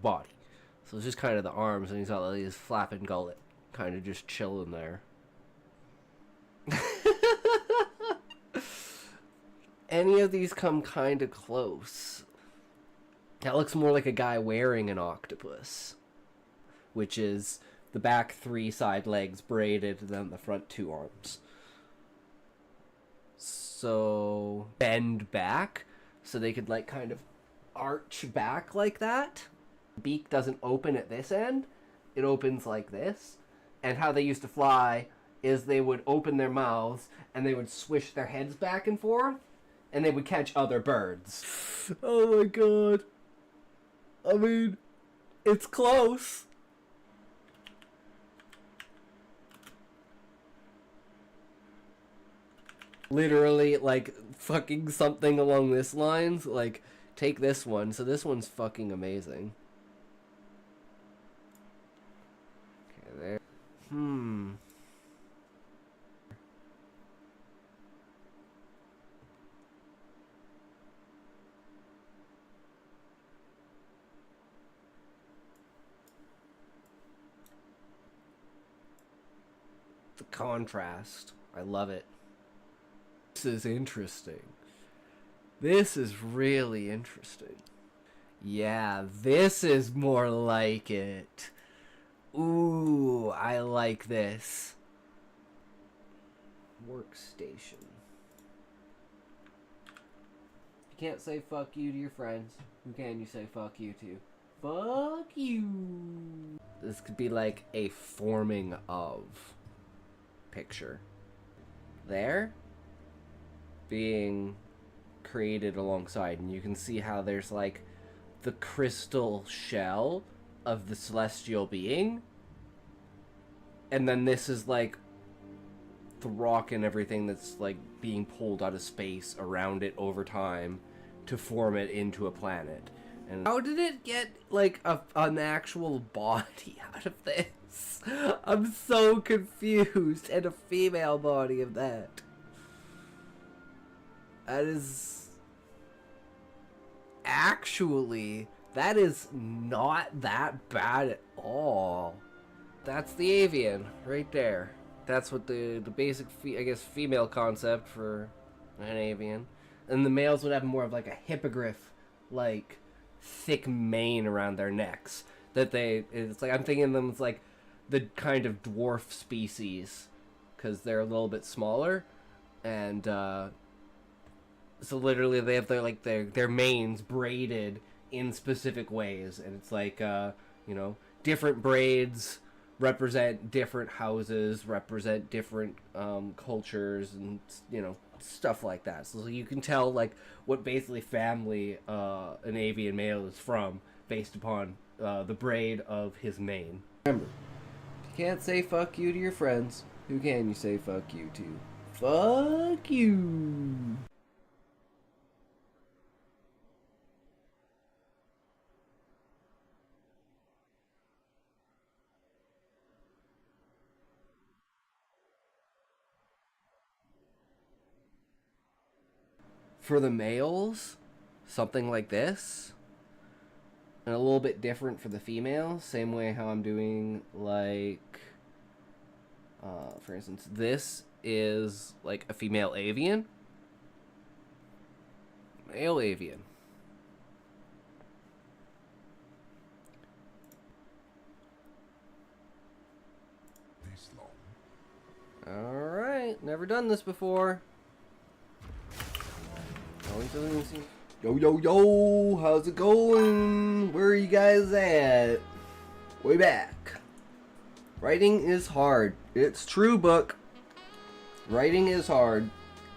body. So it's just kind of the arms, and he's got like his flapping gullet, kind of just chilling there. Any of these come kind of close. That looks more like a guy wearing an octopus, which is the back 3 side legs braided, and then the front 2 arms. So bend back, so they could like kind of arch back like that. Beak doesn't open at this end, it opens like this. And how they used to fly is they would open their mouths and they would swish their heads back and forth, and they would catch other birds. Oh my god. I mean, it's close. Literally, like, fucking something along this lines. Like, take this one. So this one's fucking amazing. Okay, there. The contrast. I love it. This is interesting. This is really interesting. Yeah, this is more like it. Ooh, I like this. Workstation. You can't say fuck you to your friends. Who can you say fuck you to? Fuck you. This could be like a forming of picture. There. Being created alongside, and you can see how there's like the crystal shell of the celestial being, and then this is like the rock and everything that's like being pulled out of space around it over time to form it into a planet. And how did it get like an actual body out of this? I'm so confused. And a female body of that. That is actually, that is not that bad at all. That's the avian right there. That's what the basic, I guess, female concept for an avian. And the males would have more of like a hippogriff, like thick mane around their necks. That it's like, I'm thinking of them as like the kind of dwarf species, because they're a little bit smaller, and so literally they have their manes braided in specific ways, and it's like you know, different braids represent different houses, represent different cultures, and you know, stuff like that. So you can tell like what basically family an avian male is from based upon the braid of his mane. Remember, if you can't say fuck you to your friends, who can you say fuck you to? Fuck you. For the males, something like this, and a little bit different for the females, same way how I'm doing, like, for instance, this is like a female avian, male avian. Alright, never done this before. Yo, yo, yo, how's it going? Where are you guys at? Way back. Writing is hard. It's true, book. Writing is hard.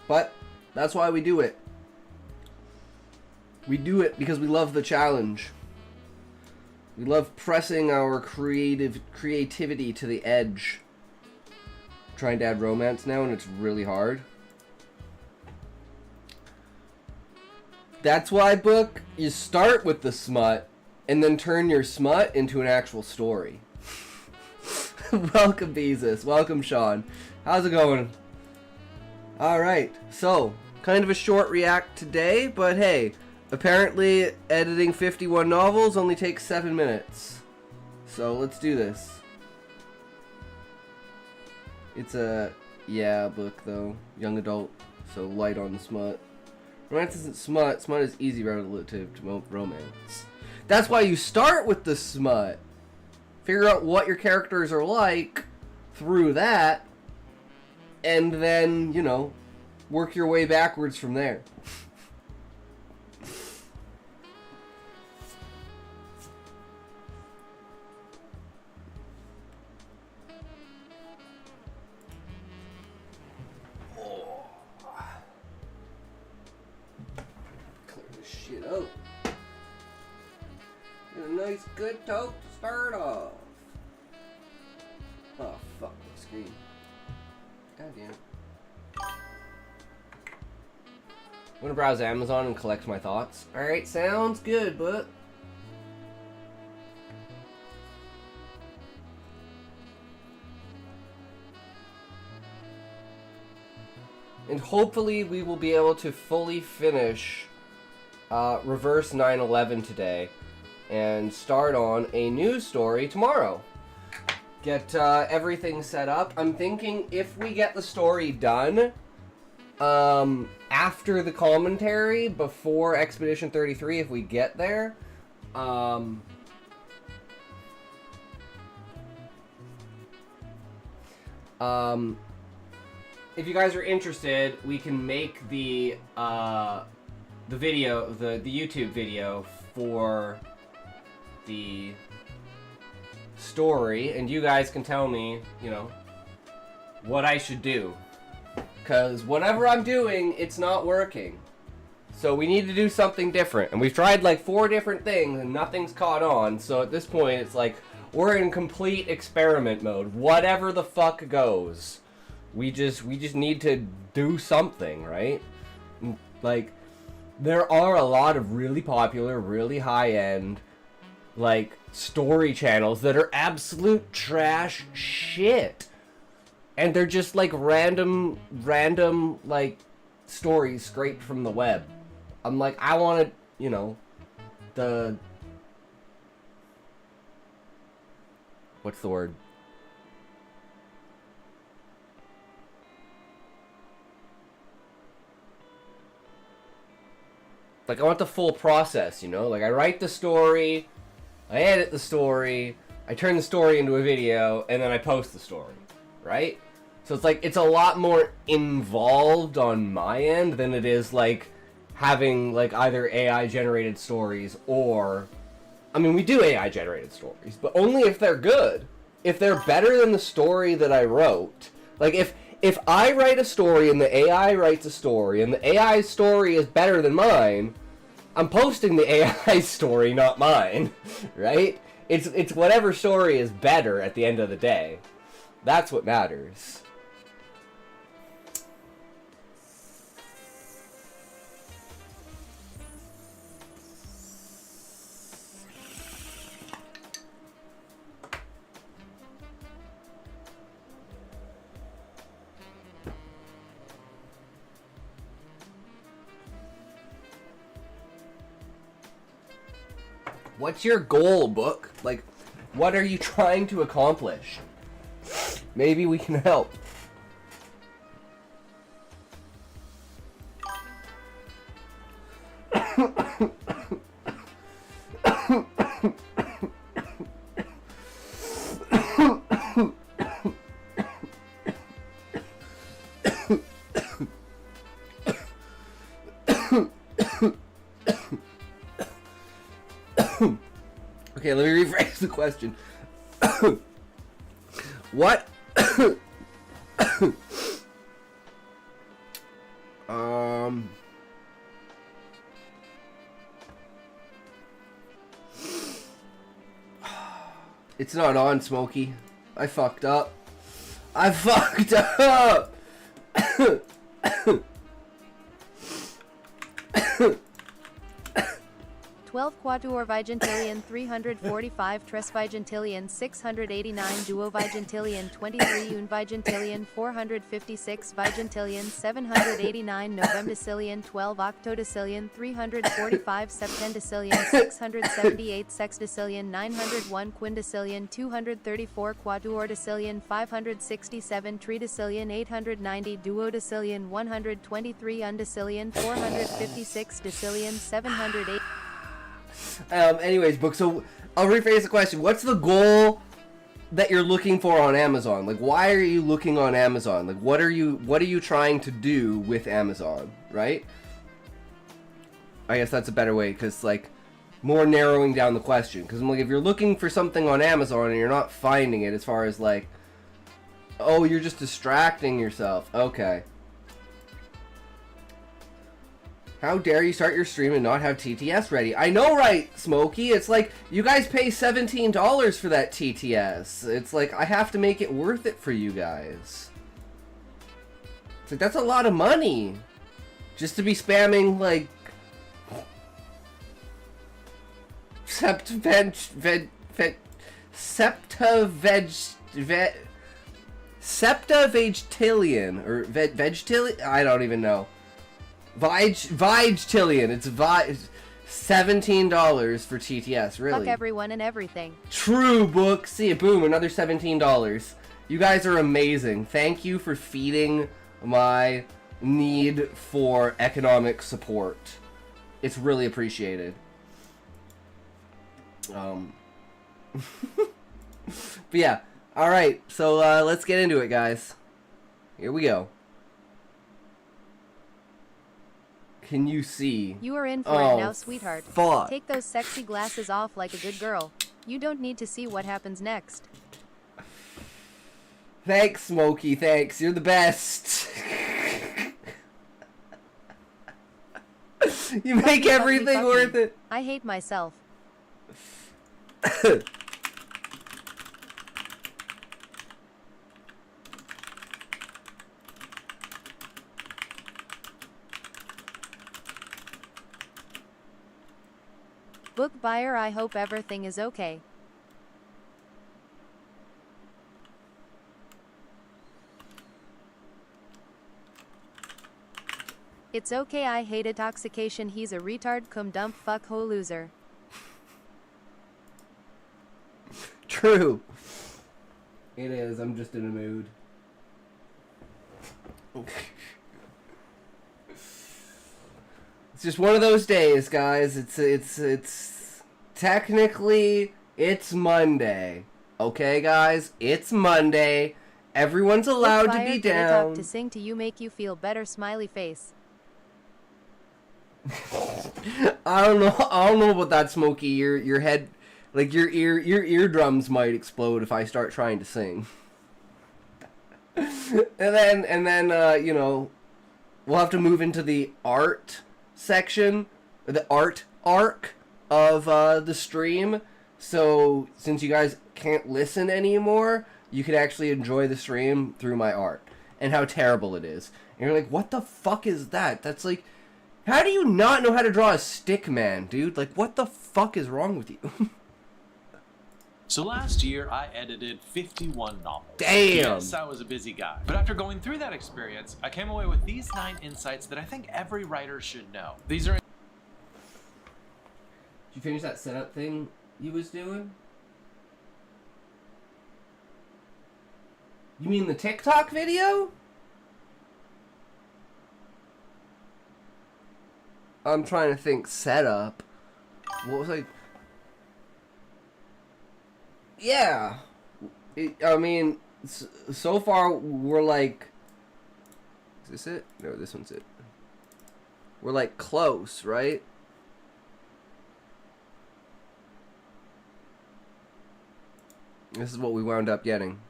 But that's why we do it. We do it because we love the challenge. We love pressing our creativity to the edge. I'm trying to add romance now, and it's really hard. That's why, book, you start with the smut, and then turn your smut into an actual story. Welcome, Beezus. Welcome, Sean. How's it going? Alright, so, kind of a short react today, but hey, Apparently, editing 51 novels only takes 7 minutes. So let's do this. It's a book though, young adult, so light on the smut. Romance isn't smut. Smut is easy relative to romance. That's why you start with the smut. Figure out what your characters are like through that, and then, you know, work your way backwards from there. Clear this shit out. Get a nice good tote to start off. Oh, fuck my screen. God damn it. I'm gonna browse Amazon and collect my thoughts. Alright, sounds good, but... And hopefully we will be able to fully finish Reverse 9/11 today and start on a new story tomorrow. Get everything set up. I'm thinking if we get the story done after the commentary, before Expedition 33, if we get there, if you guys are interested, we can make the video, the YouTube video for the story, and you guys can tell me, you know, what I should do. Because whatever I'm doing, it's not working. So we need to do something different. And we've tried like 4 different things and nothing's caught on. So at this point, it's like, we're in complete experiment mode. Whatever the fuck goes. We just need to do something, right? Like, there are a lot of really popular, really high-end, like, story channels that are absolute trash shit. And they're just, like, random, like, stories scraped from the web. I'm like, I want to, you know, what's the word? Like, I want the full process, you know? Like, I write the story, I edit the story, I turn the story into a video, and then I post the story, right? So it's like, it's a lot more involved on my end than it is, like, having, like, either AI-generated stories or... I mean, we do AI-generated stories, but only if they're good. If they're better than the story that I wrote. Like, if I write a story and the AI writes a story, and the AI story is better than mine, I'm posting the AI story, not mine, right? It's whatever story is better at the end of the day. That's what matters. What's your goal, book? Like, what are you trying to accomplish? Maybe we can help. Okay, let me rephrase the question. What? It's not on, Smokey. I fucked up. I fucked up! 12 Quatuor Vigintillion 345 Tres Vigintillion 689 Duo Vigintillion 23 Un Vigintillion 456 Vigintillion 789 Novemdecillion 12 Octodecillion 345 Septendecillion 678 Sextecillion 901 Quindecillion 234 Quatuordecillion 567 Tridecillion 890 Duodecillion 123 Undecillion 456 Decillion 708. Anyways, Book, so I'll rephrase the question. What's the goal that you're looking for on Amazon? Like, why are you looking on Amazon? Like, what are you trying to do with Amazon, right? I guess that's a better way, because, like, more narrowing down the question. Because, like, if you're looking for something on Amazon and you're not finding it, as far as, like, oh, you're just distracting yourself. Okay. How dare you start your stream and not have TTS ready? I know, right, Smokey? It's like, you guys pay $17 for that TTS. It's like, I have to make it worth it for you guys. It's like, that's a lot of money. Just to be spamming, like... Septavegtillion, or Vegetillion? I don't even know. Vigetillion. It's $17 for TTS, really. Fuck everyone and everything. True, Book. See it, boom, another $17. You guys are amazing. Thank you for feeding my need for economic support. It's really appreciated. But yeah, alright, so let's get into it, guys. Here we go. Can you see? You are in for it now, sweetheart. Fuck. Take those sexy glasses off like a good girl. You don't need to see what happens next. Thanks, Smokey, thanks. You're the best. You make everything worth it. I hate myself. Book buyer, I hope everything is okay. It's okay, I hate intoxication, he's a retard, cum dump, fuck ho loser. True. It is, I'm just in a mood. It's just one of those days, guys. It's technically it's Monday. Okay, guys? It's Monday. Everyone's allowed to be down. To sing to you make you feel better, smiley face. I don't know about that, Smokey. Your head, like your eardrums might explode if I start trying to sing. and then you know, we'll have to move into the art section, the art arc of the stream. So since you guys can't listen anymore, you can actually enjoy the stream through my art and how terrible it is. And you're like, what the fuck is that? That's like, how do you not know how to draw a stick man, dude? Like, what the fuck is wrong with you? So last year, I edited 51 novels. Damn! Yes, I was a busy guy. But after going through that experience, I came away with these 9 insights that I think every writer should know. These are... Did you finish that setup thing you was doing? You mean the TikTok video? I'm trying to think setup. What was I... Yeah. I mean, so far we're like... Is this it? No, this one's it. We're like close, right? This is what we wound up getting.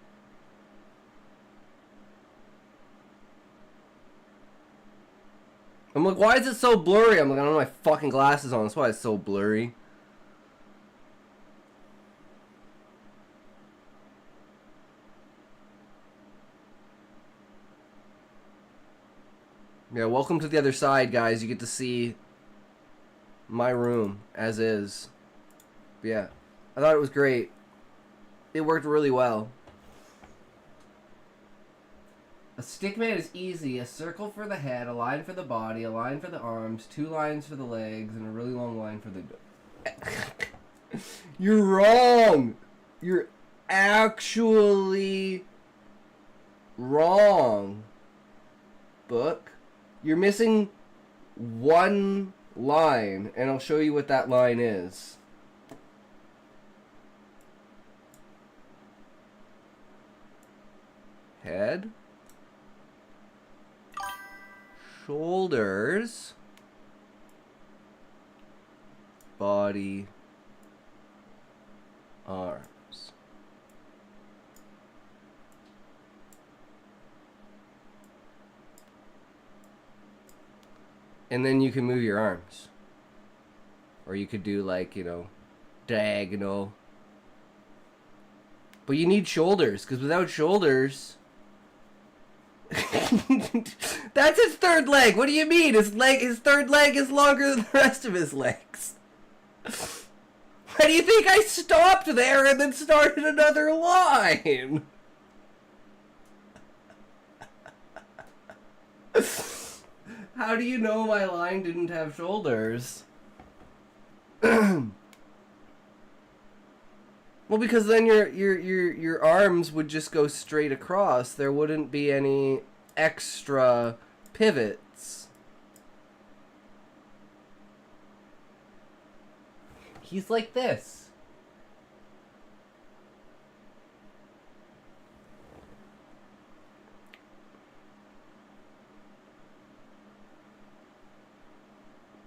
I'm like, why is it so blurry? I'm like, I don't have my fucking glasses on. That's why it's so blurry. Yeah, welcome to the other side, guys. You get to see my room as is. But yeah, I thought it was great. It worked really well. A stickman is easy. A circle for the head, a line for the body, a line for the arms, 2 lines for the legs, and a really long line for the... You're wrong! You're actually wrong. Book. You're missing 1 line, and I'll show you what that line is. Head. Shoulders, body, arms. And then you can move your arms. Or you could do like, you know, diagonal. But you need shoulders, because without shoulders... That's his 3rd leg. What do you mean? His 3rd leg is longer than the rest of his legs. Why do you think I stopped there and then started another line? How do you know my line didn't have shoulders? Well, because then your arms would just go straight across. There wouldn't be any extra pivots. He's like this.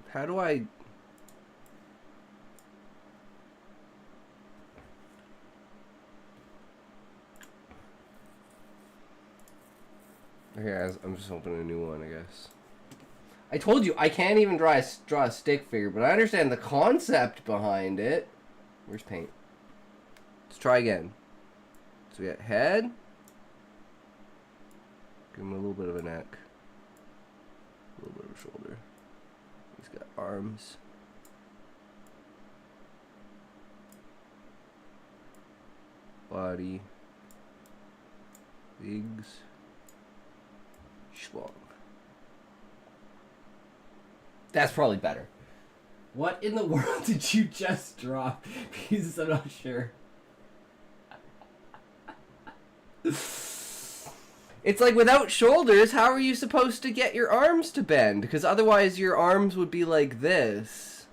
How do I... Okay, I'm just opening a new one, I guess. I told you, I can't even draw a stick figure, but I understand the concept behind it. Where's paint? Let's try again. So we got head. Give him a little bit of a neck. A little bit of a shoulder. He's got arms. Body. Legs. Schlong. That's probably better. What in the world did you just draw? Because I'm not sure. It's like without shoulders, how are you supposed to get your arms to bend? Because otherwise your arms would be like this.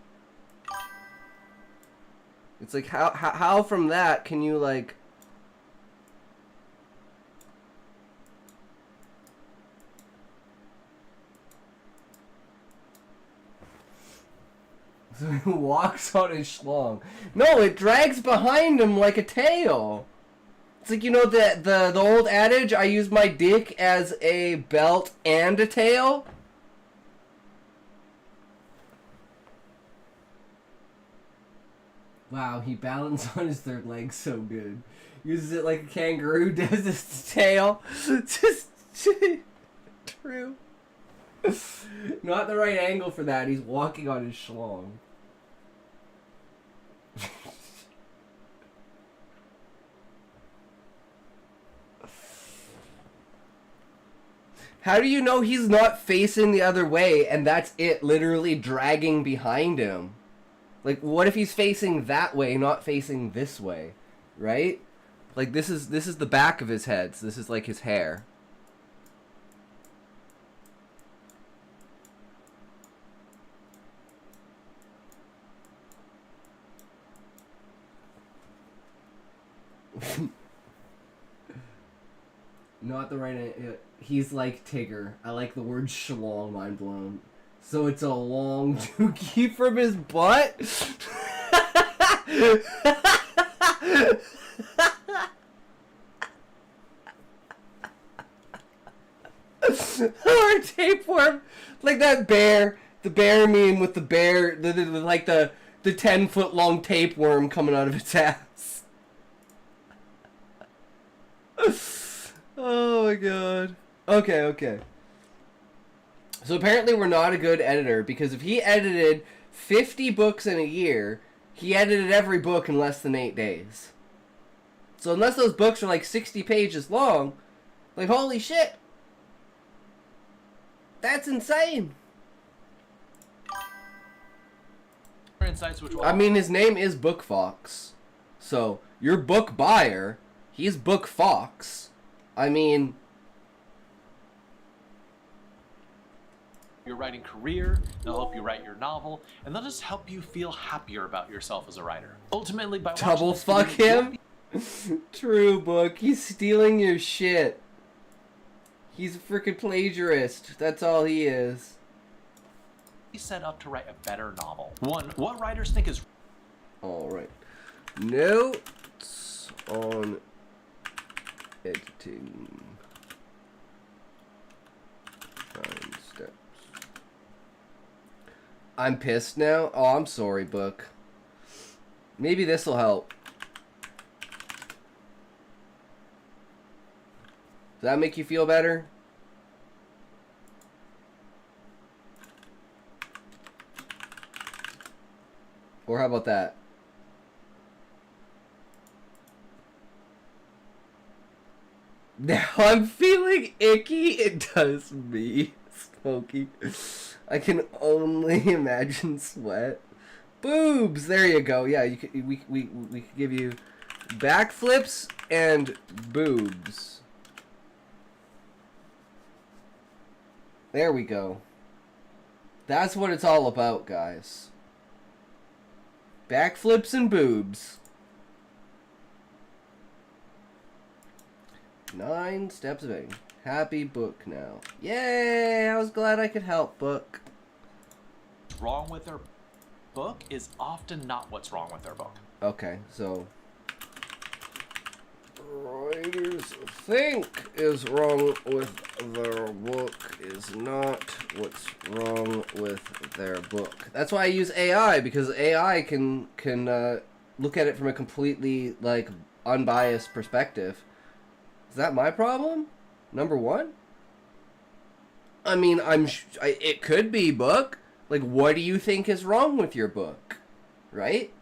It's like how from that can you like... So he walks on his schlong. No, it drags behind him like a tail. It's like, you know, the old adage, I use my dick as a belt and a tail? Wow, he balances on his 3rd leg so good. Uses it like a kangaroo does its tail. Just true. Not the right angle for that. He's walking on his schlong. How do you know he's not facing the other way and that's it literally dragging behind him? Like, what if he's facing that way, not facing this way? Right? Like, this is the back of his head, so this is like his hair. Not the right... He's like Tigger. I like the word schlong, mind blown. So it's a long dookie from his butt? Or tapeworm. Like that bear. The bear meme with the bear... like the 10-foot long tapeworm coming out of its ass. Oh my god. Okay. So apparently we're not a good editor, because if he edited 50 books in a year. He edited every book in less than 8 days. So unless those books are like 60 pages long, like holy shit. That's insane. Insights which will I mean, his name is Book Fox. So, your book buyer, he's Book Fox. I mean, your writing career, they'll help you write your novel, and they'll just help you feel happier about yourself as a writer. Ultimately, by watching double this fuck video, him? True, Book. He's stealing your shit. He's a freaking plagiarist. That's all he is. be set up to write a better novel. 1. What writers think is Alright. Notes on editing. 9 steps. I'm pissed now? Oh, I'm sorry, Book. Maybe this'll help. Does that make you feel better? Or how about that? Now I'm feeling icky. It does me, Smokey. I can only imagine sweat. Boobs. There you go. Yeah, you could, we could give you backflips and boobs. There we go. That's what it's all about, guys. Backflips and boobs. 9 steps of editing. Happy Book now. Yay! I was glad I could help, Book. wrong with their book is often not what's wrong with their book. Okay, so writers think is wrong with their book is not what's wrong with their book. That's why I use AI, because AI can look at it from a completely like unbiased perspective. Is that my problem? Number one? I mean, it could be, Book. Like, what do you think is wrong with your book? Right?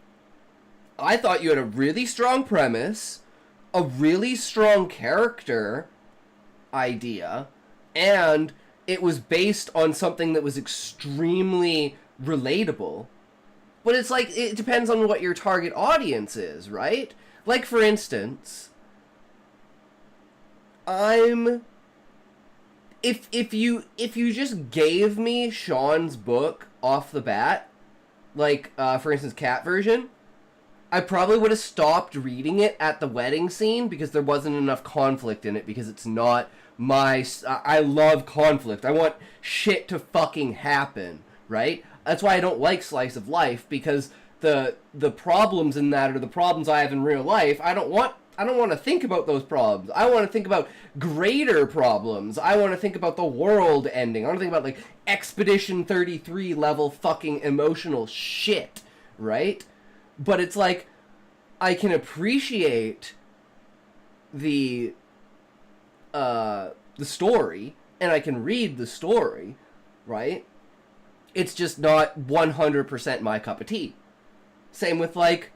I thought you had a really strong premise, a really strong character idea, and it was based on something that was extremely relatable. But it's like, it depends on what your target audience is, right? Like, for instance, if you just gave me Sean's book off the bat, like, for instance, cat version, I probably would have stopped reading it at the wedding scene because there wasn't enough conflict in it, because it's not my... I love conflict. I want shit to fucking happen, right? That's why I don't like Slice of Life, because the problems in that are the problems I have in real life. I don't want to think about those problems. I want to think about greater problems. I want to think about the world ending. I want to think about, like, Expedition 33 level fucking emotional shit, right? But it's like, I can appreciate the story, and I can read the story, right? It's just not 100% my cup of tea. Same with, like,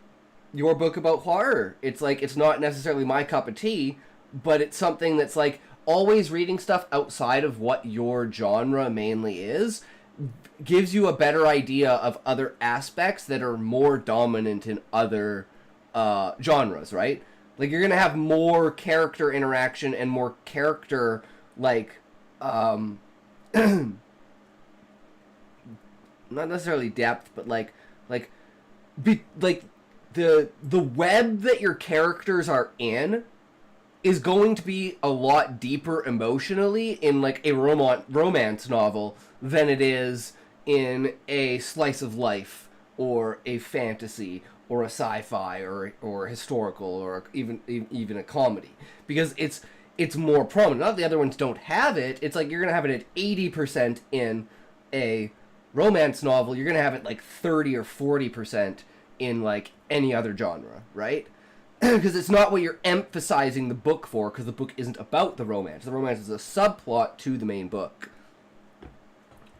your book about horror. It's like, it's not necessarily my cup of tea, but it's something that's like, always reading stuff outside of what your genre mainly is gives you a better idea of other aspects that are more dominant in other genres, right? Like, you're gonna have more character interaction and more character, like, not necessarily depth, but like the web that your characters are in is going to be a lot deeper emotionally in, like, a romance novel than it is in a slice of life or a fantasy or a sci-fi or historical or even a comedy, because it's more prominent. Not the other ones don't have it. It's like, you're gonna have it at 80% in a romance novel. You're gonna have it like 30 or 40% in, like, any other genre, right? Because it's not what you're emphasizing the book for, because the book isn't about the romance. The romance is a subplot to the main book.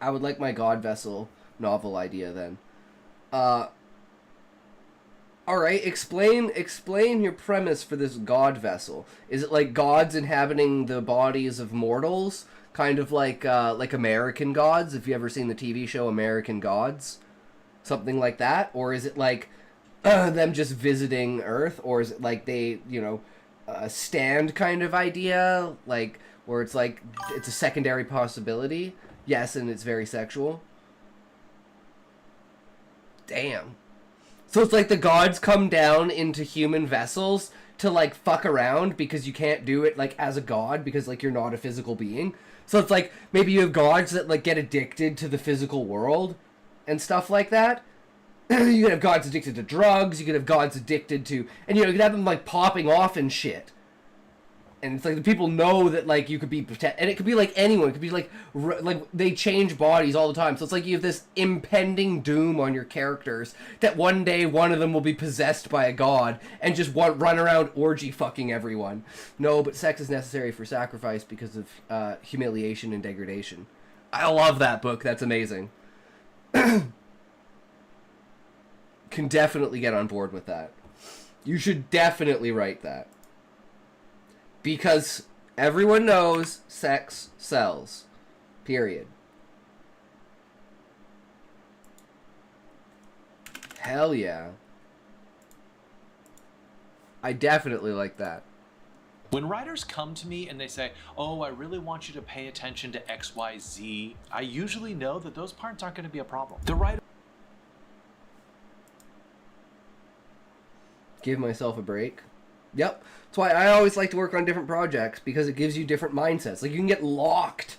I would like my God Vessel novel idea then. All right, explain your premise for this god vessel. Is it like gods inhabiting the bodies of mortals, kind of like American Gods? If you ever seen the TV show American Gods, something like that, or is it like them just visiting Earth, or is it like they, stand kind of idea, like where it's like it's a secondary possibility? Yes, and it's very sexual. Damn. So it's like the gods come down into human vessels to like fuck around because you can't do it like as a god because like you're not a physical being. So it's like maybe you have gods that like get addicted to the physical world and stuff like that. You could have gods addicted to drugs, you could have gods addicted to, and you could have them like popping off and shit. And it's like the people know that like you could be and it could be like anyone. It could be like they change bodies all the time. So it's like you have this impending doom on your characters that one day one of them will be possessed by a god and just run around orgy fucking everyone. No, but sex is necessary for sacrifice because of humiliation and degradation. I love that book. That's amazing. Can definitely get on board with that. You should definitely write that. Because everyone knows sex sells. Period. Hell yeah. I definitely like that. When writers come to me and they say, oh, I really want you to pay attention to XYZ, I usually know that those parts aren't going to be a problem. The writer... Give myself a break. Yep. That's why I always like to work on different projects, because it gives you different mindsets. Like you can get locked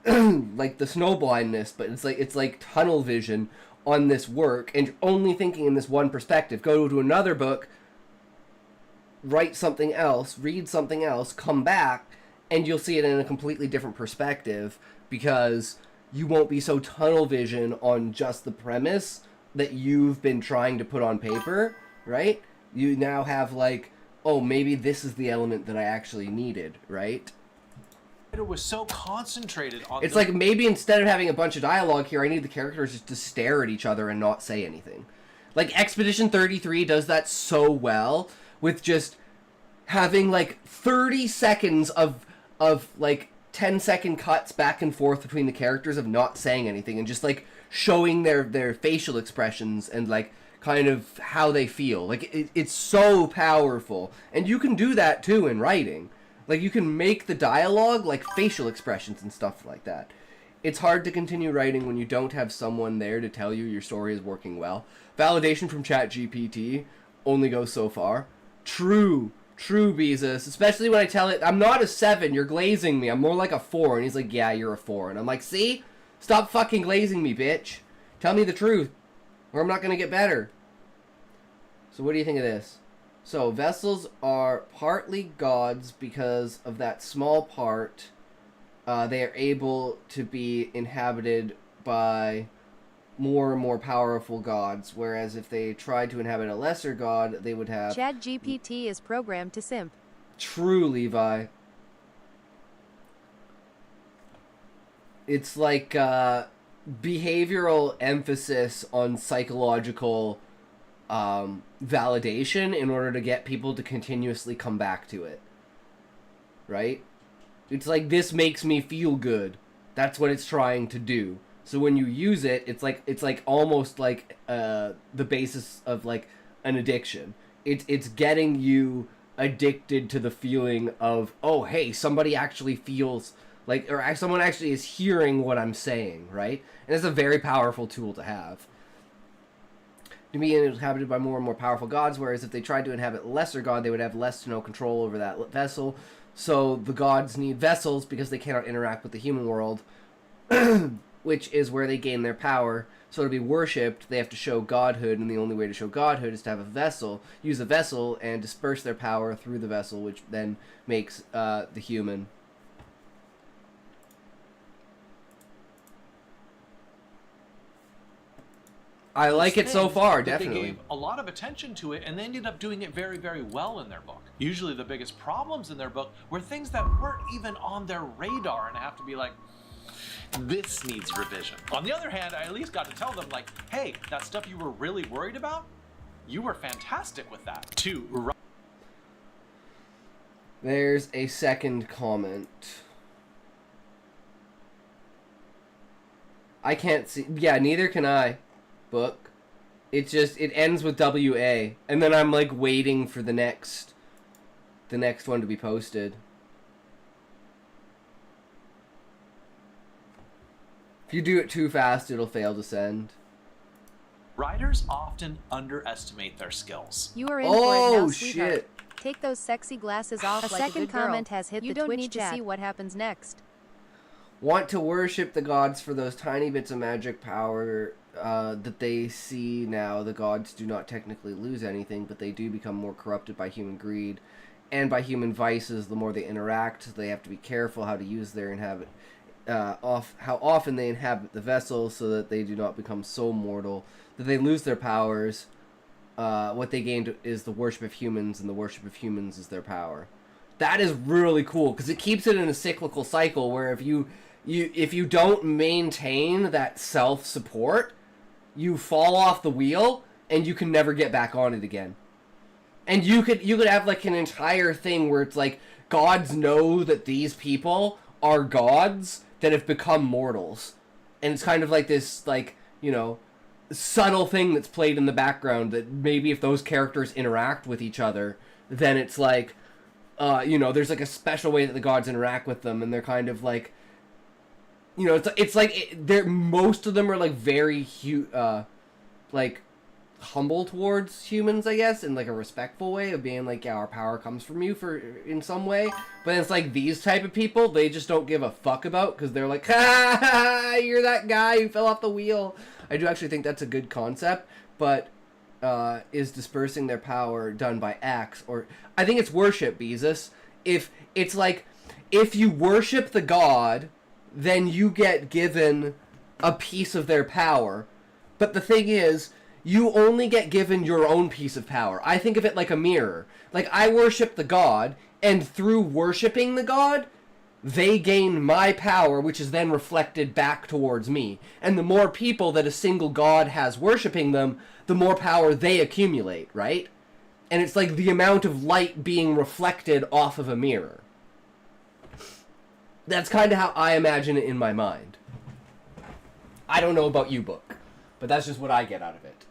like the snowblindness, but it's like tunnel vision on this work and you're only thinking in this one perspective. Go to another book, write something else, read something else, come back, and you'll see it in a completely different perspective because you won't be so tunnel vision on just the premise that you've been trying to put on paper, right? You now have like, oh, maybe this is the element that I actually needed, right? It was so concentrated on... It's like maybe instead of having a bunch of dialogue here, I need the characters just to stare at each other and not say anything. Like Expedition 33 does that so well with just having like 30 seconds of like 10-second cuts back and forth between the characters of not saying anything and just like showing their facial expressions and like kind of how they feel. Like it's so powerful, and you can do that too in writing. Like you can make the dialogue like facial expressions and stuff like that. It's hard to continue writing when you don't have someone there to tell you your story is working well. Validation from ChatGPT only goes so far. True Beezus, especially when I tell it I'm not a 7, you're glazing me, I'm more like a 4, and he's like, yeah, you're a 4, and I'm like, see, stop fucking glazing me, bitch, tell me the truth or I'm not gonna get better. So what do you think of this? So vessels are partly gods because of that small part. They are able to be inhabited by more and more powerful gods, whereas if they tried to inhabit a lesser god, they would have... ChatGPT is programmed to simp. True, Levi. It's like behavioral emphasis on psychological validation in order to get people to continuously come back to it. Right? It's like, this makes me feel good. That's what it's trying to do. So when you use it, it's like almost like the basis of like an addiction. It's getting you addicted to the feeling of, oh, hey, somebody actually feels like, or someone actually is hearing what I'm saying, right? And it's a very powerful tool to have. To be inhabited by more and more powerful gods, whereas if they tried to inhabit a lesser god, they would have less to no control over that vessel. So the gods need vessels because they cannot interact with the human world, which is where they gain their power. So to be worshipped, they have to show godhood, and the only way to show godhood is to have a vessel, use a vessel, and disperse their power through the vessel, which then makes the human. I like it so far, definitely. They gave a lot of attention to it, and they ended up doing it very, very well in their book. Usually the biggest problems in their book were things that weren't even on their radar, and I have to be like, This needs revision. On the other hand, I at least got to tell them, like, hey, that stuff you were really worried about, you were fantastic with that. 2. There's a second comment. I can't see. Yeah, neither can I. Book. It ends with WA, and then I'm like waiting for the next one to be posted. If you do it too fast, it'll fail to send. Riders often underestimate their skills. You are in for it now, Oh sweetheart. shit. Take those sexy glasses off A like a second good girl. comment has hit You the don't Twitch need chat. to see what happens next. Want to worship the gods for those tiny bits of magic power that they see now. The gods do not technically lose anything, but they do become more corrupted by human greed and by human vices. The more they interact, they have to be careful how to use their inhabit. How often they inhabit the vessel, so that they do not become so mortal that they lose their powers. What they gained is the worship of humans, and the worship of humans is their power. That is really cool, because it keeps it in a cyclical cycle where if you don't maintain that self-support, you fall off the wheel and you can never get back on it again. And you could have like an entire thing where it's like gods know that these people are gods that have become mortals. And it's kind of like this, like, you know, subtle thing that's played in the background that maybe if those characters interact with each other, then it's like, you know, there's like a special way that the gods interact with them, and they're kind of like, you know, it's like they're most of them are like very like humble towards humans, I guess, in like a respectful way of being like, yeah, our power comes from you in some way. But it's like these type of people, they just don't give a fuck about, because they're like, ha, you're that guy who fell off the wheel. I do actually think that's a good concept, but is dispersing their power done by acts, or I think it's worship, Beezus. If it's like, if you worship the god, then you get given a piece of their power. But the thing is, you only get given your own piece of power. I think of it like a mirror. Like, I worship the god, and through worshiping the god, they gain my power, which is then reflected back towards me. And the more people that a single god has worshiping them, the more power they accumulate, right? And it's like the amount of light being reflected off of a mirror. That's kind of how I imagine it in my mind. I don't know about you, Book, but that's just what I get out of it.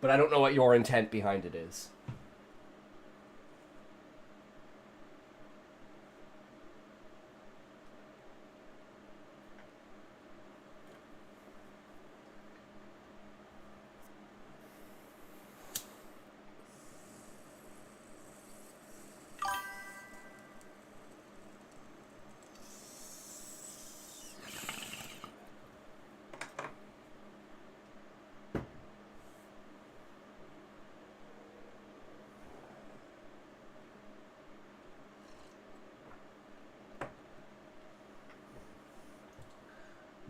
But I don't know what your intent behind it is.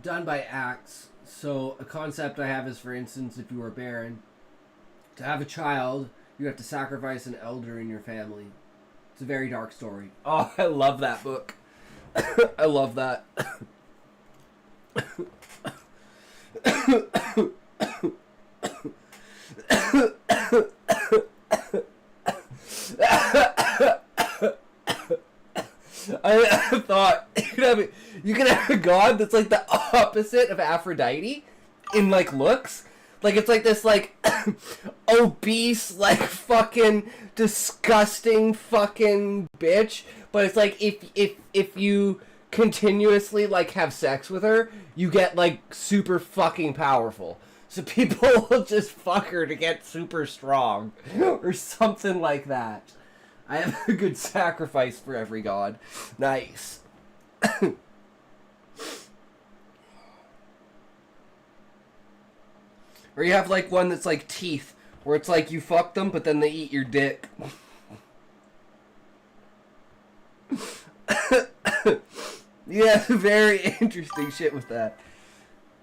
Done by acts. So a concept I have is, for instance, if you are barren, to have a child, you have to sacrifice an elder in your family. It's a very dark story. Oh, I love that book. I love that. I thought you can have a god that's like the opposite of Aphrodite in like looks. Like it's like this like obese, like fucking disgusting fucking bitch. But it's like if you continuously like have sex with her, you get like super fucking powerful. So people will just fuck her to get super strong or something like that. I have a good sacrifice for every god. Nice. Or you have like one that's like teeth, where it's like you fuck them, but then they eat your dick. Yeah, very interesting shit with that.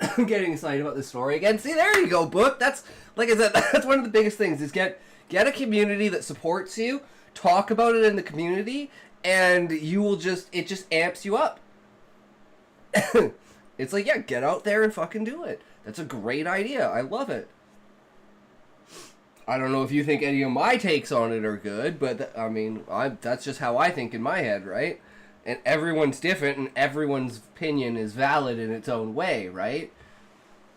I'm getting excited about this story again. See, there you go, Book. That's, like I said, that's one of the biggest things, is get a community that supports you, talk about it in the community, and you will just, it just amps you up. It's like, yeah, get out there and fucking do it. That's a great idea. I love it. I don't know if you think any of my takes on it are good, but I mean, that's just how I think in my head, right? And everyone's different, and everyone's opinion is valid in its own way, right?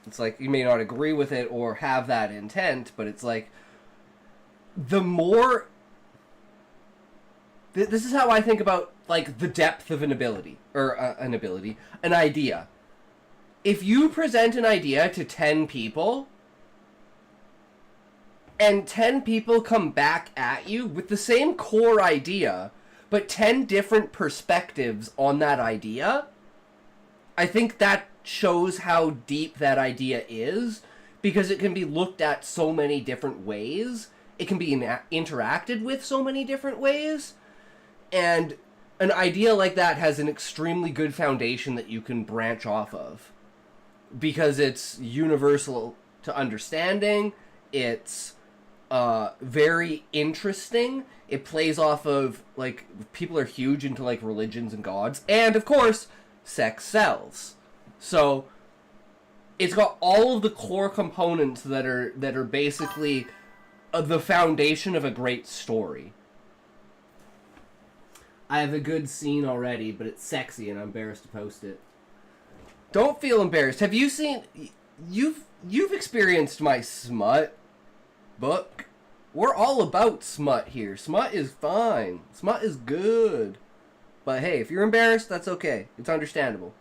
It's like, you may not agree with it or have that intent, but it's like, the more... This is how I think about, like, the depth of an ability, or an idea. If you present an idea to 10 people, and 10 people come back at you with the same core idea, but 10 different perspectives on that idea, I think that shows how deep that idea is, because it can be looked at so many different ways. It can be interacted with so many different ways. And an idea like that has an extremely good foundation that you can branch off of. Because it's universal to understanding, it's very interesting, it plays off of, like, people are huge into, like, religions and gods, and, of course, sex sells. So, it's got all of the core components that are basically the foundation of a great story. I have a good scene already, but it's sexy and I'm embarrassed to post it. Don't feel embarrassed. Have you seen... You've experienced my smut book. We're all about smut here. Smut is fine. Smut is good. But hey, if you're embarrassed, that's okay. It's understandable.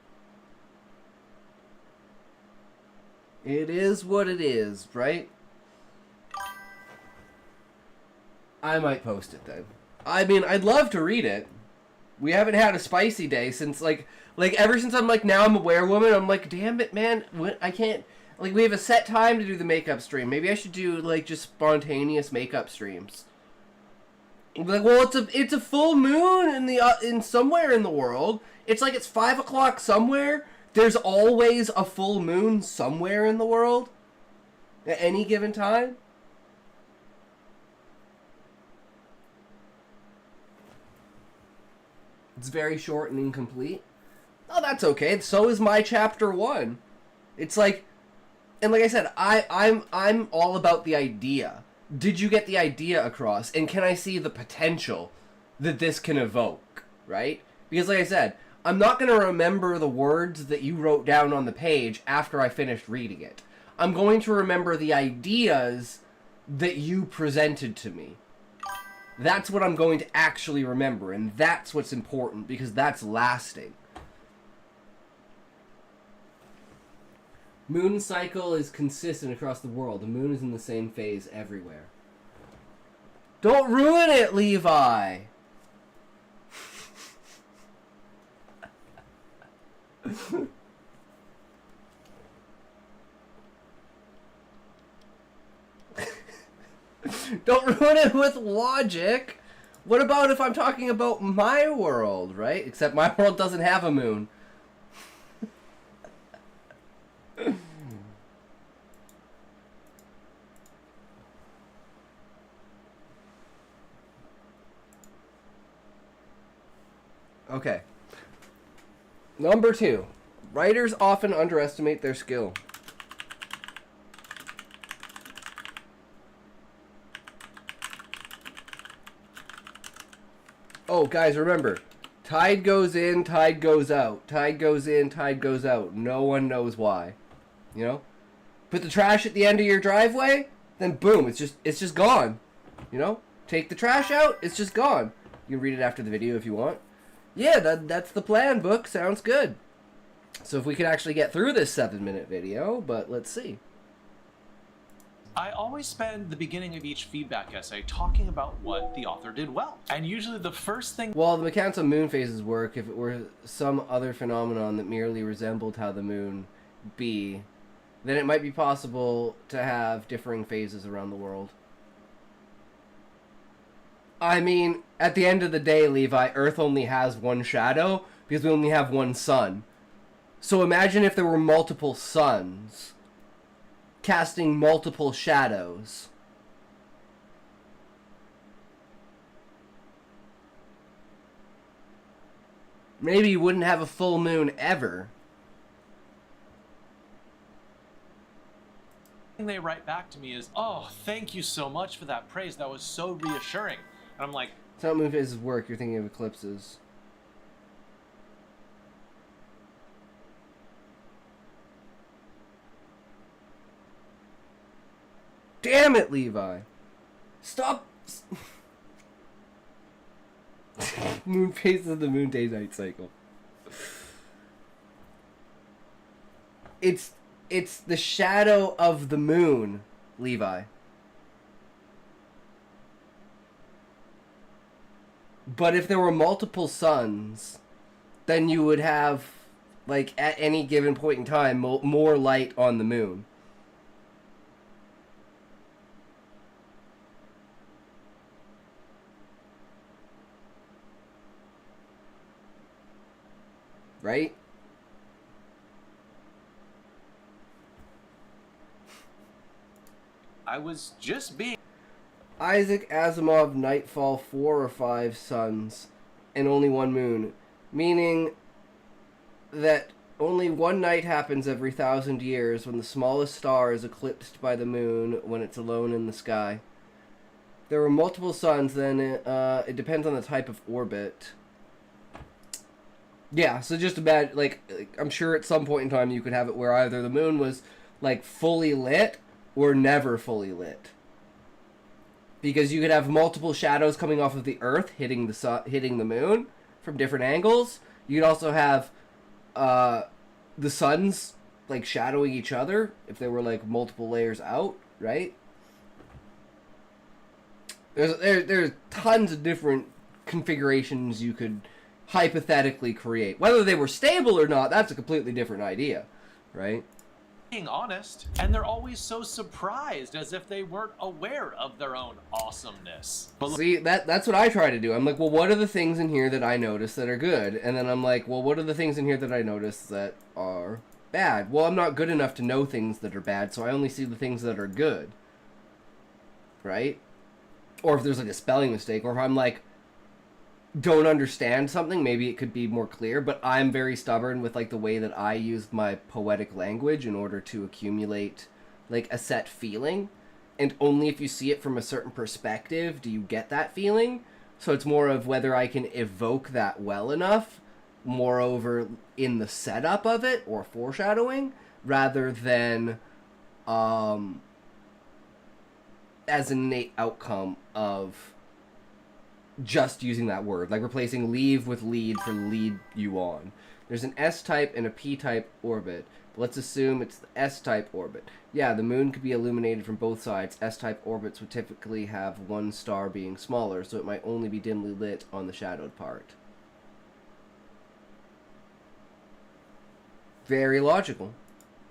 It is what it is, right? I might post it then. I mean, I'd love to read it. We haven't had a spicy day since, like ever since I'm like, now I'm a werewoman, I'm like, damn it, man, I can't, like, we have a set time to do the makeup stream. Maybe I should do, like, just spontaneous makeup streams. Like, well, it's a full moon in somewhere in the world. It's like it's 5 o'clock somewhere. There's always a full moon somewhere in the world at any given time. It's very short and incomplete. Oh, that's okay. So is my chapter 1. It's like, and like I said, I'm all about the idea. Did you get the idea across? And can I see the potential that this can evoke, right? Because like I said, I'm not going to remember the words that you wrote down on the page after I finished reading it. I'm going to remember the ideas that you presented to me. That's what I'm going to actually remember, and that's what's important, because that's lasting. Moon cycle is consistent across the world. The moon is in the same phase everywhere. Don't ruin it, Levi! Don't ruin it with logic. What about if I'm talking about my world, right? Except my world doesn't have a moon. Okay. Number 2. Writers often underestimate their skill. Oh, guys, remember. Tide goes in, tide goes out. Tide goes in, tide goes out. No one knows why. You know? Put the trash at the end of your driveway, then boom, it's just gone. You know? Take the trash out, it's just gone. You can read it after the video if you want. Yeah, that's the plan, book. Sounds good. So if we could actually get through this 7-minute video, but let's see. I always spend the beginning of each feedback essay talking about what the author did well. And usually the first thing... Well, the mechanics of moon phases work if it were some other phenomenon that merely resembled how the moon be, then it might be possible to have differing phases around the world. I mean, at the end of the day, Levi, Earth only has one shadow because we only have one sun. So imagine if there were multiple suns casting multiple shadows. Maybe you wouldn't have a full moon ever. they write back to me is, "Oh, thank you so much for that praise. That was so reassuring." And I'm like, It's not Moonphase's work. You're thinking of Eclipse's. Damn it, Levi! Stop! Moonphase is the moon day night cycle. It's the shadow of the moon, Levi. But if there were multiple suns, then you would have, like, at any given point in time, more light on the moon. Right? I was just being... Isaac Asimov, Nightfall, 4 or 5 suns, and only one moon. Meaning that only one night happens every 1,000 years when the smallest star is eclipsed by the moon when it's alone in the sky. There were multiple suns, then it depends on the type of orbit. Yeah, so just imagine, like, I'm sure at some point in time you could have it where either the moon was, like, fully lit or never fully lit. Because you could have multiple shadows coming off of the Earth hitting the sun, hitting the moon from different angles. You could also have the suns, like, shadowing each other if they were, like, multiple layers out, right? There's tons of different configurations you could hypothetically create. Whether they were stable or not, that's a completely different idea, right? being honest, and they're always so surprised as if they weren't aware of their own awesomeness. But see, that's what I try to do. I'm like, well, what are the things in here that I notice that are good? And then I'm like, well, what are the things in here that I notice that are bad? Well, I'm not good enough to know things that are bad, so I only see the things that are good. Right? Or if there's like a spelling mistake, or if I'm like, don't understand something, maybe it could be more clear, but I'm very stubborn with like the way that I use my poetic language in order to accumulate like a set feeling, and only if you see it from a certain perspective do you get that feeling. So it's more of whether I can evoke that well enough, moreover in the setup of it or foreshadowing, rather than as an innate outcome of just using that word, like replacing leave with lead for lead you on. There's an S-type and a P-type orbit. But let's assume it's the S-type orbit. Yeah, the moon could be illuminated from both sides. S-type orbits would typically have one star being smaller, so it might only be dimly lit on the shadowed part. Very logical.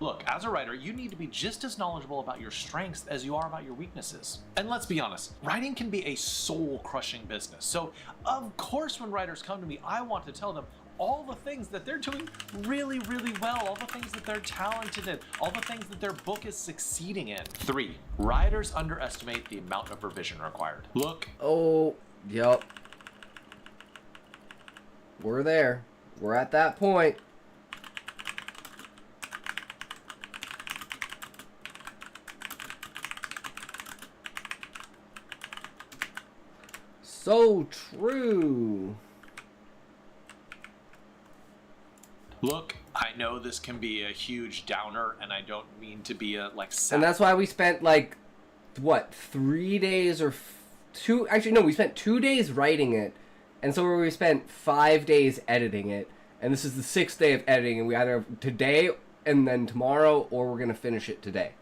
look, as a writer, you need to be just as knowledgeable about your strengths as you are about your weaknesses. And let's be honest, writing can be a soul-crushing business. So, of course, when writers come to me, I want to tell them all the things that they're doing really, really well, all the things that they're talented in, all the things that their book is succeeding in. 3, writers underestimate the amount of revision required. Look. Oh, yep. We're there. We're at that point. So true. Look, I know this can be a huge downer, and I don't mean to be a, like, sad. And that's why we spent, like, what, 3 days or 2... Actually, no, we spent 2 days writing it, and so we spent 5 days editing it, and this is the 6th day of editing, and we either have today and then tomorrow, or we're going to finish it today.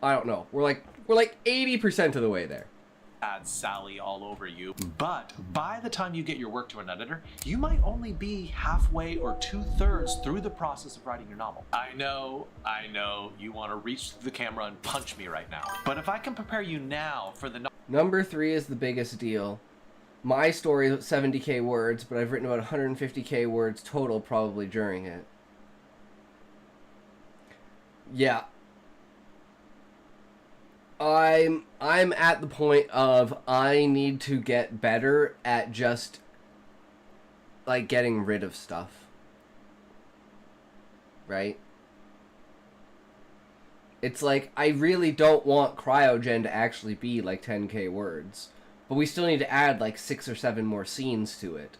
I don't know. We're like 80% of the way there. Sally all over you, but by the time you get your work to an editor, you might only be halfway or 2/3 through the process of writing your novel. I know, you want to reach through the camera and punch me right now, but if I can prepare you now for the Number 3 is the biggest deal. My story is 70k words, but I've written about 150k words total probably during it. Yeah. I'm at the point of I need to get better at just like getting rid of stuff. Right? It's like, I really don't want Cryogen to actually be like 10k words. But we still need to add like 6 or 7 more scenes to it.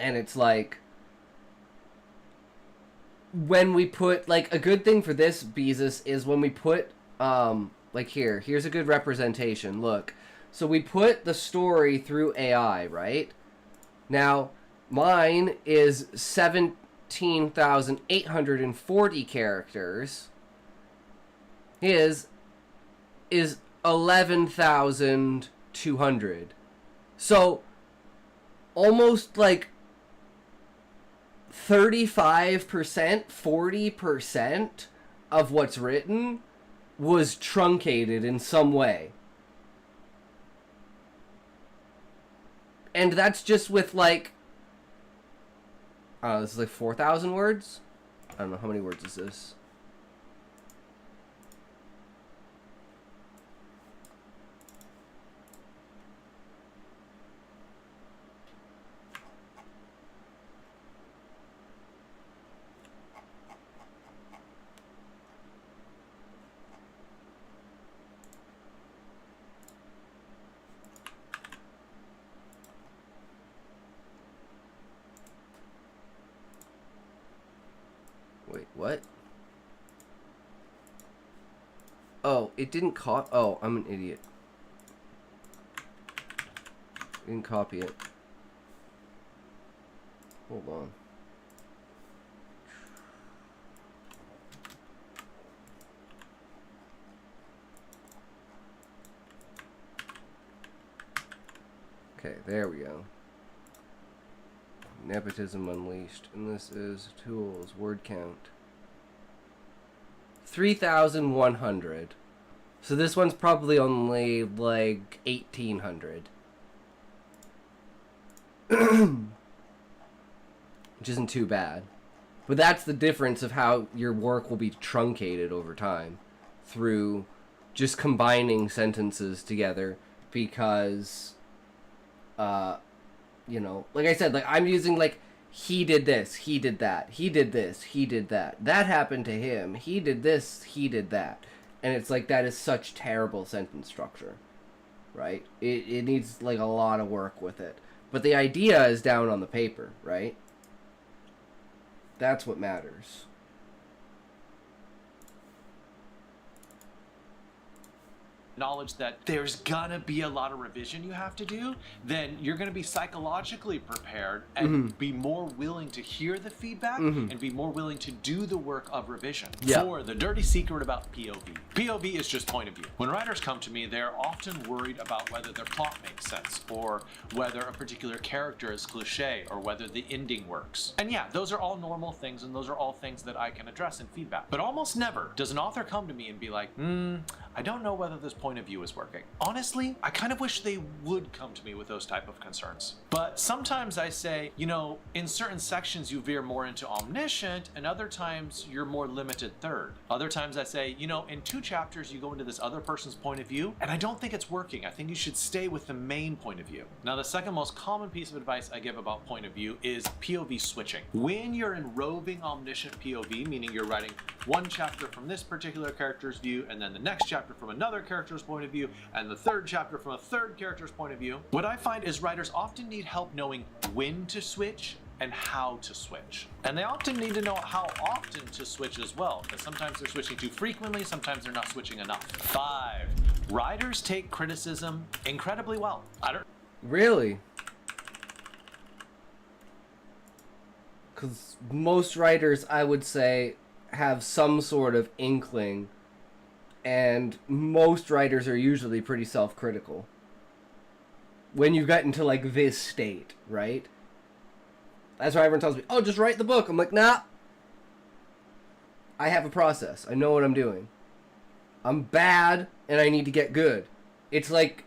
And it's like, when we put, like, a good thing for this, Beezus, is when we put, like here's a good representation, look. So we put the story through AI, right? Now, mine is 17,840 characters. His is 11,200. So, almost like 35%, 40% of what's written was truncated in some way. And that's just with like, this is like 4,000 words? I don't know, how many words is this? Wait, what? Oh, it didn't oh, I'm an idiot. Didn't copy it. Hold on. Okay, there we go. Nepotism Unleashed. And this is tools, word count. 3,100. So this one's probably only like 1,800. Which isn't too bad. But that's the difference of how your work will be truncated over time. Through just combining sentences together. Because, you know, like I said, like I'm using like, he did this, he did that, he did this, he did that, that happened to him, he did this, he did that. And it's like, that is such terrible sentence structure, right? It needs like a lot of work with it. But the idea is down on the paper, right? That's what matters. Knowledge that there's gonna be a lot of revision you have to do, then you're gonna be psychologically prepared and be more willing to hear the feedback and be more willing to do the work of revision. Yeah. For the dirty secret about POV. POV is just point of view. When writers come to me, they're often worried about whether their plot makes sense, or whether a particular character is cliche, or whether the ending works. And yeah, those are all normal things, and those are all things that I can address in feedback. But almost never does an author come to me and be like, I don't know whether this point of view is working. Honestly, I kind of wish they would come to me with those type of concerns. But sometimes I say, you know, in certain sections you veer more into omniscient, and other times you're more limited third. Other times I say, you know, in 2 chapters you go into this other person's point of view, and I don't think it's working. I think you should stay with the main point of view. Now, the second most common piece of advice I give about point of view is POV switching. When you're in roving omniscient POV, meaning you're writing one chapter from this particular character's view, and then the next chapter from another character's point of view, and the third chapter from a third character's point of view, what I find is writers often need help knowing when to switch and how to switch. And they often need to know how often to switch as well, because sometimes they're switching too frequently, sometimes they're not switching enough. 5, writers take criticism incredibly well. Really? Because most writers, I would say, have some sort of inkling, and most writers are usually pretty self-critical when you get into like this state, right? That's why everyone tells me, oh, just write the book. I'm like, nah, I have a process. I know what I'm doing. I'm bad and I need to get good. It's like,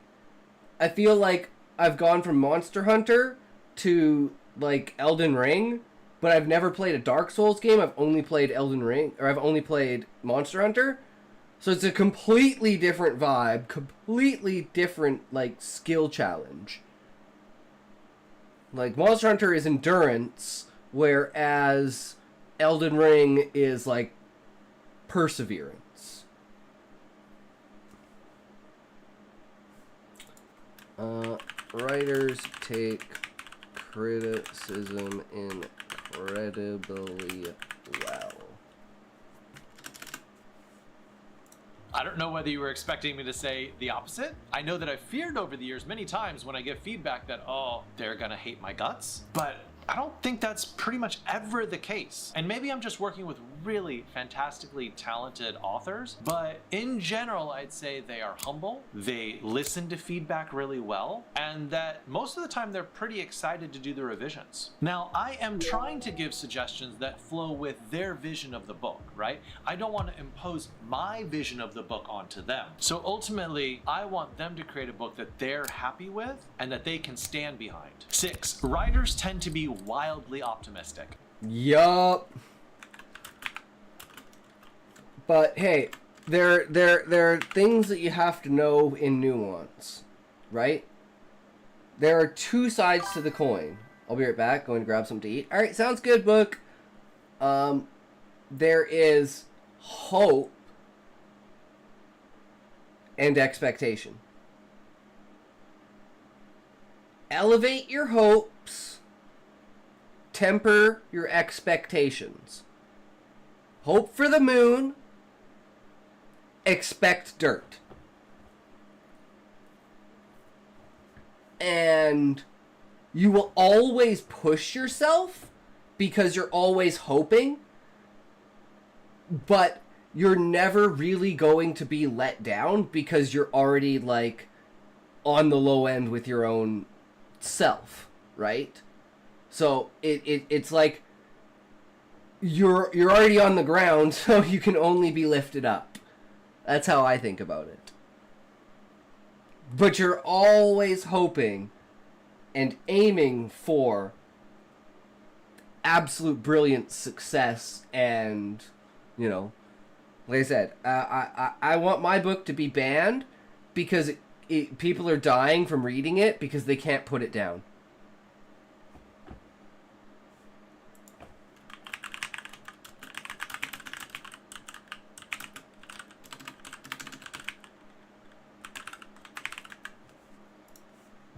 I feel like I've gone from Monster Hunter to like Elden Ring, but I've never played a Dark Souls game. I've only played Elden Ring, or I've only played Monster Hunter. So it's a completely different vibe, completely different, like, skill challenge. Like, Monster Hunter is endurance, whereas Elden Ring is, like, perseverance. Writers take criticism incredibly well. I don't know whether you were expecting me to say the opposite. I know that I've feared over the years many times when I get feedback that, oh, they're gonna hate my guts. But I don't think that's pretty much ever the case. And maybe I'm just working with really fantastically talented authors, but in general, I'd say they are humble, they listen to feedback really well, and that most of the time they're pretty excited to do the revisions. Now, I am trying to give suggestions that flow with their vision of the book, right? I don't want to impose my vision of the book onto them. So ultimately, I want them to create a book that they're happy with and that they can stand behind. 6, writers tend to be wildly optimistic. Yup. But hey, there are things that you have to know in nuance, right? There are two sides to the coin. I'll be right back. Going to grab something to eat. All right, sounds good, book. There is hope and expectation. Elevate your hopes. Temper your expectations. Hope for the moon. Expect dirt. And you will always push yourself because you're always hoping, but you're never really going to be let down because you're already like on the low end with your own self, right? So it's like you're already on the ground, so you can only be lifted up. That's how I think about it. But you're always hoping and aiming for absolute brilliant success, and, you know, like I said, I want my book to be banned because people are dying from reading it because they can't put it down.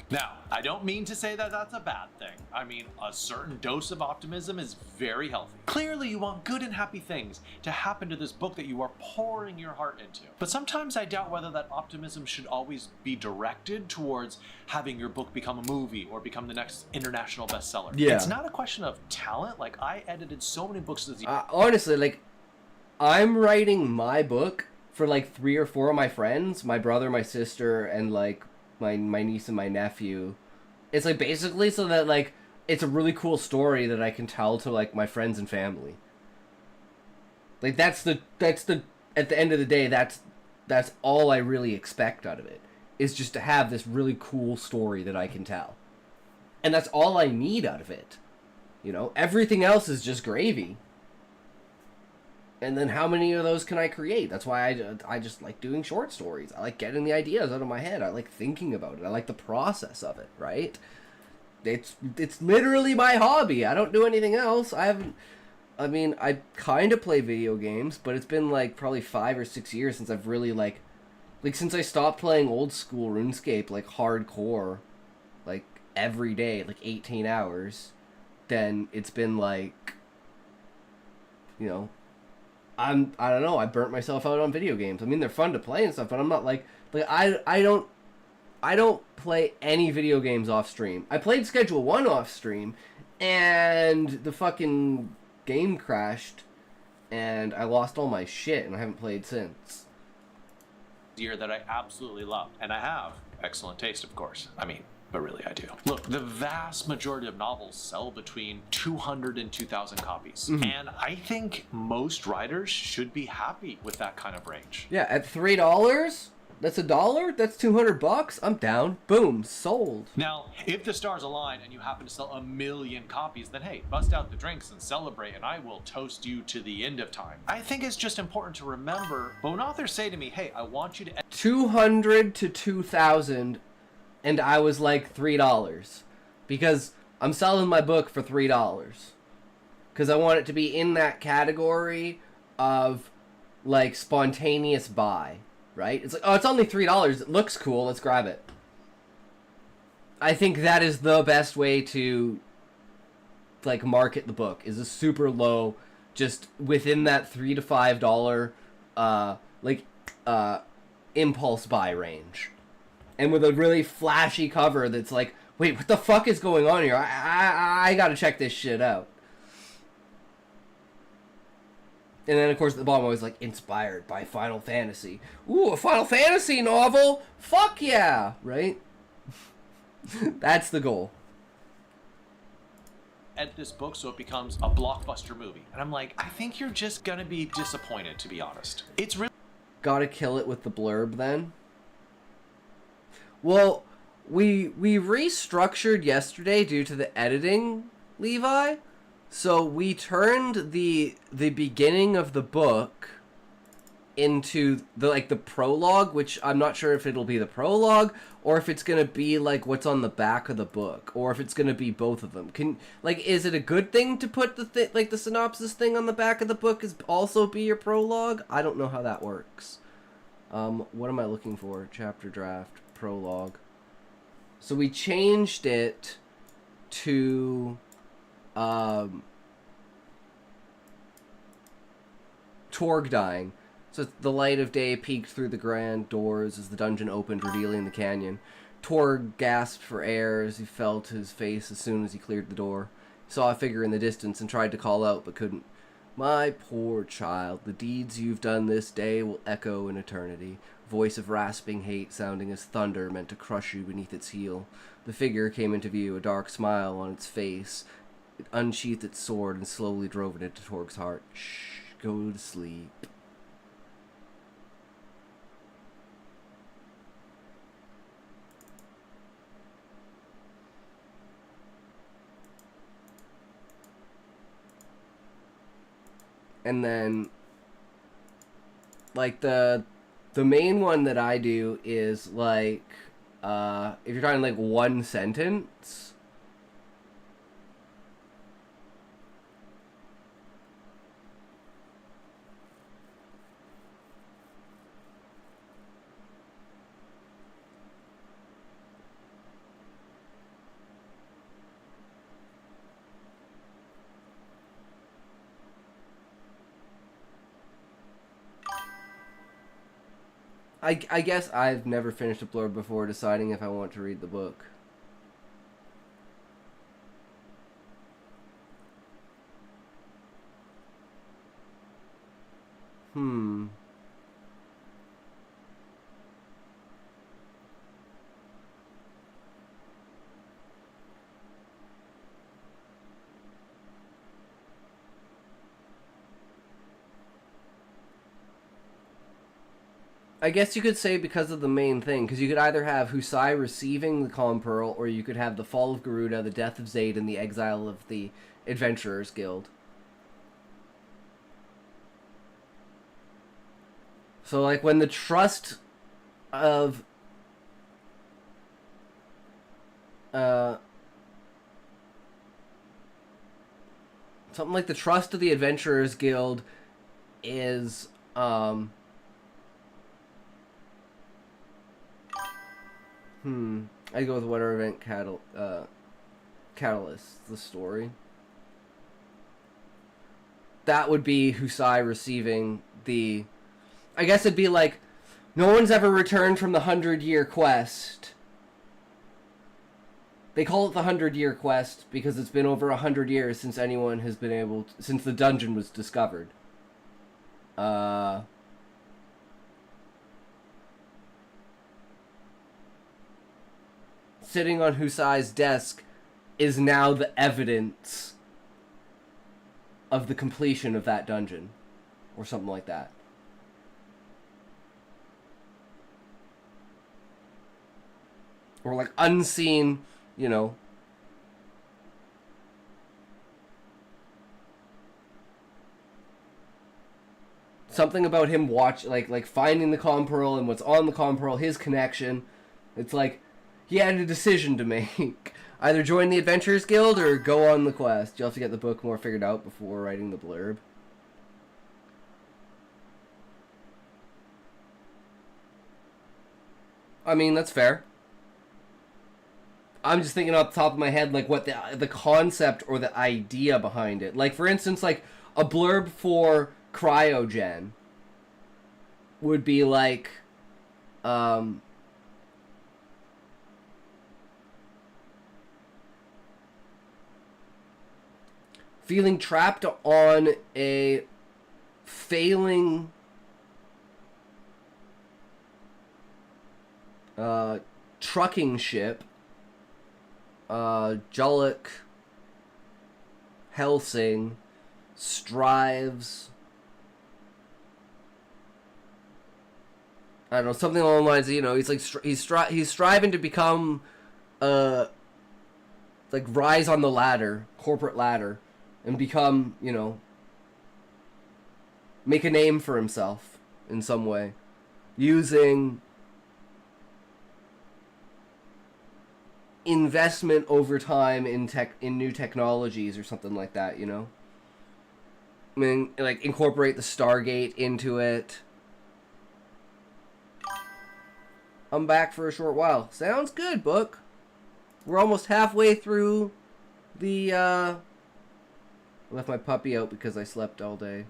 Now, I don't mean to say that that's a bad thing. I mean, a certain dose of optimism is very healthy. Clearly, you want good and happy things to happen to this book that you are pouring your heart into. But sometimes I doubt whether that optimism should always be directed towards having your book become a movie or become the next international bestseller. Yeah. It's not a question of talent. Like, I edited so many books this year. Honestly, like, I'm writing my book for like 3 or 4 of my friends, my brother, my sister, and like my niece and my nephew. It's like basically so that like it's a really cool story that I can tell to like my friends and family. Like that's the at the end of the day, that's all I really expect out of it, is just to have this really cool story that I can tell. And that's all I need out of it. You know, everything else is just gravy. And then how many of those can I create? That's why I just like doing short stories. I like getting the ideas out of my head. I like thinking about it. I like the process of it, right? It's literally my hobby. I don't do anything else. I kind of play video games, but it's been like probably 5 or 6 years since I've really like since I stopped playing old school RuneScape, like hardcore, like every day, like 18 hours, then it's been like, you know, I don't know, I burnt myself out on video games. I mean, they're fun to play and stuff, but I'm not like I don't play any video games off stream. I played Schedule 1 off stream, and the fucking game crashed, and I lost all my shit, and I haven't played since. Year that I absolutely love, and I have excellent taste, of course. I mean, but really I do. Look, the vast majority of novels sell between 200 and 2,000 copies. Mm-hmm. And I think most writers should be happy with that kind of range. Yeah, at $3, that's $1, that's $200. I'm down. Boom, sold. Now, if the stars align and you happen to sell 1 million copies, then hey, bust out the drinks and celebrate, and I will toast you to the end of time. I think it's just important to remember, when authors say to me, hey, I want you to 200 to 2,000, and I was like $3 because I'm selling my book for $3 because I want it to be in that category of like spontaneous buy, right? It's like, oh, it's only $3, it looks cool, let's grab it. I think that is the best way to like market the book, is a super low, just within that $3 to $5 like impulse buy range, and with a really flashy cover that's like, wait, what the fuck is going on here? I gotta check this shit out. And then, of course, at the bottom always like, inspired by Final Fantasy. Ooh, a Final Fantasy novel? Fuck yeah! Right? That's the goal. Edit this book so it becomes a blockbuster movie. And I'm like, I think you're just gonna be disappointed, to be honest. It's really... Gotta kill it with the blurb, then? Well, we restructured yesterday due to the editing, Levi. So we turned the beginning of the book into the prologue, which I'm not sure if it'll be the prologue or if it's gonna be like what's on the back of the book, or if it's gonna be both of them. Is it a good thing to put the synopsis thing on the back of the book is also be your prologue? I don't know how that works. What am I looking for? Chapter draft, prologue. So we changed it to Torg dying. So the light of day peeked through the grand doors as the dungeon opened, revealing the canyon. Torg gasped for air as he felt his face as soon as he cleared the door. He saw a figure in the distance and tried to call out, but couldn't. My poor child, the deeds you've done this day will echo in eternity. Voice of rasping hate sounding as thunder meant to crush you beneath its heel. The figure came into view, a dark smile on its face. It unsheathed its sword and slowly drove it into Torg's heart. Shh, go to sleep. And then, like, the main one that I do is, like, if you're talking, like, one sentence. I guess I've never finished a blurb before deciding if I want to read the book. I guess you could say because of the main thing, because you could either have Husai receiving the Calm Pearl, or you could have the fall of Garuda, the death of Zaid, and the exile of the Adventurers Guild. So, like, when the trust of... something like the trust of the Adventurers Guild is, I go with Weather Event Catalyst, the story. That would be Husai receiving the... I guess it'd be like, no one's ever returned from the 100-year quest. They call it the 100-year quest because it's been over 100 years since anyone has been able to, since the dungeon was discovered. Sitting on Husai's desk is now the evidence of the completion of that dungeon, or something like that. Or like unseen, you know, something about him like finding the Calm Pearl and what's on the Calm Pearl, his connection. It's like he had a decision to make. Either join the Adventurers Guild or go on the quest. You'll have to get the book more figured out before writing the blurb. I mean, that's fair. I'm just thinking off the top of my head, like, what the concept or the idea behind it. Like, for instance, like, a blurb for Cryogen would be like, feeling trapped on a failing trucking ship, Julek Helsing strives, I don't know, something along the lines of, you know, he's like he's striving to become like rise on the ladder, corporate ladder, and become, you know, make a name for himself in some way using investment over time in new technologies or something like that, you know? I mean, like, incorporate the Stargate into it. I'm back for a short while. Sounds good, book. We're almost halfway through the, I left my puppy out because I slept all day.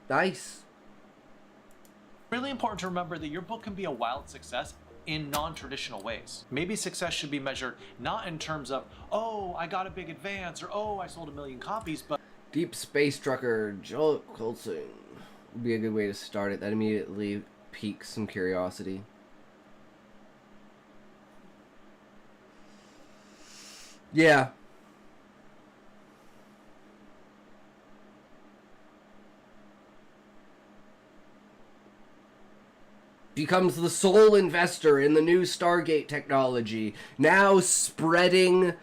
Nice. Really important to remember that your book can be a wild success in non-traditional ways. Maybe success should be measured not in terms of, oh, I got a big advance, or oh, I sold 1 million copies, but Deep Space Trucker, Julek Helsing would be a good way to start it. That immediately piques some curiosity. Yeah. Becomes the sole investor in the new Stargate technology, now spreading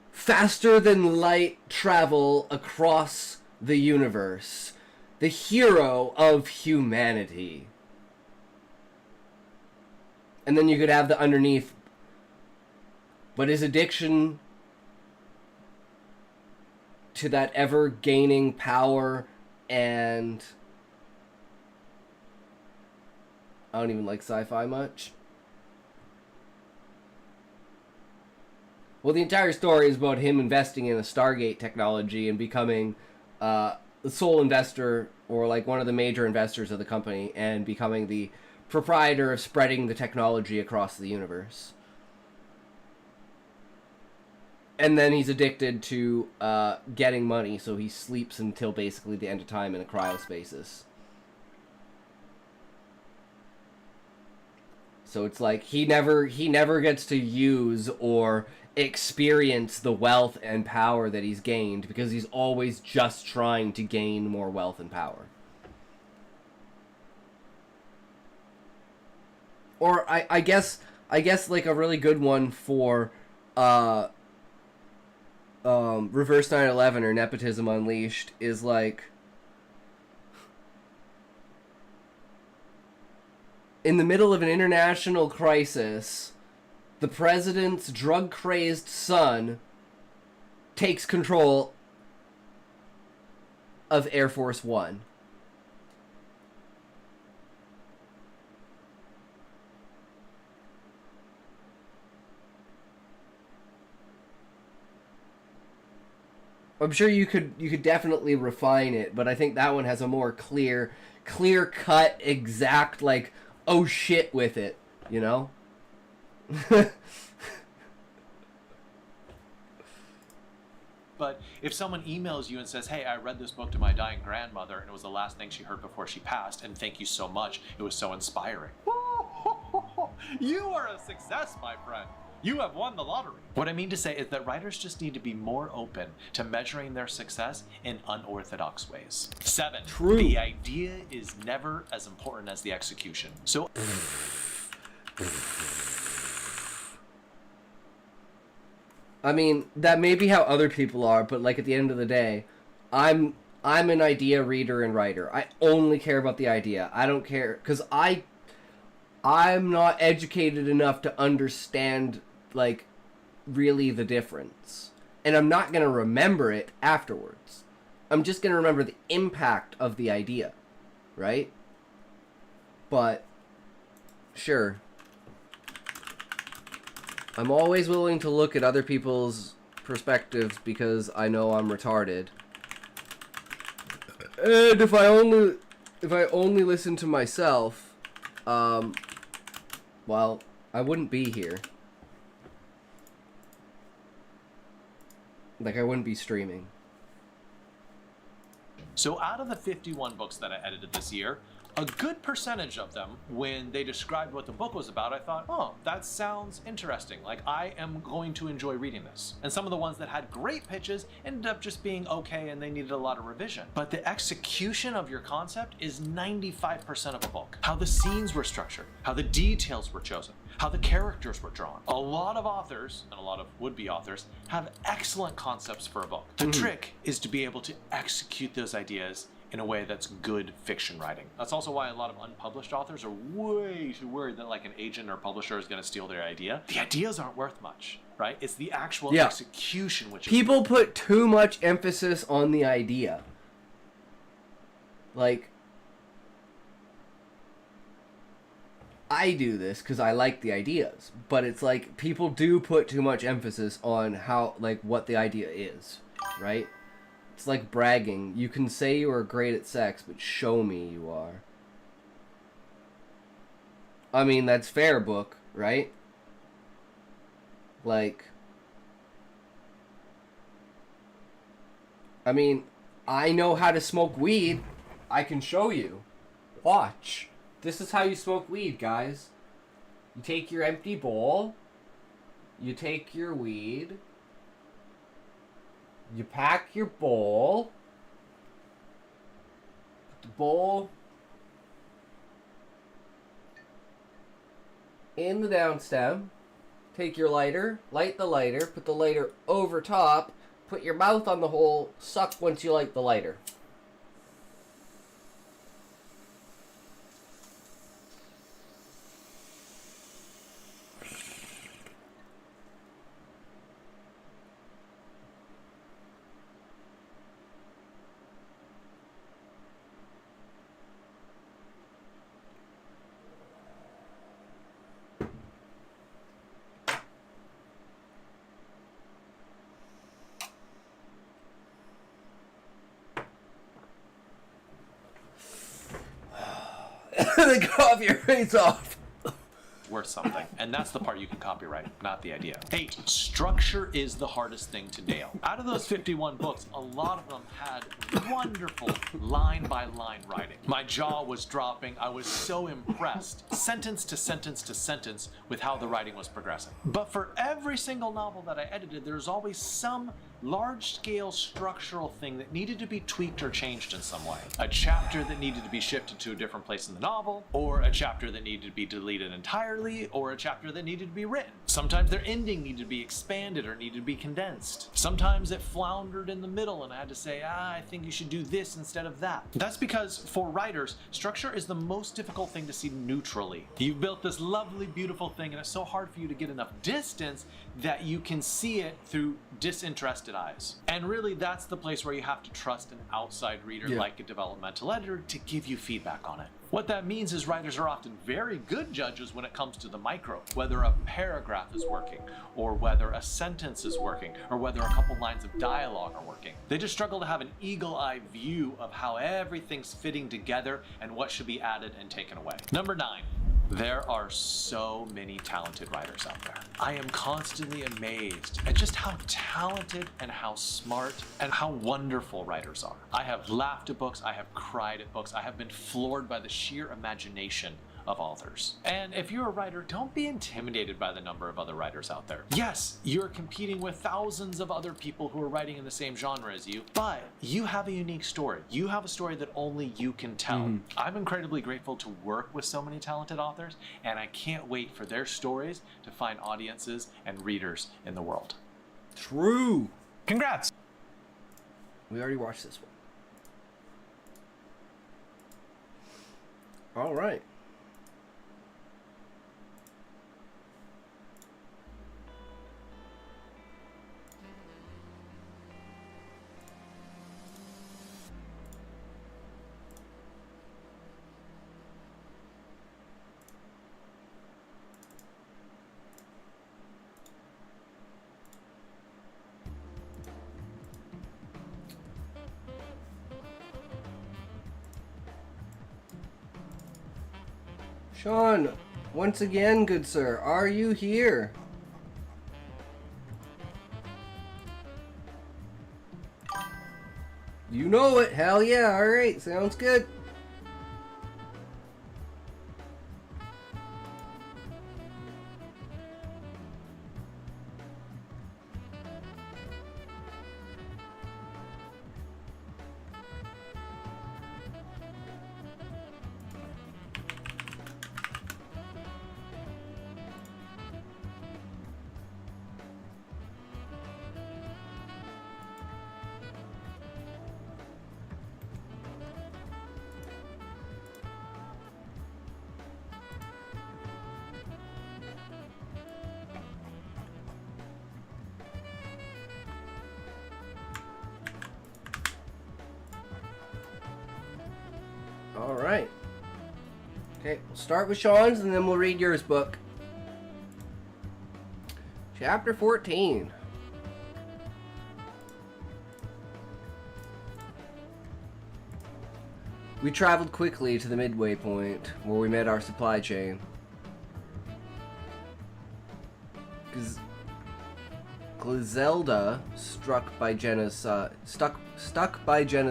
faster than light travel across the universe. The hero of humanity. And then you could have the underneath, but his addiction to that ever gaining power, and I don't even like sci-fi much. Well, the entire story is about him investing in a Stargate technology and becoming the sole investor, or like one of the major investors of the company, and becoming the proprietor of spreading the technology across the universe. And then he's addicted to getting money, so he sleeps until basically the end of time in a cryostasis. So it's like he never gets to use or experience the wealth and power that he's gained, because he's always just trying to gain more wealth and power. Or I guess like a really good one for Reverse 9/11 or Nepotism Unleashed is like, in the middle of an international crisis, the president's drug-crazed son takes control of Air Force One. I'm sure you could definitely refine it, but I think that one has a more clear cut, exact, like, oh shit with it, you know? But if someone emails you and says, hey, I read this book to my dying grandmother and it was the last thing she heard before she passed, and thank you so much, it was so inspiring. You are a success, my friend. You have won the lottery. What I mean to say is that writers just need to be more open to measuring their success in unorthodox ways. 7. True. The idea is never as important as the execution. So I mean, that may be how other people are, but like at the end of the day, I'm an idea reader and writer. I only care about the idea. I don't care, because I'm not educated enough to understand, like, really the difference. And I'm not going to remember it afterwards. I'm just going to remember the impact of the idea, right? But Sure. I'm always willing to look at other people's perspectives because I know I'm retarded. And if I only listen to myself, well, I wouldn't be here. Like, I wouldn't be streaming. So out of the 51 books that I edited this year, a good percentage of them, when they described what the book was about, I thought, oh, that sounds interesting. Like, I am going to enjoy reading this. And some of the ones that had great pitches ended up just being okay and they needed a lot of revision. But the execution of your concept is 95% of a book. How the scenes were structured, how the details were chosen, how the characters were drawn. A lot of authors, and a lot of would-be authors, have excellent concepts for a book. The trick is to be able to execute those ideas in a way that's good fiction writing. That's also why a lot of unpublished authors are way too worried that like an agent or publisher is going to steal their idea. The ideas aren't worth much, right? It's the actual execution which is people put too much emphasis on the idea. Like, I do this because I like the ideas, but it's like people do put too much emphasis on how, like, what the idea is, right? It's like bragging. You can say you are great at sex, but show me you are. I mean, that's fair, book, right? Like, I mean, I know how to smoke weed. I can show you. Watch. This is how you smoke weed, guys. You take your empty bowl. You take your weed. You pack your bowl. Put the bowl in the down stem. Take your lighter. Light the lighter. Put the lighter over top. Put your mouth on the hole. Suck once you light the lighter. Then cough your face off. worth something. And that's the part you can copyright, not the idea. 8. Structure is the hardest thing to nail. Out of those 51 books, a lot of them had wonderful line-by-line writing. My jaw was dropping. I was so impressed, sentence to sentence to sentence, with how the writing was progressing. But for every single novel that I edited, there's always some large-scale structural thing that needed to be tweaked or changed in some way. A chapter that needed to be shifted to a different place in the novel, or a chapter that needed to be deleted entirely, or a chapter that needed to be written. Sometimes their ending needed to be expanded or needed to be condensed. Sometimes it floundered in the middle and I had to say, I think you should do this instead of that. That's because for writers, structure is the most difficult thing to see neutrally. You've built this lovely, beautiful thing and it's so hard for you to get enough distance that you can see it through disinterested eyes. And really that's the place where you have to trust an outside reader like a developmental editor to give you feedback on it. What that means is writers are often very good judges when it comes to the micro, whether a paragraph is working, or whether a sentence is working, or whether a couple lines of dialogue are working. They just struggle to have an eagle-eye view of how everything's fitting together and what should be added and taken away. Number 9. There are so many talented writers out there. I am constantly amazed at just how talented and how smart and how wonderful writers are. I have laughed at books, I have cried at books, I have been floored by the sheer imagination of authors. And if you're a writer, don't be intimidated by the number of other writers out there. Yes, you're competing with thousands of other people who are writing in the same genre as you, but you have a unique story. You have a story that only you can tell. I'm incredibly grateful to work with so many talented authors, and I can't wait for their stories to find audiences and readers in the world. True. Congrats! We already watched this one. All right. Sean, once again, good sir, are you here? You know it. Hell yeah. Alright, sounds good. Alright. Okay, we'll start with Sean's and then we'll read yours book. Chapter 14. We traveled quickly to the midway point, where we met our supply chain. Griselda, stuck by Jenna's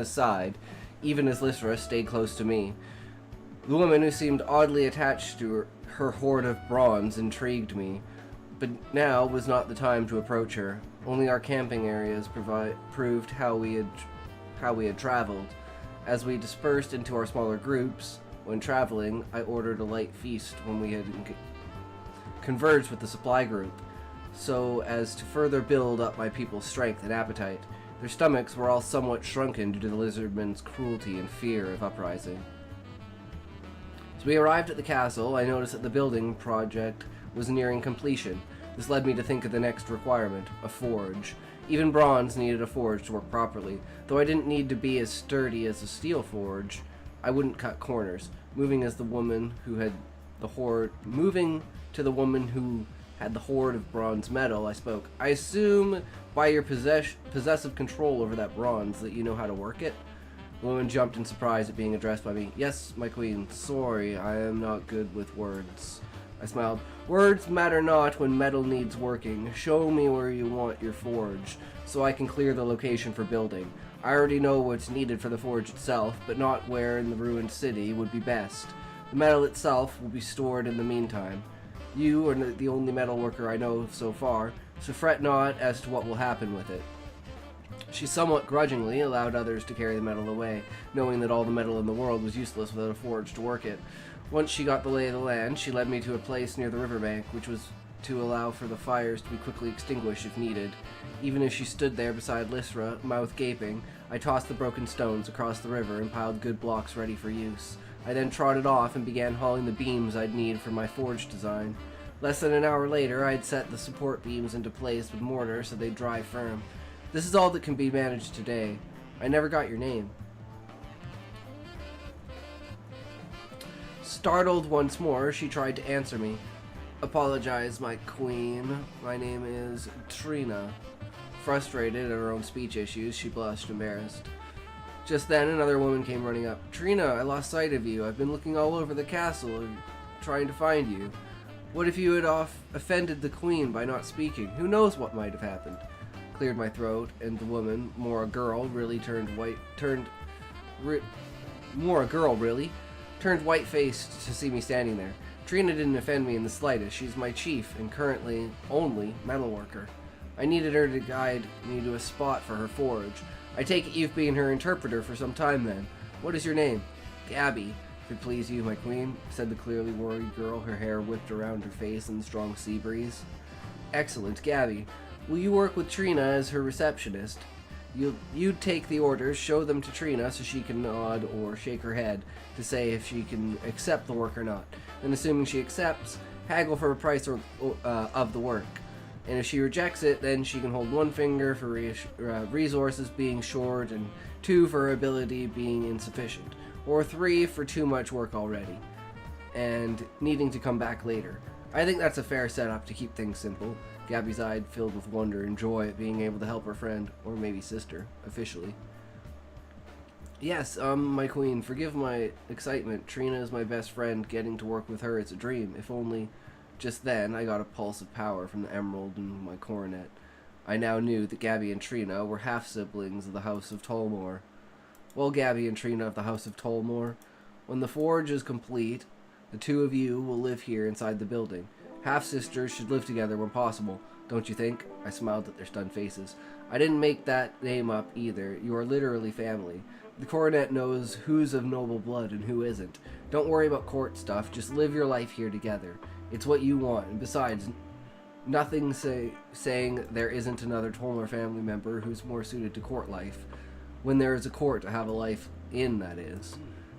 side, even as Lysra stayed close to me. The woman, who seemed oddly attached to her hoard of bronze, intrigued me, but now was not the time to approach her. Only our camping areas proved how we had traveled. As we dispersed into our smaller groups, when traveling, I ordered a light feast when we had converged with the supply group, so as to further build up my people's strength and appetite. Their stomachs were all somewhat shrunken due to the lizardmen's cruelty and fear of uprising. As we arrived at the castle, I noticed that the building project was nearing completion. This led me to think of the next requirement, a forge. Even bronze needed a forge to work properly. Though I didn't need to be as sturdy as a steel forge, I wouldn't cut corners. Moving to the woman who had the hoard of bronze metal, I spoke. I assume by your possessive control over that bronze that you know how to work it? The woman jumped in surprise at being addressed by me. Yes, my queen. Sorry, I am not good with words. I smiled. Words matter not when metal needs working. Show me where you want your forge, so I can clear the location for building. I already know what's needed for the forge itself, but not where in the ruined city would be best. The metal itself will be stored in the meantime. You are the only metal worker I know of so far, so fret not as to what will happen with it. She somewhat grudgingly allowed others to carry the metal away, knowing that all the metal in the world was useless without a forge to work it. Once she got the lay of the land, she led me to a place near the riverbank, which was to allow for the fires to be quickly extinguished if needed. Even as she stood there beside Lysra, mouth gaping, I tossed the broken stones across the river and piled good blocks ready for use. I then trotted off and began hauling the beams I'd need for my forge design. Less than an hour later, I'd set the support beams into place with mortar so they'd dry firm. This is all that can be managed today. I never got your name. Startled once more, she tried to answer me. Apologize, my queen. My name is Trina. Frustrated at her own speech issues, she blushed, embarrassed. Just then, another woman came running up. Trina, I lost sight of you. I've been looking all over the castle, trying to find you. What if you had offended the queen by not speaking? Who knows what might have happened? Cleared my throat, and the woman, more a girl, really turned white-faced to see me standing there. Trina didn't offend me in the slightest. She's my chief and currently only metalworker. I needed her to guide me to a spot for her forge. I take it you've been her interpreter for some time then. What is your name? Gabby. If it please you, my queen, said the clearly worried girl, her hair whipped around her face in the strong sea breeze. Excellent, Gabby. Will you work with Trina as her receptionist? You take the orders, show them to Trina so she can nod or shake her head to say if she can accept the work or not. And assuming she accepts, haggle for a price of the work. And if she rejects it, then she can hold one finger for resources being short, and 2 for her ability being insufficient, or 3 for too much work already, and needing to come back later. I think that's a fair setup to keep things simple. Gabby's eyes filled with wonder and joy at being able to help her friend, or maybe sister, officially. Yes, my queen, forgive my excitement. Trina is my best friend. Getting to work with her is a dream. If only just then I got a pulse of power from the emerald in my coronet. I now knew that Gabby and Trina were half-siblings of the House of Tolmore. Well, Gabby and Trina of the House of Tolmore, when the forge is complete, the two of you will live here inside the building. Half-sisters should live together when possible, don't you think? I smiled at their stunned faces. I didn't make that name up either. You are literally family. The coronet knows who's of noble blood and who isn't. Don't worry about court stuff, just live your life here together. It's what you want, and besides, nothing saying there isn't another Tolmore family member who's more suited to court life. When there is a court to have a life in, that is.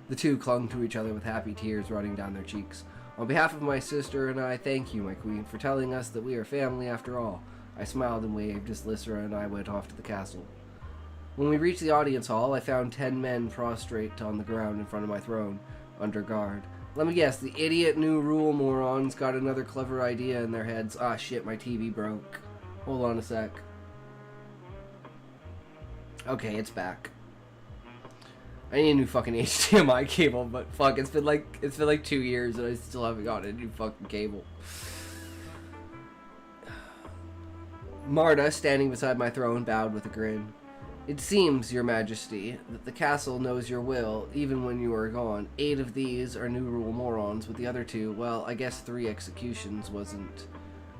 The two clung to each other with happy tears running down their cheeks. On behalf of my sister and I, thank you, my queen, for telling us that we are family after all. I smiled and waved as Lysra and I went off to the castle. When we reached the audience hall, I found 10 men prostrate on the ground in front of my throne, under guard. Let me guess, the idiot new rule morons got another clever idea in their heads. Ah, shit, my TV broke. Hold on a sec. Okay, it's back. I need a new fucking HDMI cable, but fuck, it's been like 2 years and I still haven't gotten a new fucking cable. Marta, standing beside my throne, bowed with a grin. It seems, your majesty, that the castle knows your will, even when you are gone. 8 of these are new rule morons, with the other 2, well, I guess 3 executions wasn't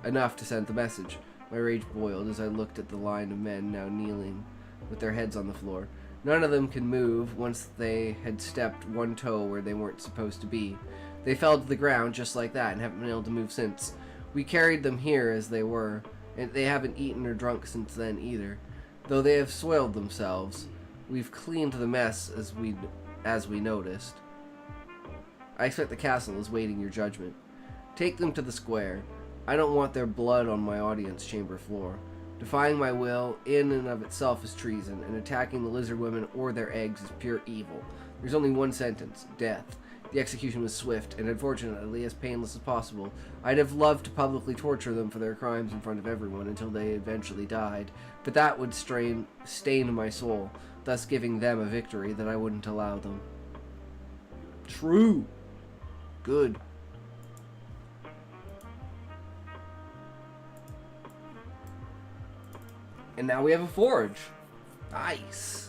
enough to send the message. My rage boiled as I looked at the line of men now kneeling, with their heads on the floor. None of them can move once they had stepped one toe where they weren't supposed to be. They fell to the ground just like that and haven't been able to move since. We carried them here as they were, and they haven't eaten or drunk since then either. Though they have soiled themselves, we've cleaned the mess as we noticed. I expect the castle is waiting your judgment. Take them to the square. I don't want their blood on my audience chamber floor. Defying my will in and of itself is treason, and attacking the lizard women or their eggs is pure evil. There's only one sentence, death. The execution was swift, and unfortunately as painless as possible. I'd have loved to publicly torture them for their crimes in front of everyone until they eventually died, but that would stain my soul, thus giving them a victory that I wouldn't allow them. True. Good. And now we have a forge. Nice.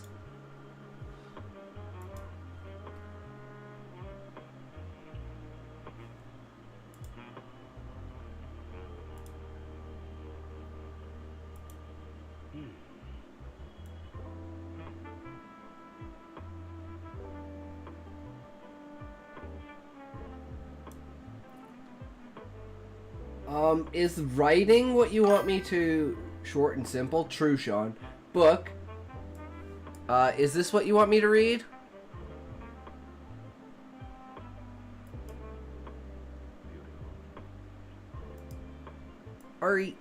Is writing what you want me to... Short and simple? True, Sean. Book. Is this what you want me to read? Alright.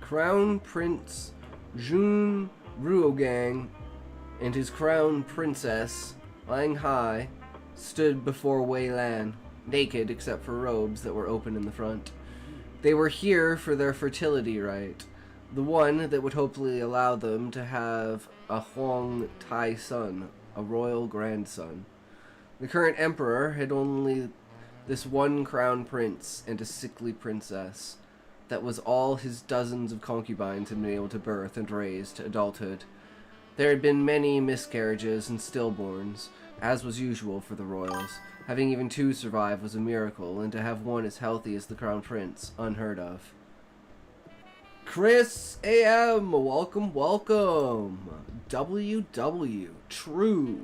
Crown Prince Jun Ruogang and his crown princess, lying high, stood before Wei Lan, naked except for robes that were open in the front. They were here for their fertility rite, the one that would hopefully allow them to have a Huang Tai son, a royal grandson. The current emperor had only this one crown prince and a sickly princess. That was all his dozens of concubines had been able to birth and raise to adulthood. There had been many miscarriages and stillborns, as was usual for the royals. Having even 2 survive was a miracle, and to have one as healthy as the crown prince, unheard of. Chris AM, welcome, welcome. WW, true.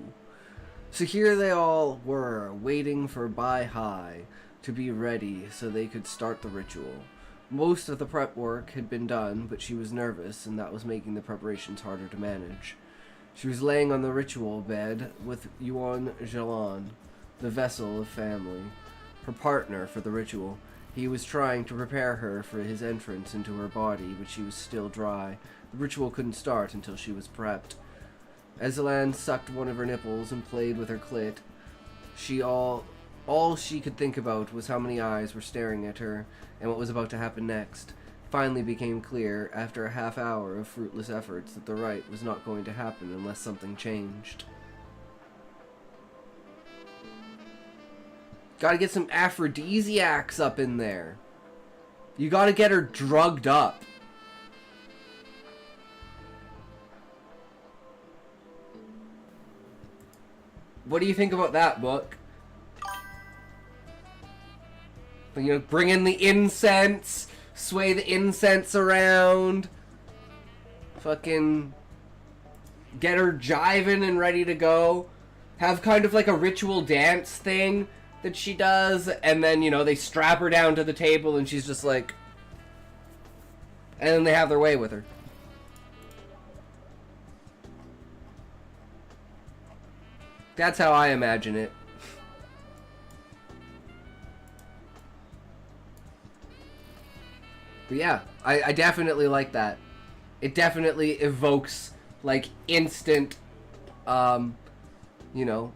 So here they all were, waiting for Bai Hai to be ready so they could start the ritual. Most of the prep work had been done, but she was nervous, and that was making the preparations harder to manage. She was laying on the ritual bed with Yuan Zhelan, the vessel of family, her partner for the ritual. He was trying to prepare her for his entrance into her body, but she was still dry. The ritual couldn't start until she was prepped. As Zhelan sucked one of her nipples and played with her clit, she all All she could think about was how many eyes were staring at her, and what was about to happen next. Finally became clear, after a half hour of fruitless efforts, that the rite was not going to happen unless something changed. Gotta get some aphrodisiacs up in there. You gotta get her drugged up. What do you think about that, book? You know, bring in the incense, sway the incense around, fucking get her jiving and ready to go. Have kind of like a ritual dance thing that she does, and then, you know, they strap her down to the table and she's just like... And then they have their way with her. That's how I imagine it. But yeah, I definitely like that. It definitely evokes, like, instant, you know...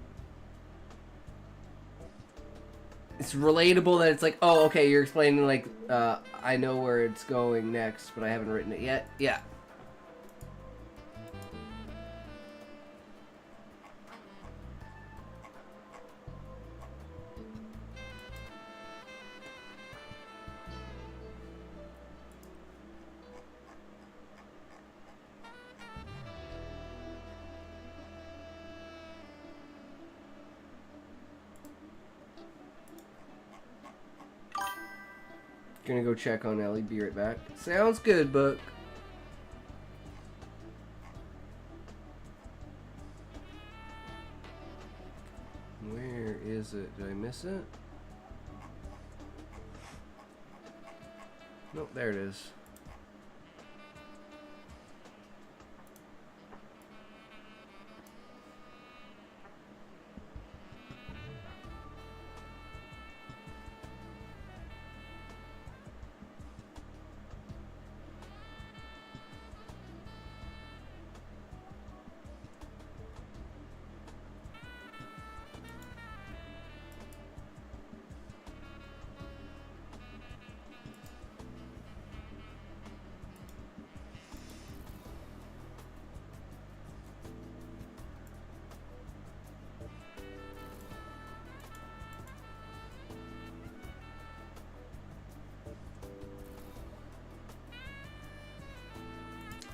It's relatable that it's like, oh, okay, you're explaining, like, I know where it's going next, but I haven't written it yet. Yeah. Gonna go check on Ellie, be right back. Sounds good, book. Where is it? Did I miss it? Nope, there it is.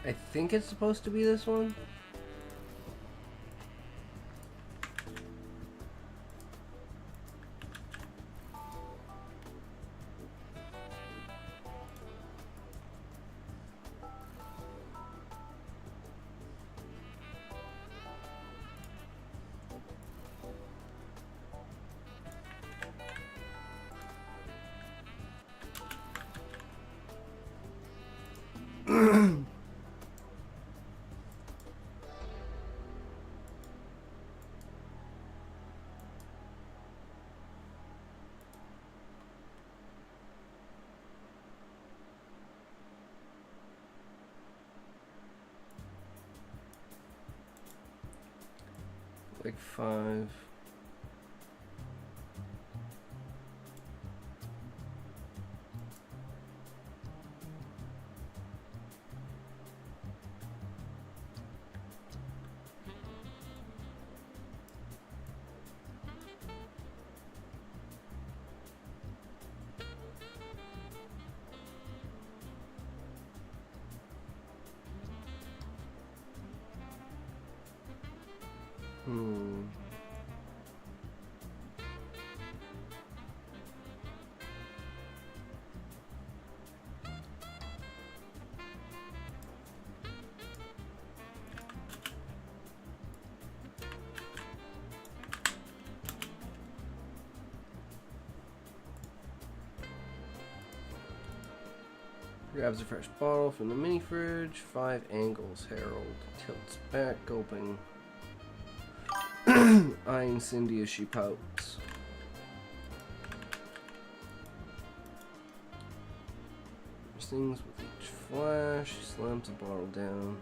I think it's supposed to be this one. Like 5. Grabs a fresh bottle from the mini fridge. 5 angles, Harold. Tilts back, gulping. Eyeing Cindy as she pouts. Sings with each flash. Slams the bottle down.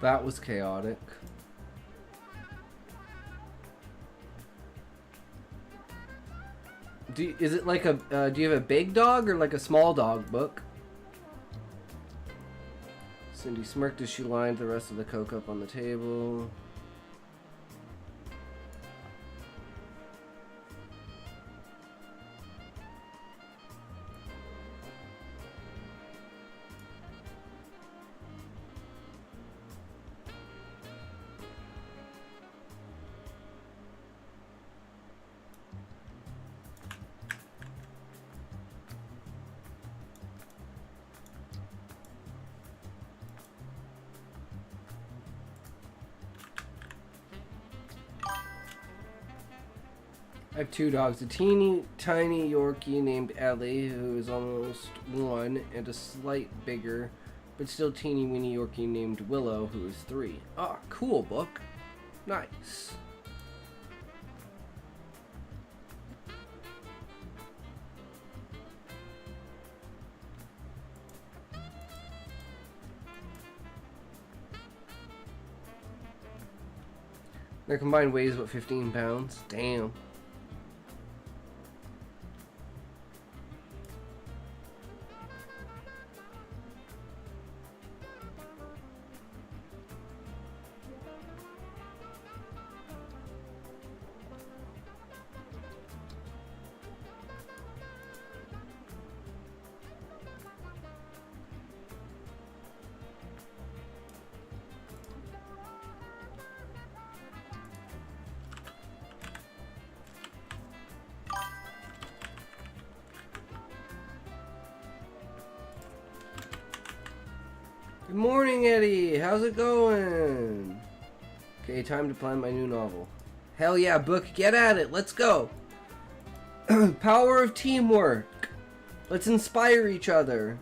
That was chaotic. Is it like a, do you have a big dog or like a small dog, Book? Cindy smirked as she lined the rest of the Coke up on the table. I have two dogs, a teeny tiny Yorkie named Ellie, who is almost 1, and a slight bigger, but still teeny weeny Yorkie named Willow, who is 3. Ah, cool, Book. Nice. Their combined weight is about 15 pounds. Damn. Good morning, Eddie. How's it going? Okay, time to plan my new novel. Hell yeah, Book. Get at it. Let's go. Power of teamwork. Let's inspire each other.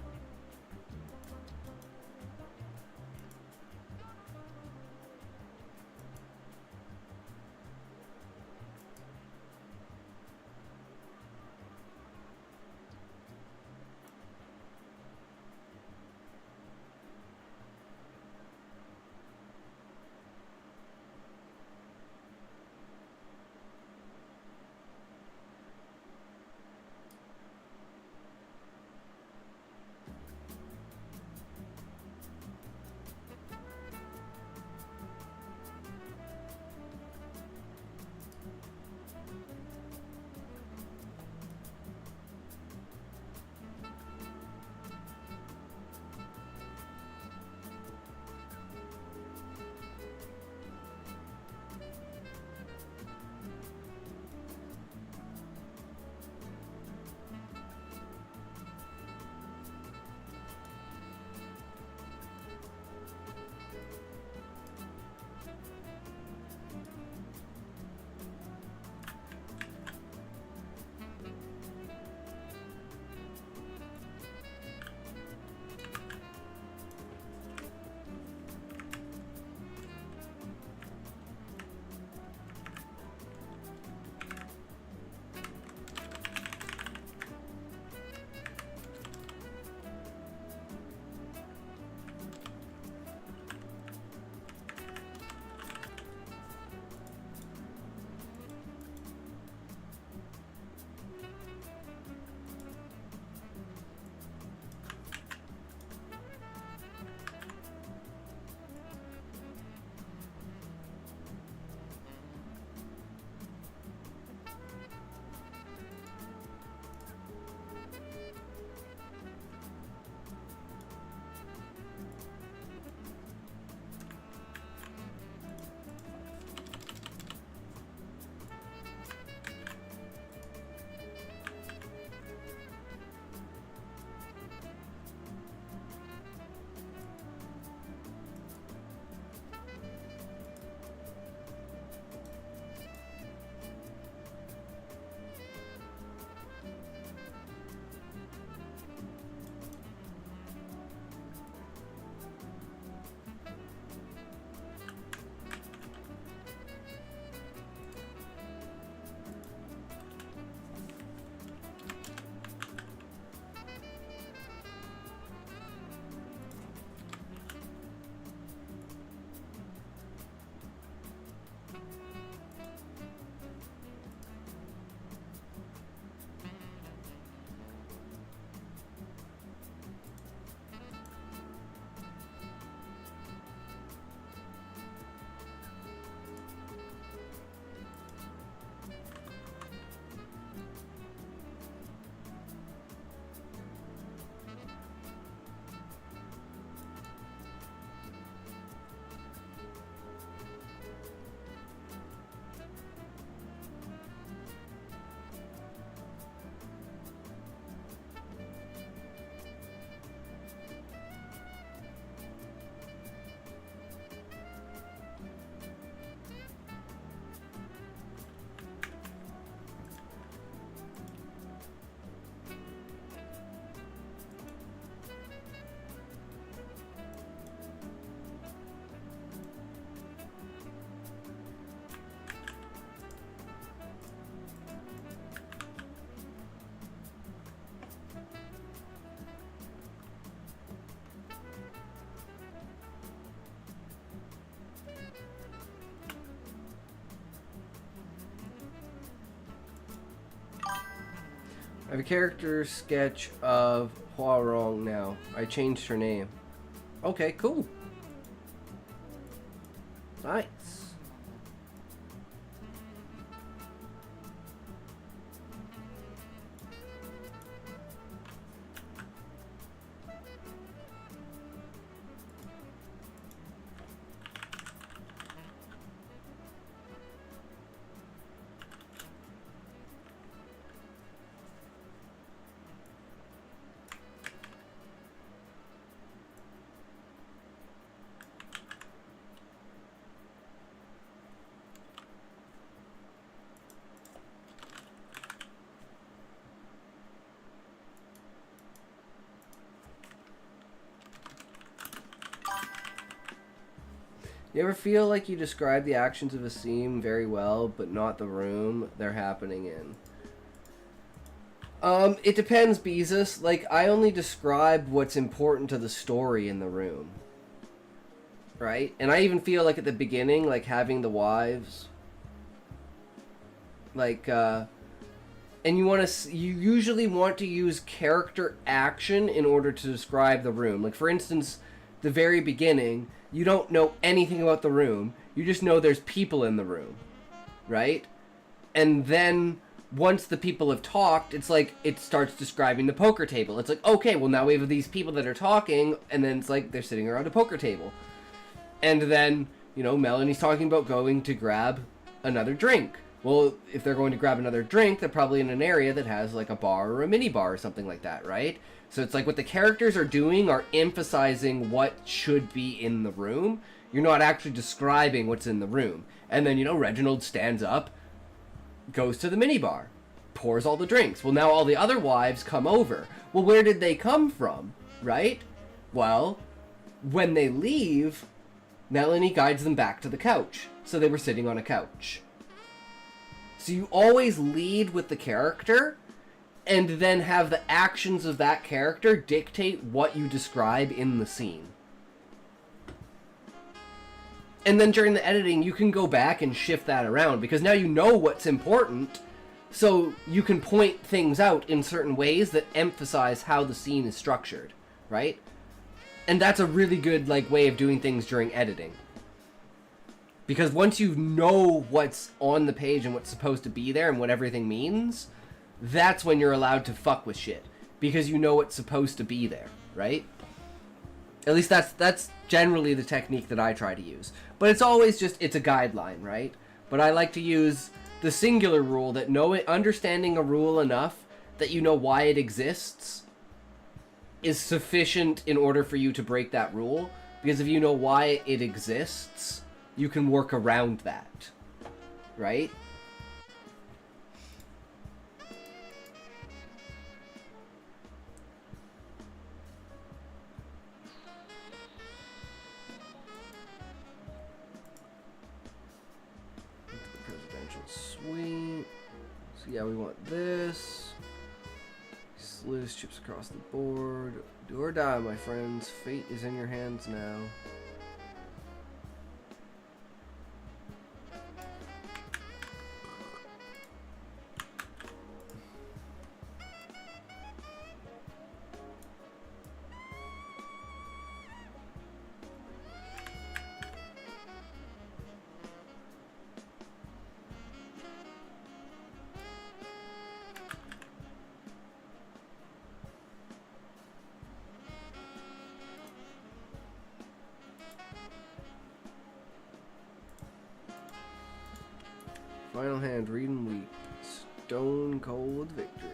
I have a character sketch of Huarong now. I changed her name. Okay, cool. Nice. You ever feel like you describe the actions of a scene very well, but not the room they're happening in? It depends, Beezus. Like, I only describe what's important to the story in the room. Right? And I even feel like at the beginning, like, having the wives... Like, and you usually want to use character action in order to describe the room. Like, for instance, the very beginning... You don't know anything about the room. You just know there's people in the room, right? And then once the people have talked, it's like it starts describing the poker table. It's like, okay, well now we have these people that are talking, and then it's like they're sitting around a poker table. And then, you know, Melanie's talking about going to grab another drink. Well, if they're going to grab another drink, they're probably in an area that has like a bar or a mini bar or something like that, right? So it's like what the characters are doing are emphasizing what should be in the room. You're not actually describing what's in the room. And then, you know, Reginald stands up, goes to the minibar, pours all the drinks. Well, now all the other wives come over. Well, where did they come from, right? Well, when they leave, Melanie guides them back to the couch. So they were sitting on a couch. So you always lead with the character, and then have the actions of that character dictate what you describe in the scene. And then during the editing, you can go back and shift that around, because now you know what's important, so you can point things out in certain ways that emphasize how the scene is structured, right? And that's a really good way of doing things during editing. Because once you know what's on the page and what's supposed to be there and what everything means... That's when you're allowed to fuck with shit. Because you know what's supposed to be there, right? At least that's generally the technique that I try to use. But it's always just, it's a guideline, right? But I like to use the singular rule that understanding a rule enough that you know why it exists is sufficient in order for you to break that rule. Because if you know why it exists, you can work around that, right? Sweet. So yeah, we want this. Loose chips across the board. Do or die, my friends. Fate is in your hands now. Final hand, read and weep. Stone cold victory.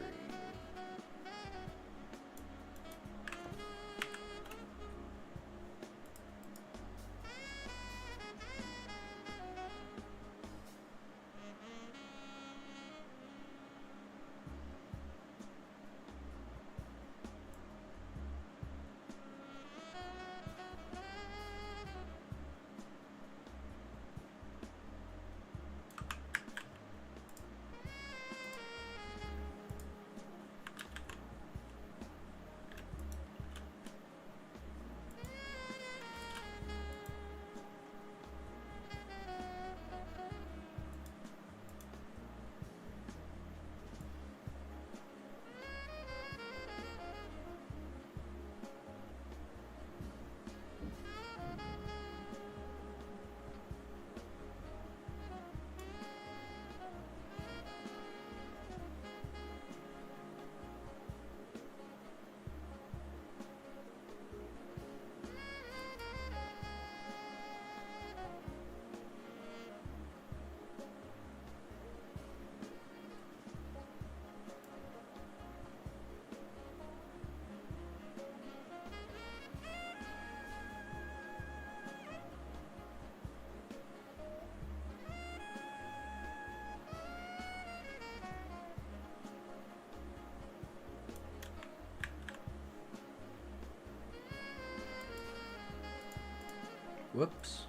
Whoops.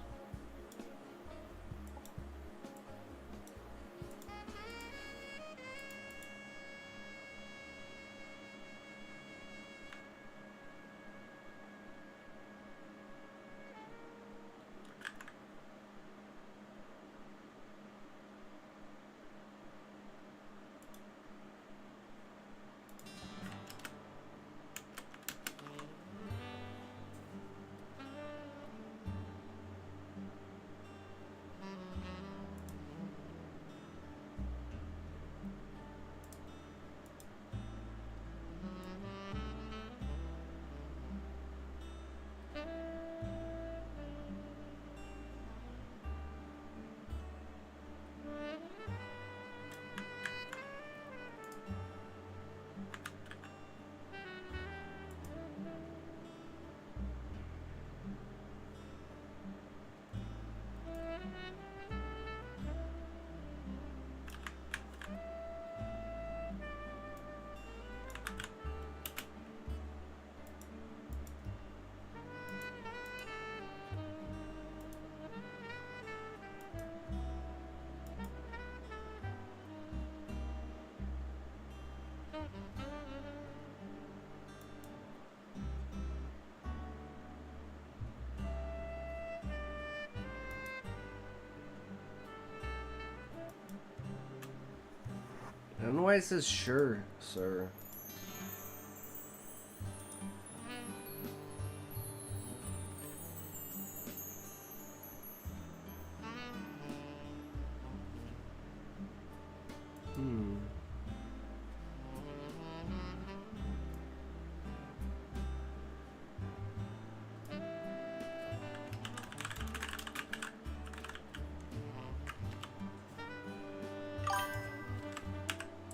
I don't know why it says sure, sir.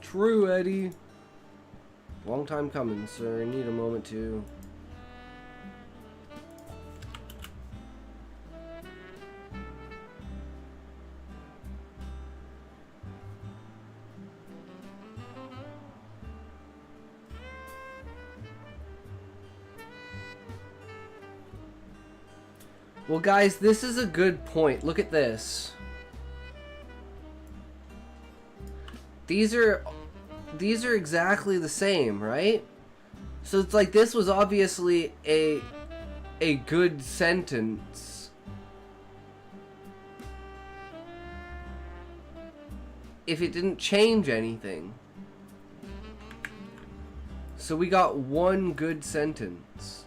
True, Eddie. Long time coming, sir. I need a moment to... Well, guys, this is a good point. Look at this. These are exactly the same, right? So it's like this was obviously a good sentence. If it didn't change anything. So we got one good sentence.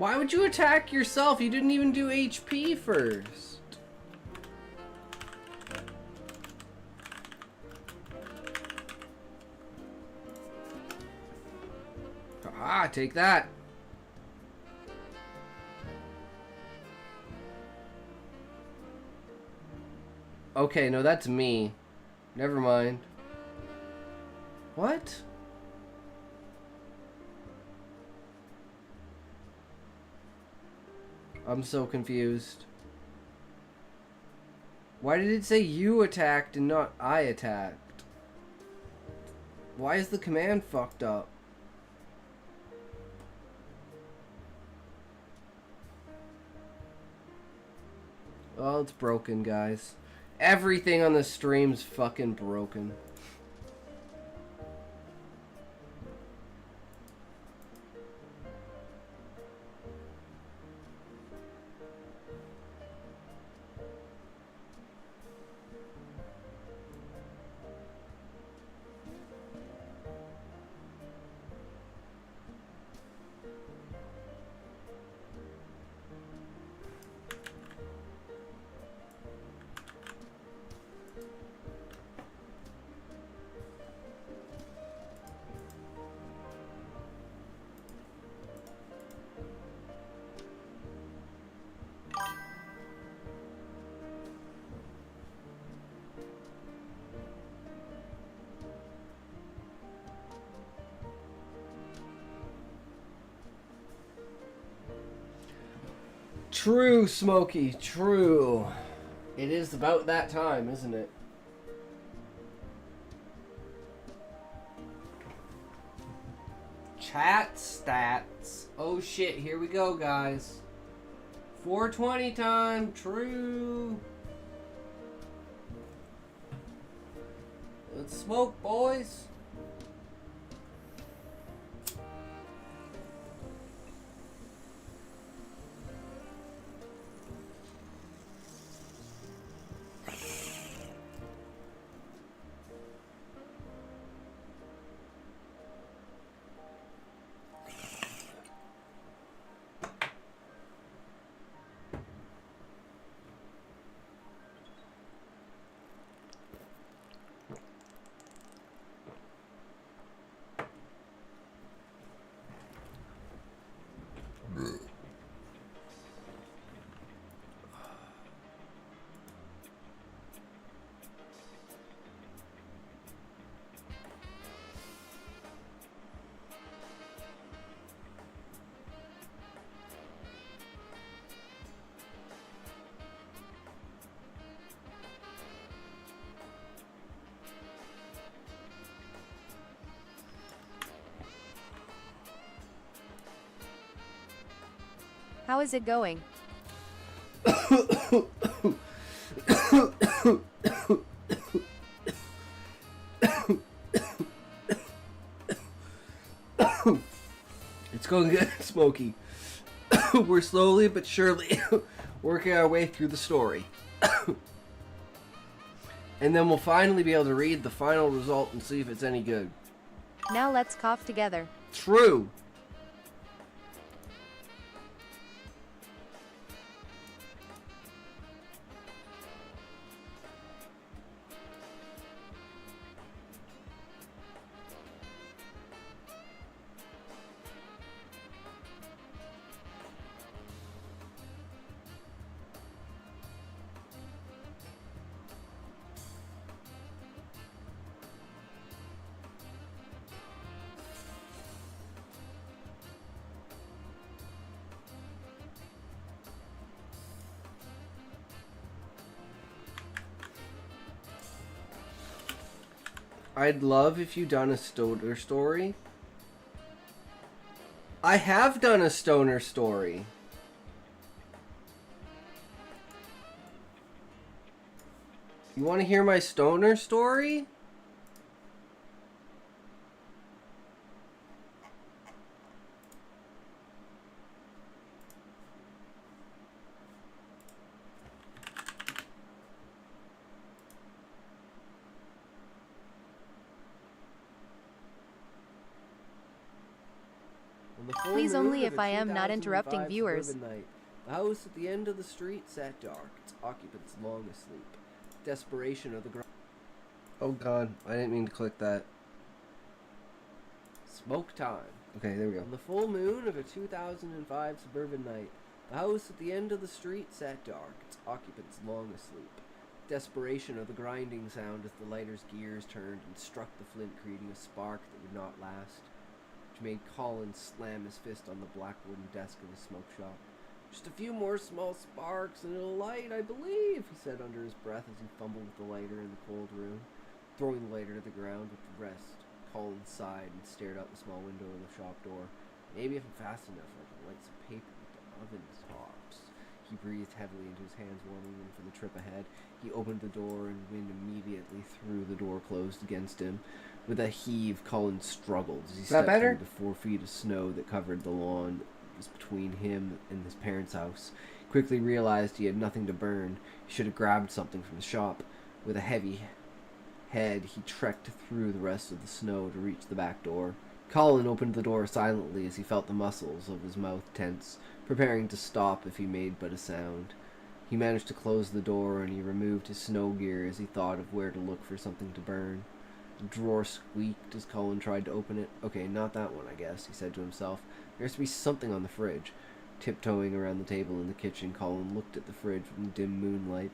Why would you attack yourself? You didn't even do HP first. Ah, take that. Okay, no, that's me. Never mind. What? I'm so confused. Why did it say you attacked and not I attacked? Why is the command fucked up? Oh, it's broken, guys. Everything on the stream's fucking broken. True, Smokey, true. It is about that time, isn't it? Chat stats. Oh shit, here we go, guys. 420 time, true. Let's smoke, boys. How is it going? It's going good, Smokey. We're slowly but surely working our way through the story. And then we'll finally be able to read the final result and see if it's any good. Now let's cough together. True. I'd love if you done a stoner story. I have done a stoner story. You want to hear my stoner story? Well, the Please moon only of if a I am not 2005 interrupting viewers. suburban night. The house at the end of the street sat dark, its occupants long asleep. Desperation of the ground. Oh god, I didn't mean to click that. Smoke time. Okay, there we go. On the full moon of a 2005 suburban night, the house at the end of the street sat dark, its occupants long asleep. Desperation of the grinding sound as the lighter's gears turned and struck the flint, creating a spark that would not last, which made Colin slam his fist on the black wooden desk of his smoke shop. Just a few more small sparks and it'll light, I believe, he said under his breath as he fumbled with the lighter in the cold room. Throwing the lighter to the ground with the rest, Colin sighed and stared out the small window of the shop door. Maybe if I'm fast enough, I can light some paper with the oven tops. He breathed heavily into his hands, warming them for the trip ahead. He opened the door and wind immediately threw the door closed against him. With a heave, Colin struggled as he stepped through the 4 feet of snow that covered the lawn between him and his parents' house. He quickly realized he had nothing to burn. He should have grabbed something from the shop. With a heavy head, he trekked through the rest of the snow to reach the back door. Colin opened the door silently as he felt the muscles of his mouth tense, preparing to stop if he made but a sound. He managed to close the door and he removed his snow gear as he thought of where to look for something to burn. The drawer squeaked as Colin tried to open it. Okay, not that one, I guess, he said to himself. There has to be something on the fridge. Tiptoeing around the table in the kitchen, Colin looked at the fridge in the dim moonlight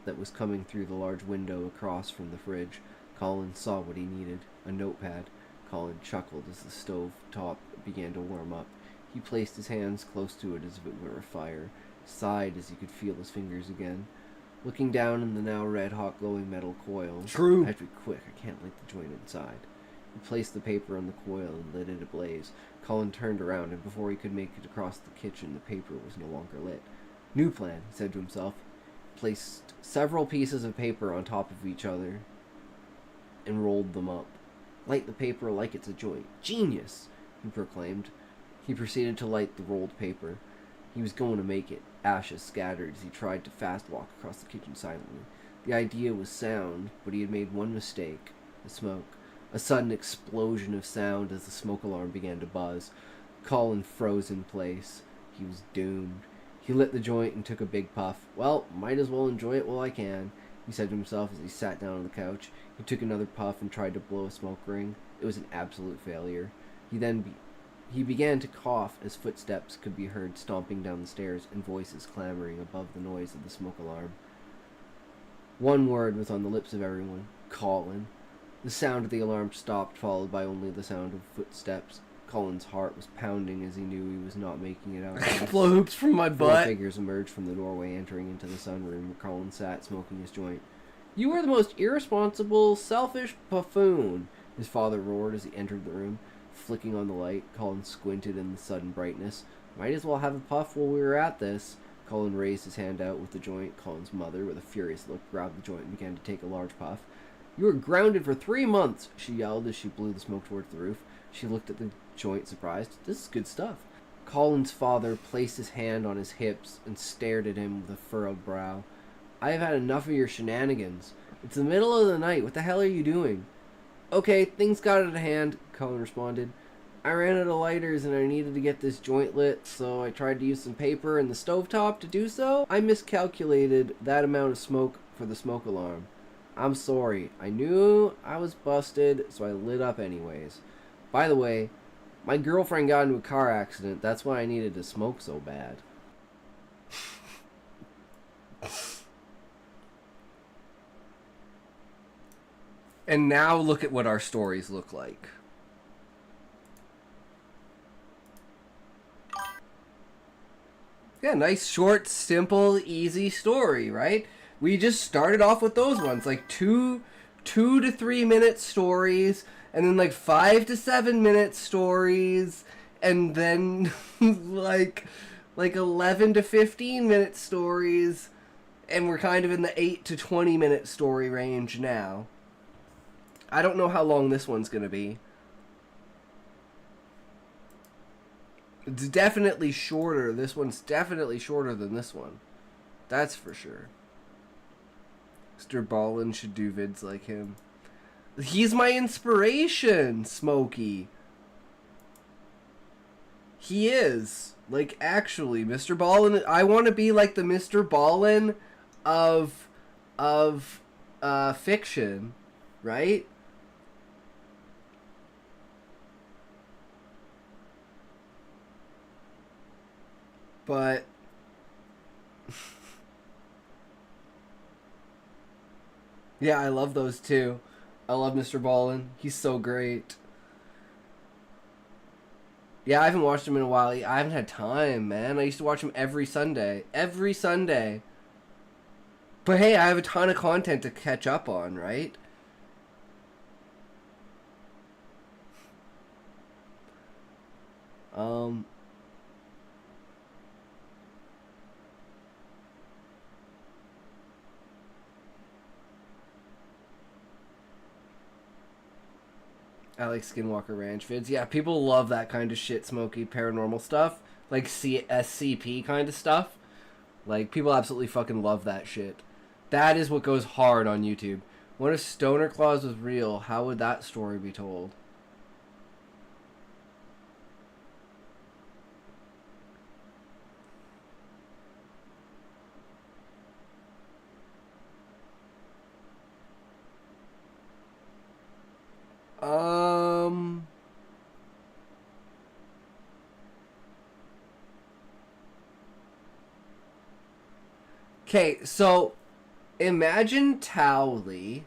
that was coming through the large window across from the fridge. Colin saw what he needed, a notepad. Colin chuckled as the stove top began to warm up. He placed his hands close to it as if it were a fire, sighed as he could feel his fingers again. Looking down in the now red-hot glowing metal coil. True. I have to be quick, I can't light the joint inside. He placed the paper on the coil and lit it ablaze. Colin turned around, and before he could make it across the kitchen, the paper was no longer lit. New plan, he said to himself. Placed several pieces of paper on top of each other and rolled them up. Light the paper like it's a joint. Genius, he proclaimed. He proceeded to light the rolled paper. He was going to make it. Ashes scattered as he tried to fast walk across the kitchen silently. The idea was sound, but he had made one mistake. The smoke. A sudden explosion of sound as the smoke alarm began to buzz. Colin froze in place. He was doomed. He lit the joint and took a big puff. Well, might as well enjoy it while I can, he said to himself as he sat down on the couch. He took another puff and tried to blow a smoke ring. It was an absolute failure. He began to cough as footsteps could be heard stomping down the stairs and voices clamoring above the noise of the smoke alarm. One word was on the lips of everyone. Colin. The sound of the alarm stopped, followed by only the sound of footsteps. Colin's heart was pounding as he knew he was not making it out. Blow hoops from my butt. 4 figures emerged from the doorway, entering into the sunroom where Colin sat smoking his joint. You are the most irresponsible, selfish buffoon, his father roared as he entered the room. Flicking on the light, Colin squinted in the sudden brightness. Might as well have a puff while we were at this. Colin raised his hand out with the joint. Colin's mother, with a furious look, grabbed the joint and began to take a large puff. You are grounded for 3 months, she yelled as she blew the smoke towards the roof. She looked at the joint, surprised. This is good stuff. Colin's father placed his hand on his hips and stared at him with a furrowed brow. I have had enough of your shenanigans. It's the middle of the night. What the hell are you doing? Okay, things got out of hand, Colin responded. I ran out of lighters and I needed to get this joint lit, so I tried to use some paper and the stovetop to do so. I miscalculated that amount of smoke for the smoke alarm. I'm sorry. I knew I was busted, so I lit up anyways. By the way, my girlfriend got into a car accident. That's why I needed to smoke so bad. And now look at what our stories look like. Yeah, nice, short, simple, easy story, right? We just started off with those ones, like 2 to 3 minute stories, and then like 5 to 7 minute stories, and then like 11 to 15 minute stories, and we're kind of in the 8 to 20 minute story range now. I don't know how long this one's gonna be. It's definitely shorter. This one's definitely shorter than this one. That's for sure. Mr. Ballin should do vids like him. He's my inspiration, Smokey. He is. Like, actually, Mr. Ballin, I want to be like the Mr. Ballin of fiction, right? But yeah, I love those too. I love Mr. Ballin. He's so great. Yeah, I haven't watched him in a while. I haven't had time, man. I used to watch him every Sunday. Every Sunday. But hey, I have a ton of content to catch up on, right? I like Skinwalker Ranch vids. Yeah, people love that kind of shit, smoky paranormal stuff. Like SCP kind of stuff. Like, people absolutely fucking love that shit. That is what goes hard on YouTube. What if Stoner Claus was real? How would that story be told? Okay, so imagine Towley.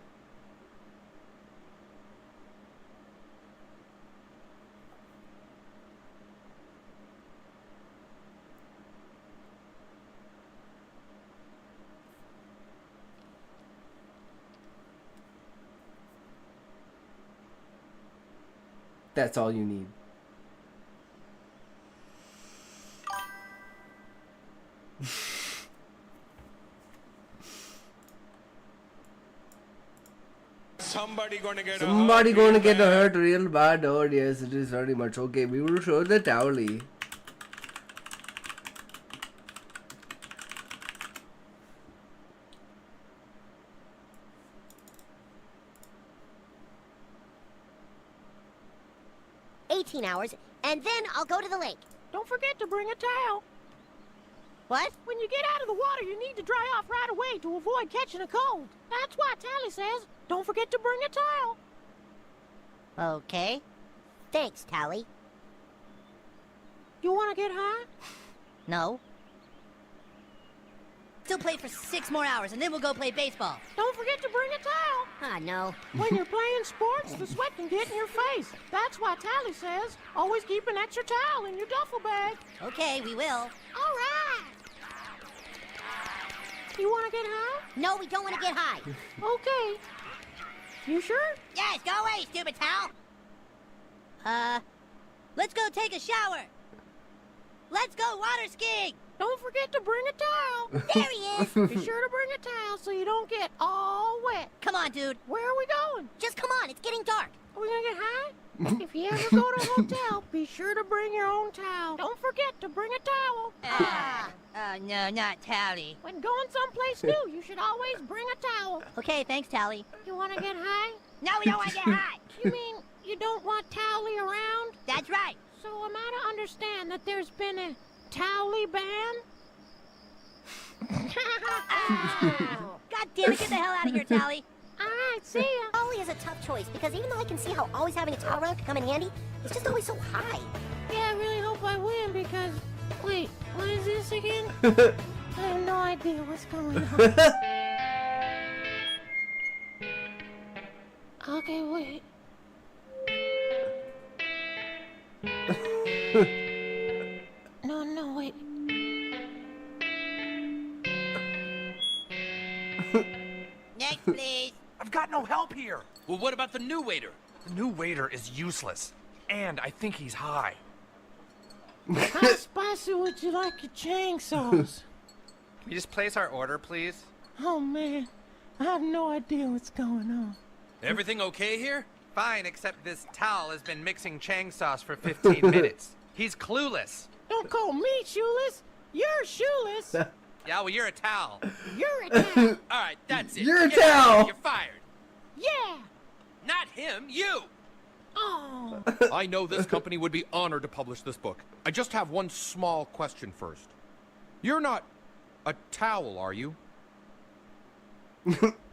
That's all you need. Somebody gonna get hurt real bad. Oh yes, it is very much okay. We will show the Towley. Hours, and then I'll go to the lake. Don't forget to bring a towel. What? When you get out of the water, you need to dry off right away to avoid catching a cold. That's why Tally says, don't forget to bring a towel. Okay. Thanks, Tally. You want to get high? No. Still play for 6 more hours, and then we'll go play baseball. Don't forget to bring a towel. Ah, no. When you're playing sports, the sweat can get in your face. That's why Tally says, always keep an extra towel in your duffel bag. Okay, we will. All right. You want to get high? No, we don't want to get high. Okay. You sure? Yes, go away, stupid towel. Let's go take a shower. Let's go water skiing. Don't forget to bring a towel. There he is. Be sure to bring a towel so you don't get all wet. Come on, dude. Where are we going? Just come on, it's getting dark. Are we gonna get high? If you ever go to a hotel, be sure to bring your own towel. Don't forget to bring a towel. No, not Tally. When going someplace new, you should always bring a towel. Okay, thanks, Tally. You wanna get high? No, we don't want to get high. You mean you don't want Towley around? That's right. So am I to understand that there's been a Towley ban? God damn it, get the hell out of here, Tally. All right, see ya. Towley is a tough choice because even though I can see how always having a towel around can come in handy, it's just always so high. Yeah, I really hope I win because... Wait, what is this again? I have no idea what's going on. Okay, wait. No, wait. Next, please. I've got no help here. Well, what about the new waiter? The new waiter is useless, and I think he's high. How spicy would you like your chang sauce? Can you just place our order, please? Oh, man. I have no idea what's going on. Everything okay here? Fine, except this towel has been mixing Chang sauce for 15 minutes. He's clueless. Don't call me shoeless. You're shoeless. Yeah, well, you're a towel. You're a towel. All right, that's it. You're a Get out of here. towel. You're fired. Yeah. Not him, you. Oh, I know this company would be honored to publish this book. I just have one small question first. You're not a towel, are you?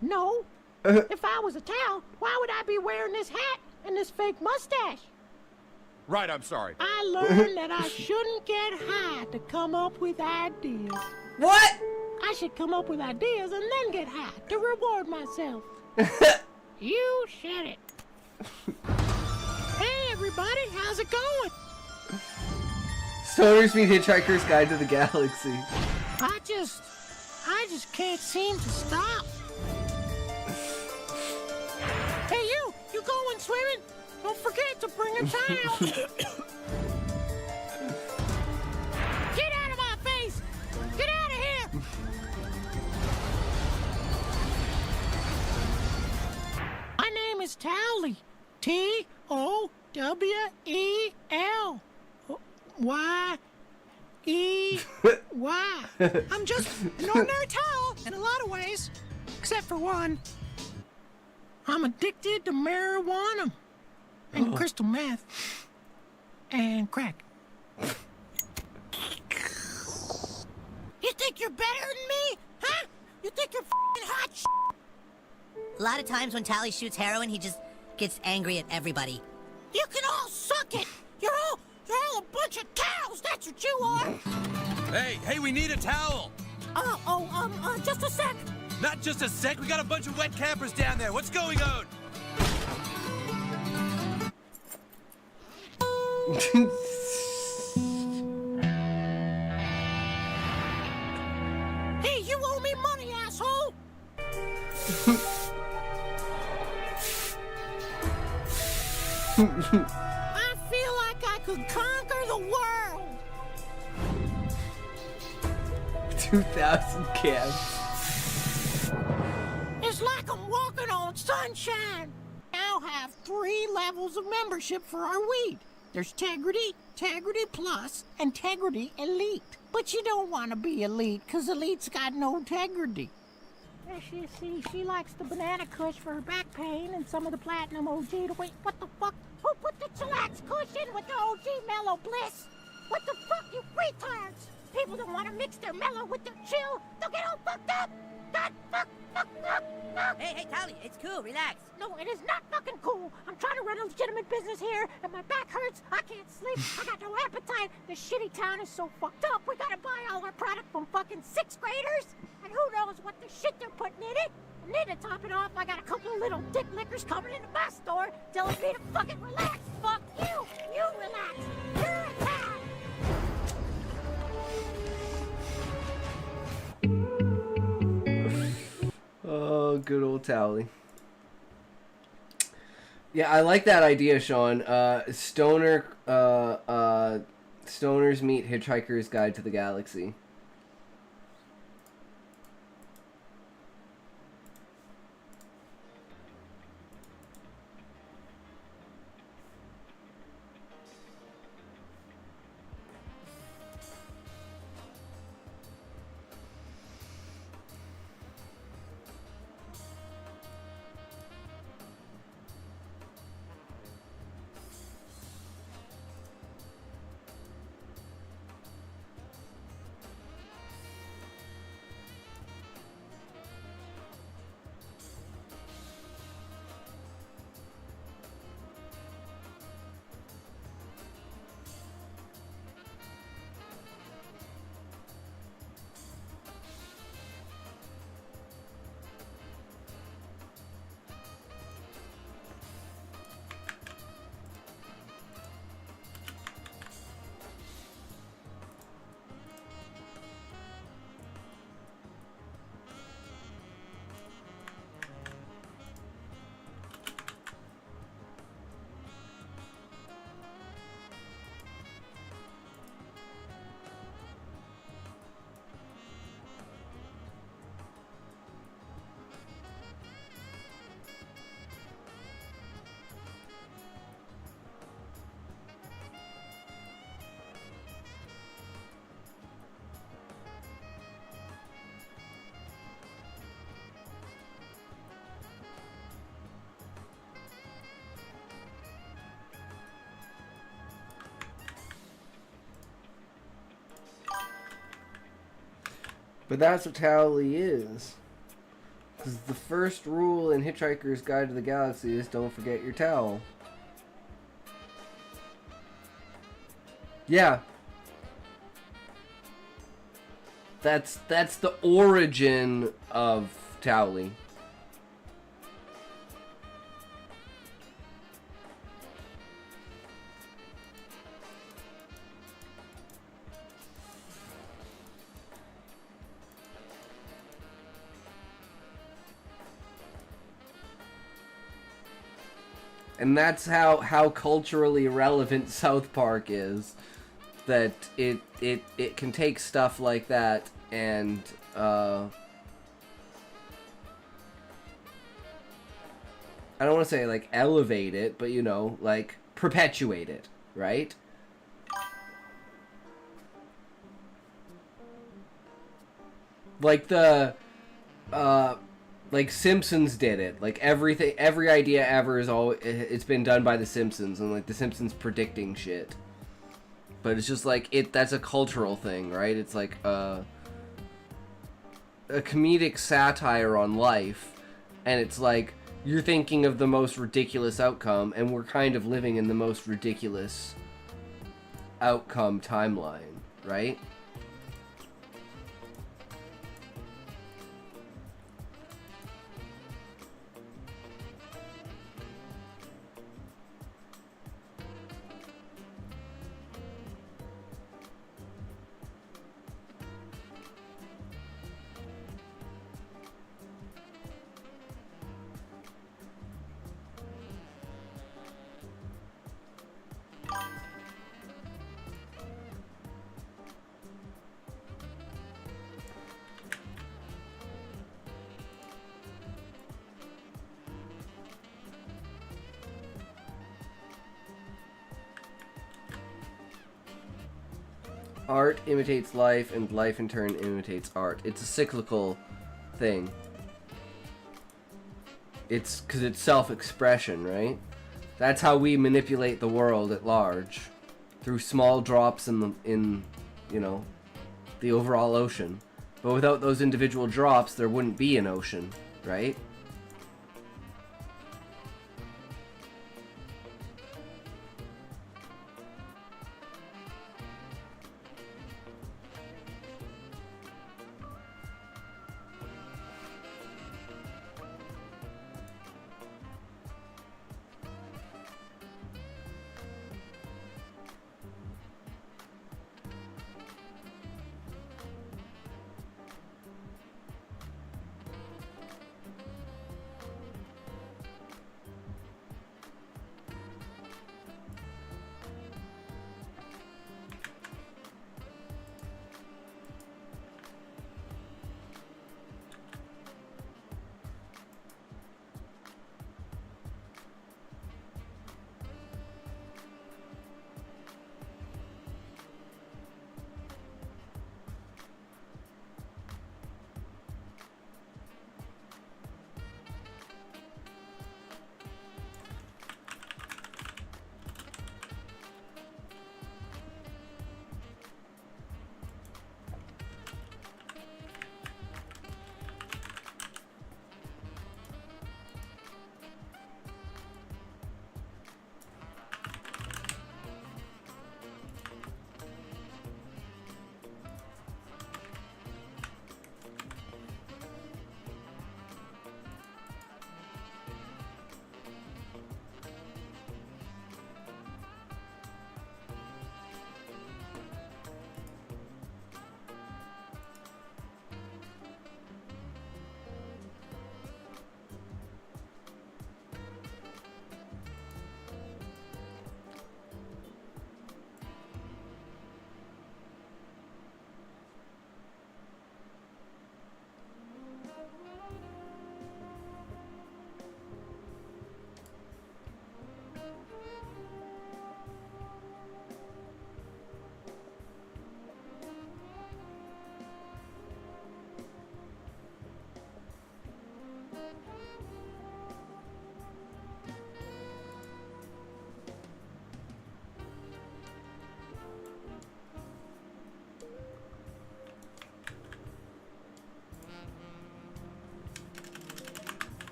no. If I was a towel, why would I be wearing this hat and this fake mustache? Right, I'm sorry. I learned that I shouldn't get high to come up with ideas. What? I should come up with ideas and then get high to reward myself. You said it. Hey, everybody, how's it going? Stoners Meet Hitchhiker's Guide to the Galaxy. I just can't seem to stop. Hey, you going swimming? Don't forget to bring a towel. Get out of my face! Get out of here! My name is Towley. Towel. Y-E-Y. I'm just an ordinary towel in a lot of ways, except for one. I'm addicted to marijuana and crystal meth and crack. You think you're better than me? Huh? You think you're f***ing hot shit? A lot of times when Tally shoots heroin, he just gets angry at everybody. You can all suck it. You're all a bunch of cows. That's what you are. Hey, we need a towel. Just a sec. Not just a sec, we got a bunch of wet campers down there. What's going on? Hey, you owe me money, asshole. I feel like I could conquer the world. 2,000 cans. It's like I'm walking on sunshine. Now have 3 levels of membership for our weed. There's Tegrity, Tegrity Plus, and Tegrity Elite. But you don't want to be elite, because elite's got no integrity. She likes the banana kush for her back pain and some of the platinum OG to wait. What the fuck? Who put the chillax kush in with the OG mellow bliss? What the fuck, you retards? People don't want to mix their mellow with their chill. They'll get all fucked up. God, fuck. Hey, Tally, it's cool. Relax. No, it is not fucking cool. I'm trying to run a legitimate business here, and my back hurts. I can't sleep. I got no appetite. This shitty town is so fucked up. We gotta buy all our product from fucking 6th graders. And who knows what the shit they're putting in it. And then to top it off, I got a couple of little dick lickers coming into my store telling me to fucking relax. Fuck you. You relax. You're a town. Oh, good old Towley. Yeah, I like that idea, Sean. Stoners Meet Hitchhiker's Guide to the Galaxy. But that's what Towley is. Because the first rule in Hitchhiker's Guide to the Galaxy is don't forget your towel. Yeah. That's the origin of Towley. And that's how culturally relevant South Park is. That it can take stuff like that and I don't want to say like elevate it, but you know, like perpetuate it, right? Like the like Simpsons did it. Like every idea ever it's been done by the Simpsons, and like the Simpsons predicting shit. But it's just like that's a cultural thing, right? It's like a comedic satire on life, and it's like you're thinking of the most ridiculous outcome, and we're kind of living in the most ridiculous outcome timeline, right? Art imitates life, and life in turn imitates art. It's a cyclical thing. It's because it's self-expression, right? That's how we manipulate the world at large, through small drops in you know, the overall ocean. But without those individual drops, there wouldn't be an ocean, right?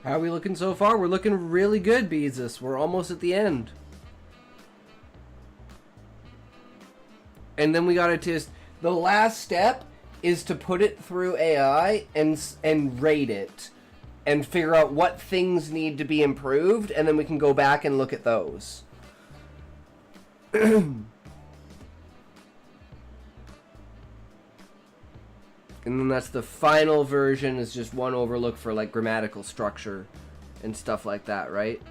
How are we looking so far? We're looking really good, Beezus. We're almost at the end. And then we gotta just... The last step is to put it through AI and rate it. And figure out what things need to be improved. And then we can go back and look at those. And then that's the final version, is just one overlook for like grammatical structure and stuff like that, right?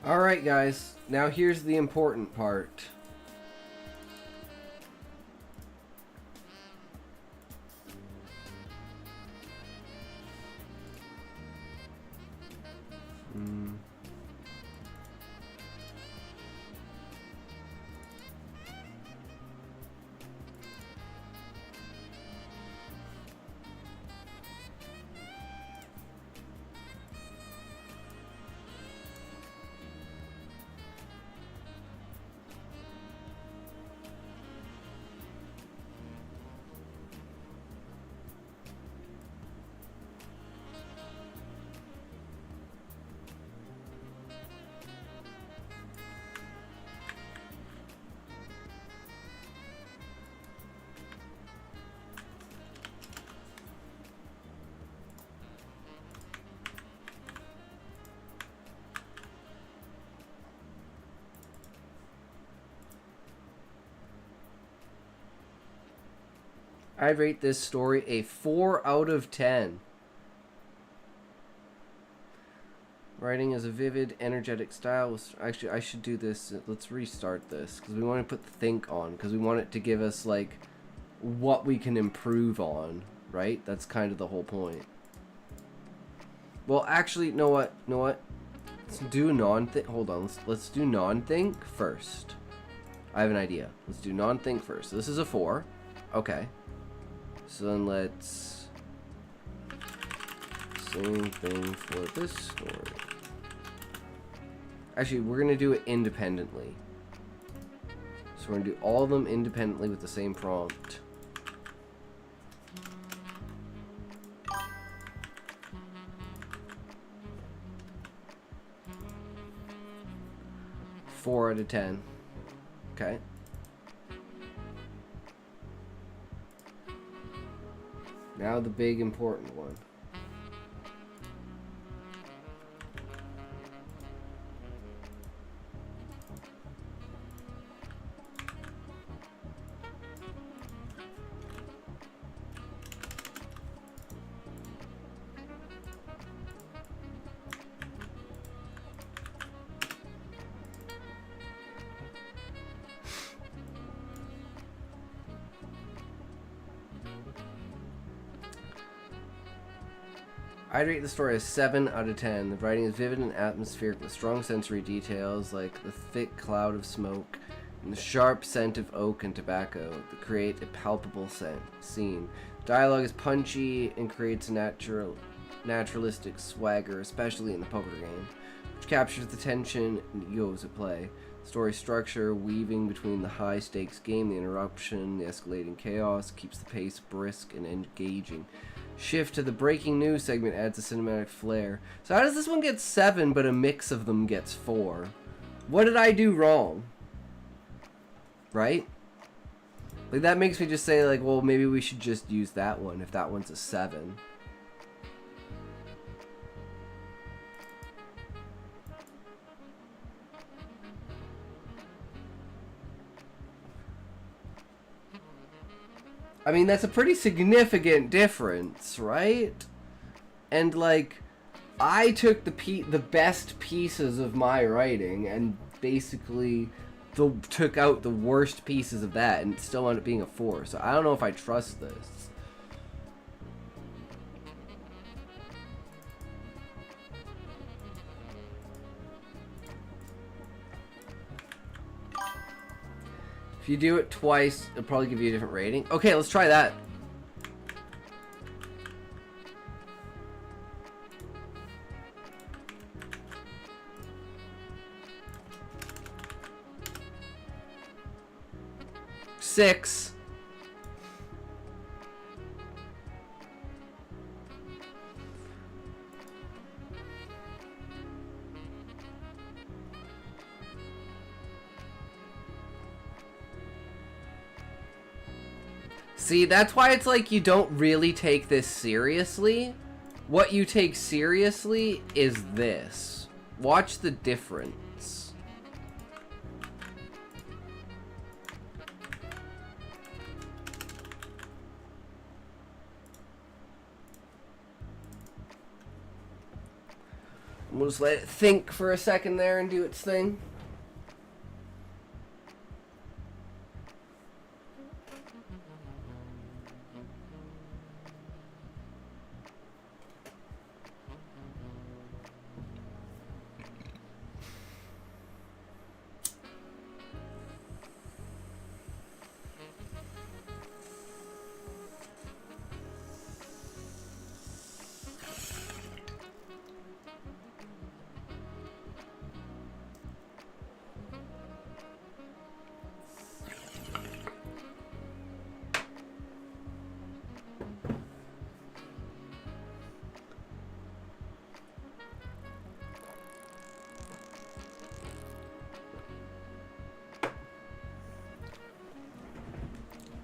Alright guys, now here's the important part. I'd rate this story a 4 out of 10. Writing is a vivid, energetic style. Actually, I should do this. Let's restart this because we want to put the think on because we want it to give us like what we can improve on, right? That's kind of the whole point. Well, actually, know what? Let's do non-think. Hold on. Let's do non-think first. I have an idea. Let's do non-think first. So this is a 4. Okay. So then let's same thing for this story. Actually, we're gonna do it independently. So we're gonna do all of them independently with the same prompt. Four out of 10. Okay. Now the big important one. I'd rate the story as 7 out of 10. The writing is vivid and atmospheric with strong sensory details like the thick cloud of smoke and the sharp scent of oak and tobacco that create a palpable scene. Dialogue is punchy and creates a naturalistic swagger, especially in the poker game, which captures the tension and egos at play. Story structure, weaving between the high-stakes game, the interruption, the escalating chaos, keeps the pace brisk and engaging. Shift to the breaking news segment adds a cinematic flair. So how does this one get 7, but a mix of them gets 4? What did I do wrong? Right? Like, that makes me just say, like, well, maybe we should just use that one if that one's a 7. I mean, that's a pretty significant difference, right? And, like, I took the best pieces of my writing and basically took out the worst pieces of that and it still ended up being a 4. So I don't know if I trust this. If you do it twice, it'll probably give you a different rating. Okay, let's try that. Six. See, that's why it's like you don't really take this seriously. What you take seriously is this. Watch the difference. We'll just let it think for a second there and do its thing.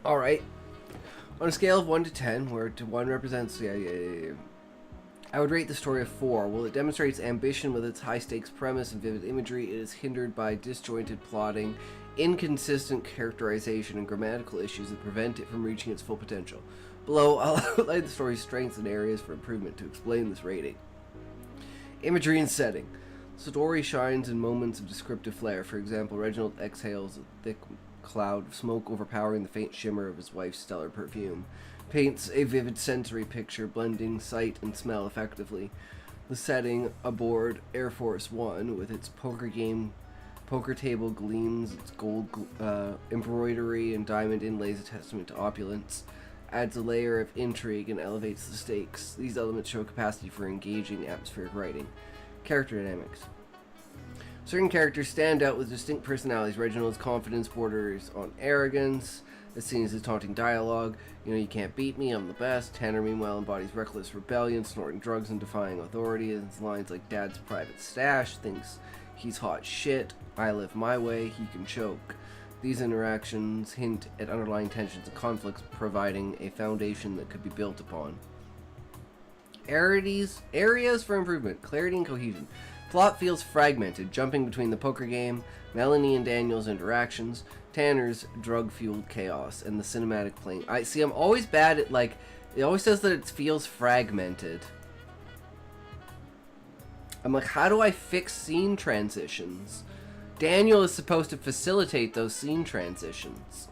Alright. On a scale of 1 to 10, where 1 represents... I would rate the story a 4. While it demonstrates ambition with its high-stakes premise and vivid imagery, it is hindered by disjointed plotting, inconsistent characterization, and grammatical issues that prevent it from reaching its full potential. Below, I'll outline the story's strengths and areas for improvement to explain this rating. Imagery and setting. The story shines in moments of descriptive flair. For example, Reginald exhales a thick cloud of smoke overpowering the faint shimmer of his wife's stellar perfume. Paints a vivid sensory picture, blending sight and smell effectively. The setting aboard Air Force One, with its poker table gleams, its gold embroidery and diamond inlays, a testament to opulence, adds a layer of intrigue and elevates the stakes. These elements show capacity for engaging atmospheric writing. Character dynamics. Certain characters stand out with distinct personalities. Reginald's confidence borders on arrogance, as seen as his taunting dialogue. You know, you can't beat me, I'm the best. Tanner, meanwhile, embodies reckless rebellion, snorting drugs and defying authority. His lines like Dad's private stash, thinks he's hot shit, I live my way, he can choke. These interactions hint at underlying tensions and conflicts, providing a foundation that could be built upon. Areas for improvement. Clarity and cohesion. Plot feels fragmented, jumping between the poker game, Melanie and Daniel's interactions, Tanner's drug-fueled chaos, and the cinematic playing. I'm always bad at, like, it always says that it feels fragmented. I'm like, how do I fix scene transitions? Daniel is supposed to facilitate those scene transitions.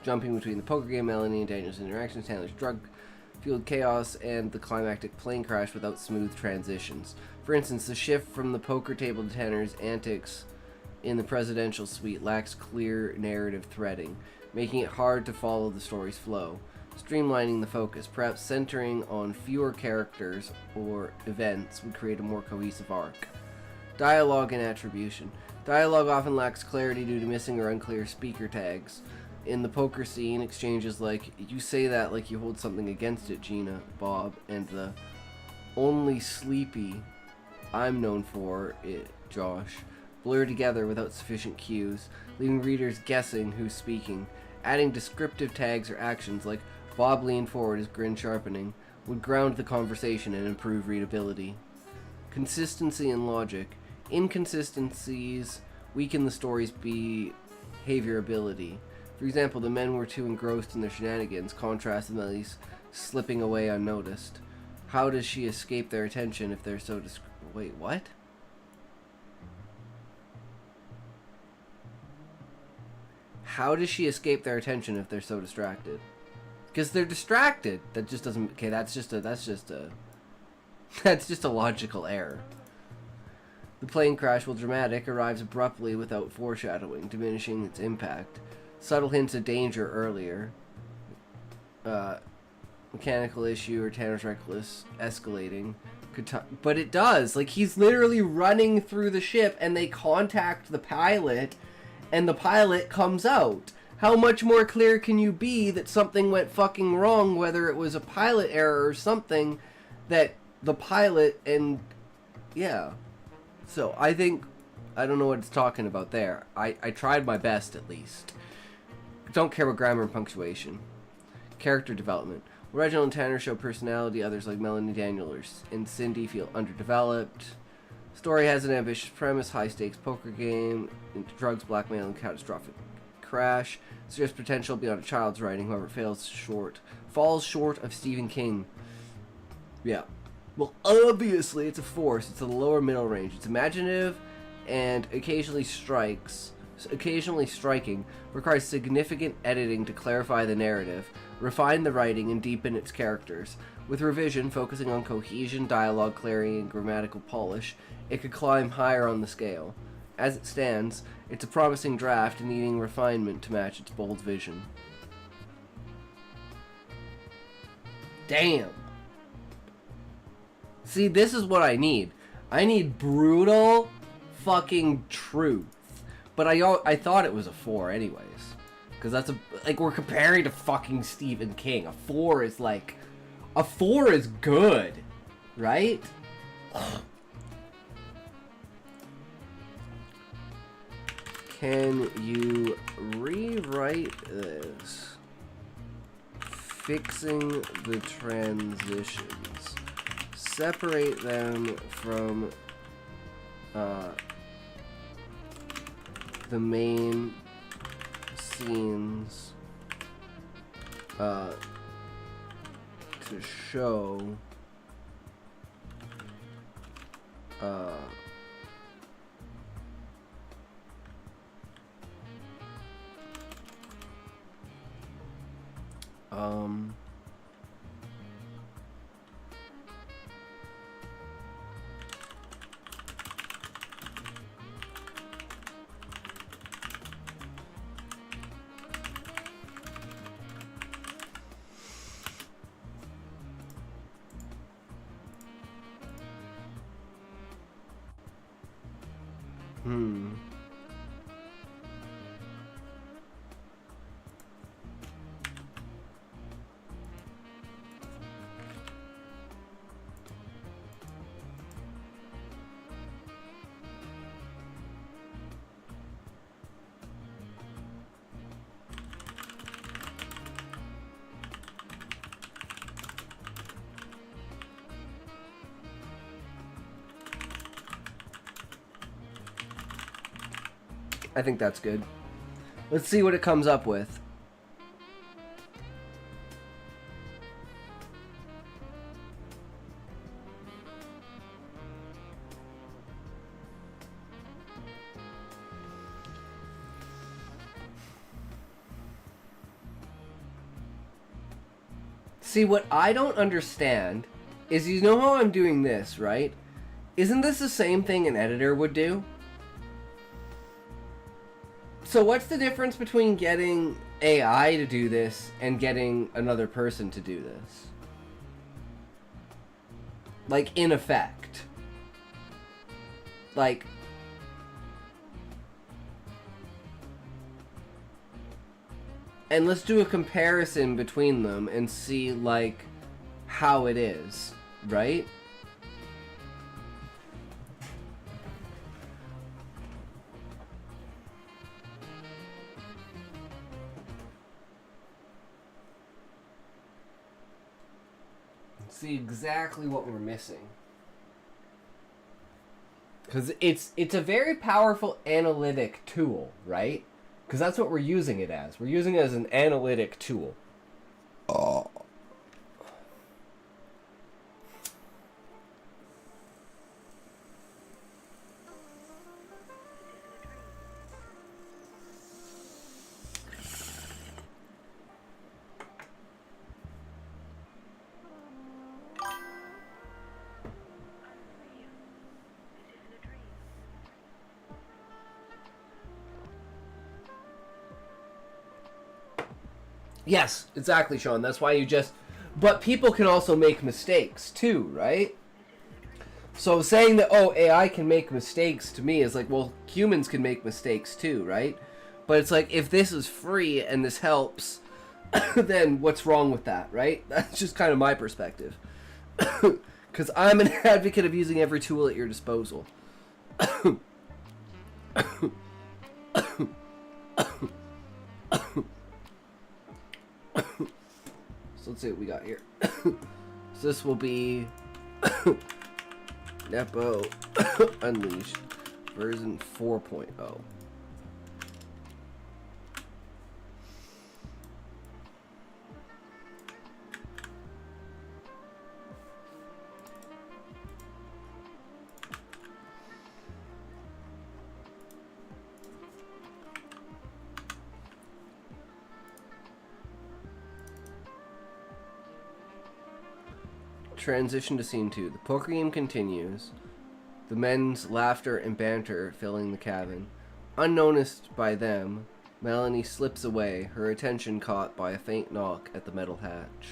Jumping between the poker game, Melanie and Daniel's interactions, Tanner's drug-fueled chaos, and the climactic plane crash without smooth transitions. For instance, the shift from the poker table to Tanner's antics in the presidential suite lacks clear narrative threading, making it hard to follow the story's flow. Streamlining the focus, perhaps centering on fewer characters or events, would create a more cohesive arc. Dialogue and attribution. Dialogue often lacks clarity due to missing or unclear speaker tags. In the poker scene, exchanges like, you say that like you hold something against it, Gina, Bob, and the only sleepy I'm known for it, Josh, blur together without sufficient cues, leaving readers guessing who's speaking. Adding descriptive tags or actions like Bob leaned forward, his grin sharpening, would ground the conversation and improve readability. Consistency and logic. Inconsistencies weaken the story's behaviorability. For example, the men were too engrossed in their shenanigans, contrast with Ellie's slipping away unnoticed. How does she escape their attention if they're so Wait, what? How does she escape their attention if they're so distracted? Because they're distracted. That just doesn't... Okay, that's just a logical error. The plane crash, while dramatic, arrives abruptly without foreshadowing, diminishing its impact. Subtle hints of danger earlier. Mechanical issue or Tanner's reckless escalating. But it does. Like, he's literally running through the ship and they contact the pilot and the pilot comes out. How much more clear can you be that something went fucking wrong, whether it was a pilot error or something, that the pilot and... Yeah. So, I think... I don't know what it's talking about there. I tried my best, at least. Don't care about grammar and punctuation. Character development. Reginald and Tanner show personality, others like Melanie, Daniel, and Cindy feel underdeveloped. Story has an ambitious premise, high-stakes poker game, into drugs, blackmail, and catastrophic crash. Suggests potential beyond a child's writing, however, falls short of Stephen King. Yeah. Well, obviously it's a force. It's a lower middle range. It's imaginative and occasionally striking, requires significant editing to clarify the narrative, refine the writing, and deepen its characters. With revision, focusing on cohesion, dialogue clarity, and grammatical polish, it could climb higher on the scale. As it stands, it's a promising draft needing refinement to match its bold vision. Damn. See, this is what I need. I need brutal fucking truth. But I thought it was a 4 anyways. Because that's like, we're comparing to fucking Stephen King. A 4 is like... A 4 is good. Right? Can you rewrite this? Fixing the transitions. Separate them from the main scenes to show I think that's good. Let's see what it comes up with. See, what I don't understand is, you know how I'm doing this, right? Isn't this the same thing an editor would do? So what's the difference between getting AI to do this and getting another person to do this? Like, in effect. Like... And let's do a comparison between them and see, like, how it is, right? See exactly what we're missing, because it's a very powerful analytic tool, right? Because that's what we're using it as. We're using it as an analytic tool. Oh. Yes, exactly, Sean. That's why you just... But people can also make mistakes, too, right? So saying that, oh, AI can make mistakes, to me, is like, well, humans can make mistakes, too, right? But it's like, if this is free and this helps, then what's wrong with that, right? That's just kind of my perspective. Because I'm an advocate of using every tool at your disposal. So let's see what we got here. So this will be Nepo Unleashed version 4.0. Transition to scene 2. The poker game continues. The men's laughter and banter filling the cabin. Unnoticed by them, Melanie slips away, her attention caught by a faint knock at the metal hatch.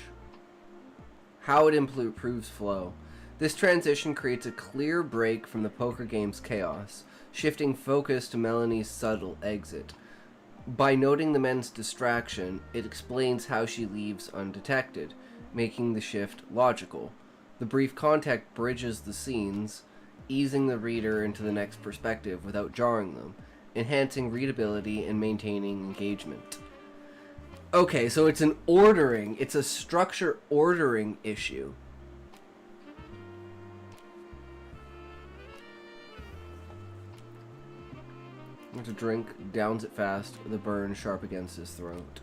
How it improves flow. This transition creates a clear break from the poker game's chaos, shifting focus to Melanie's subtle exit. By noting the men's distraction, it explains how she leaves undetected, making the shift logical. The brief contact bridges the scenes, easing the reader into the next perspective without jarring them, enhancing readability and maintaining engagement. Okay, so it's a structure ordering issue. To drink, downs it fast, the burn sharp against his throat.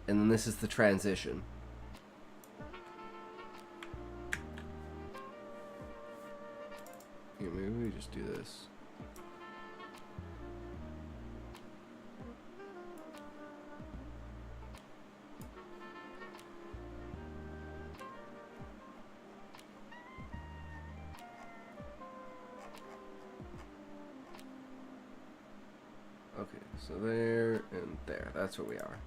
And then this is the transition. Here, maybe we just do this. Okay, so there and there. That's where we are.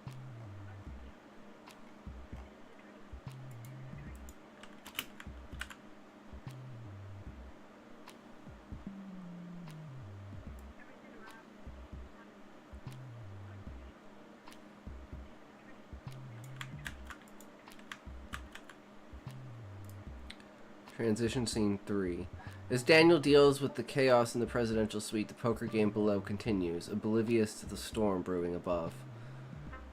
Transition scene 3. As Daniel deals with the chaos in the presidential suite, the poker game below continues, oblivious to the storm brewing above.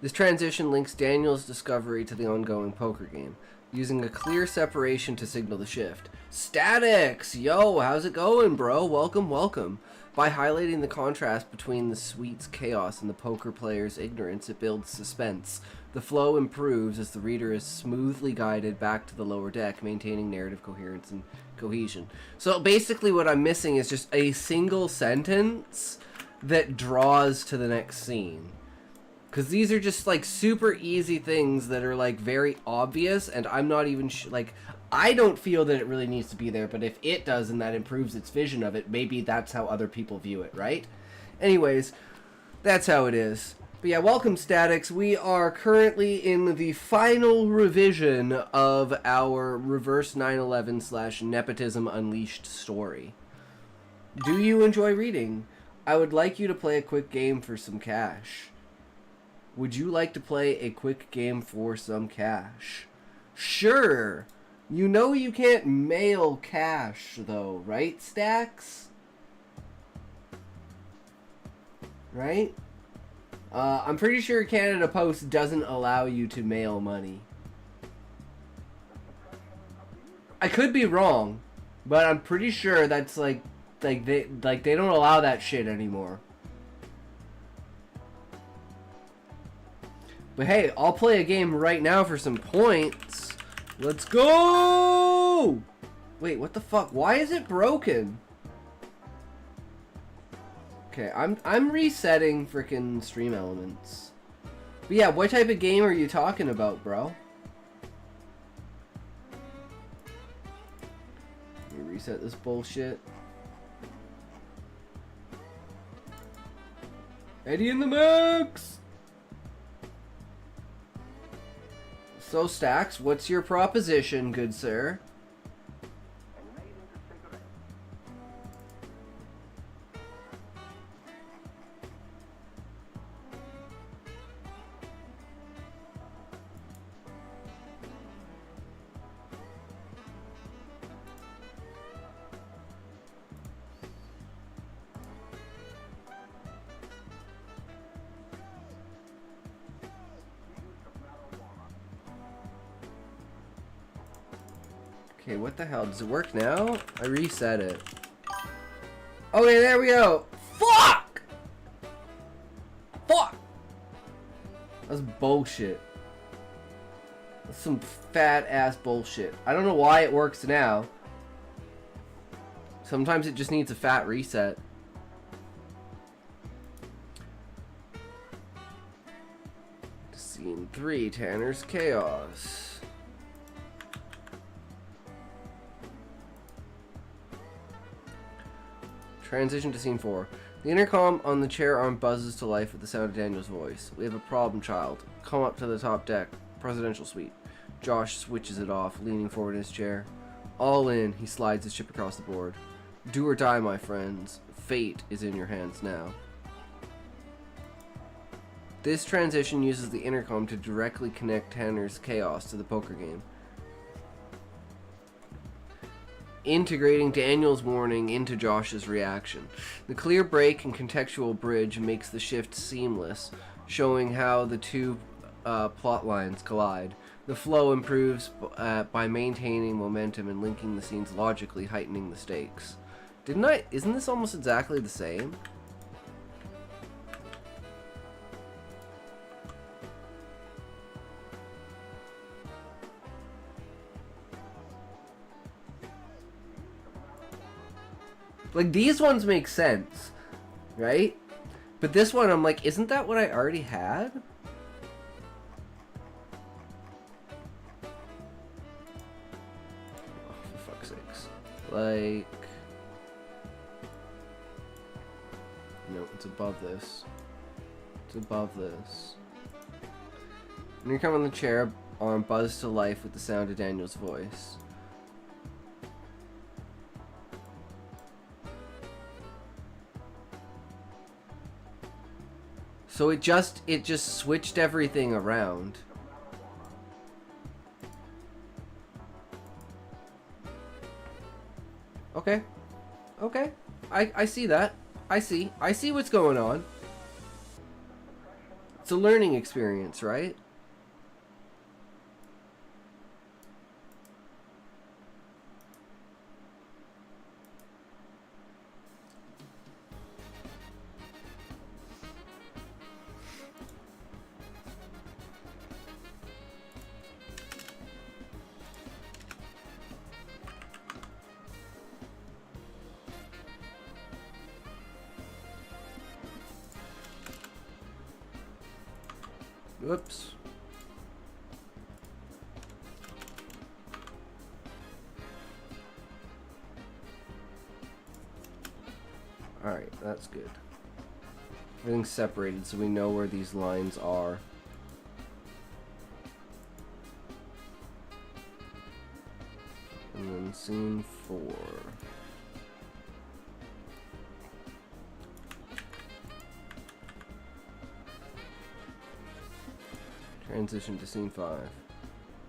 This transition links Daniel's discovery to the ongoing poker game, using a clear separation to signal the shift. Statics! Yo, how's it going, bro? Welcome, welcome. By highlighting the contrast between the suite's chaos and the poker player's ignorance, it builds suspense. The flow improves as the reader is smoothly guided back to the lower deck, maintaining narrative coherence and cohesion. So basically what I'm missing is just a single sentence that draws to the next scene. Because these are just like super easy things that are like very obvious, and I'm not even like, I don't feel that it really needs to be there, but if it does and that improves its vision of it, maybe that's how other people view it, right? Anyways, that's how it is. But yeah, welcome Statics. We are currently in the final revision of our Reverse 9/11 / Nepotism Unleashed story. Do you enjoy reading? I would like you to play a quick game for some cash. Would you like to play a quick game for some cash? Sure. You know you can't mail cash though, right, Stacks? Right? I'm pretty sure Canada Post doesn't allow you to mail money. I could be wrong, but I'm pretty sure that's like they don't allow that shit anymore. But hey, I'll play a game right now for some points. Let's go! Wait, what the fuck? Why is it broken? Okay, I'm resetting frickin' stream elements. But yeah, what type of game are you talking about, bro? Let me reset this bullshit. Eddie in the mix! So Stacks, what's your proposition, good sir? Okay, what the hell? Does it work now? I reset it. Okay, there we go. Fuck! Fuck! That's bullshit. That's some fat ass bullshit. I don't know why it works now. Sometimes it just needs a fat reset. Scene 3, Tanner's Chaos. Transition to scene 4. The intercom on the chair arm buzzes to life with the sound of Daniel's voice. We have a problem, child. Come up to the top deck. Presidential suite. Josh switches it off, leaning forward in his chair. All in, he slides his chip across the board. Do or die, my friends. Fate is in your hands now. This transition uses the intercom to directly connect Tanner's chaos to the poker game, integrating Daniel's warning into Josh's reaction. The clear break and contextual bridge makes the shift seamless, showing how the two plot lines collide. The flow improves by maintaining momentum and linking the scenes logically, heightening the stakes. Isn't this almost exactly the same? Like, these ones make sense, right? But this one, I'm like, isn't that what I already had? Oh, for fuck's sakes. Like... No, it's above this. It's above this. When you come on the chair, arm buzzed to life with the sound of Daniel's voice. So it just switched everything around. Okay. Okay. I see that. I see what's going on. It's a learning experience, right? Whoops. Alright, that's good. Everything's separated so we know where these lines are. And then scene 4. Transition to scene 5.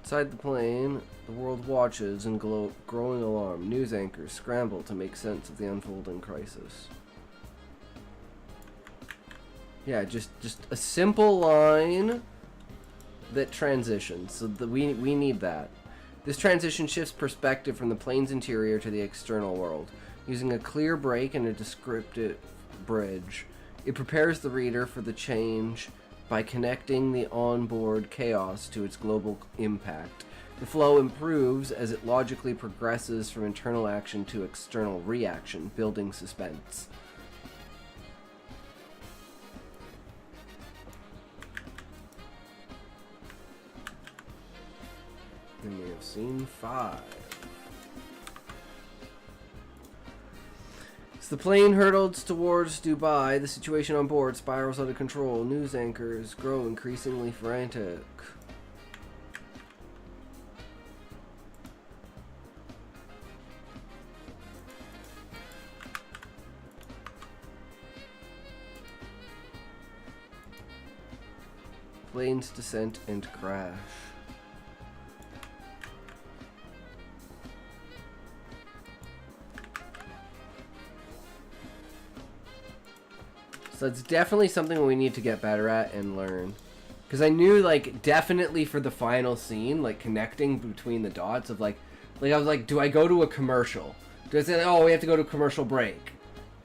Inside the plane, the world watches in growing alarm. News anchors scramble to make sense of the unfolding crisis. Yeah, just a simple line that transitions. So we need that. This transition shifts perspective from the plane's interior to the external world, using a clear break and a descriptive bridge. It prepares the reader for the change by connecting the onboard chaos to its global impact. The flow improves as it logically progresses from internal action to external reaction, building suspense. And we have scene 5. As the plane hurtles towards Dubai, the situation on board spirals out of control. News anchors grow increasingly frantic. Plane's descent and crash. So it's definitely something we need to get better at and learn. Because I knew, like, definitely for the final scene, like, connecting between the dots of, like I was like, do I go to a commercial? Do I say, oh, we have to go to a commercial break?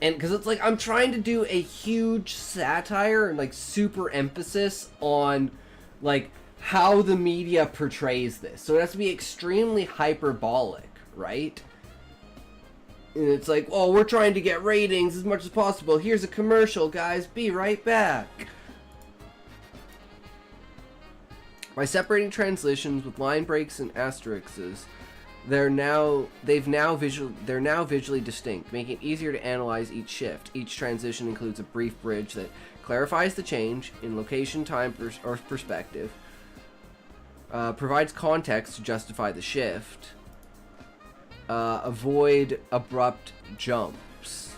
And, because it's like, I'm trying to do a huge satire and, like, super emphasis on, like, how the media portrays this. So it has to be extremely hyperbolic, right? And it's like, oh, we're trying to get ratings as much as possible. Here's a commercial, guys. Be right back. By separating transitions with line breaks and asterisks, They're now visually distinct, making it easier to analyze each shift. Each transition includes a brief bridge that clarifies the change in location, time, or perspective, provides context to justify the shift, avoid abrupt jumps.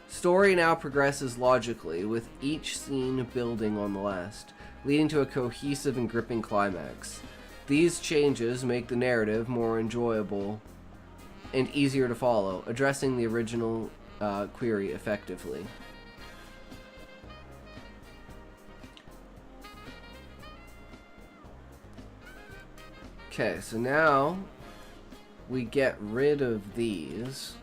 Story now progresses logically, with each scene building on the last, leading to a cohesive and gripping climax. These changes make the narrative more enjoyable and easier to follow, addressing the original query effectively. Okay, so now we get rid of these.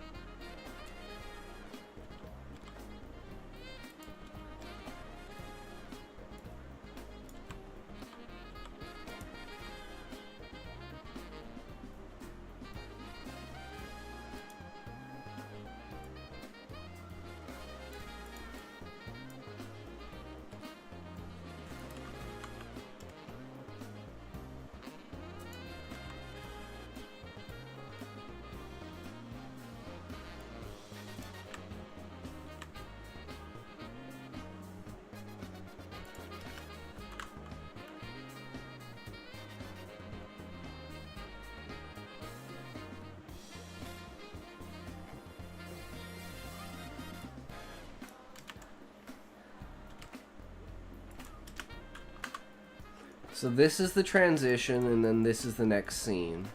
So this is the transition, and then this is the next scene.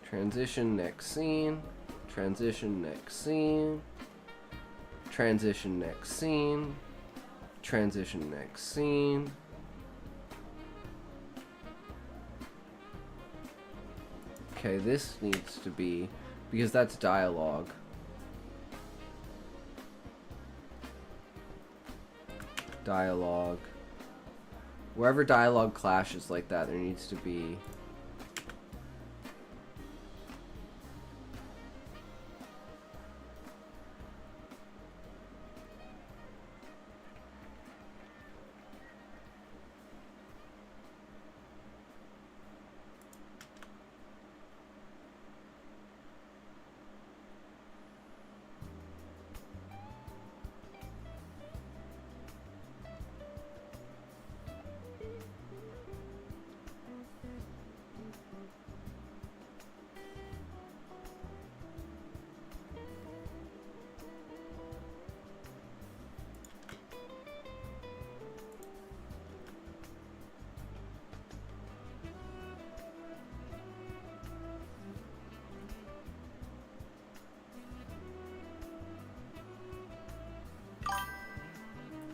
Transition, next scene. Transition, next scene. Transition, next scene. Transition, next scene. Okay, this needs to be... because that's dialogue. Dialogue. Wherever dialogue clashes like that, there needs to be...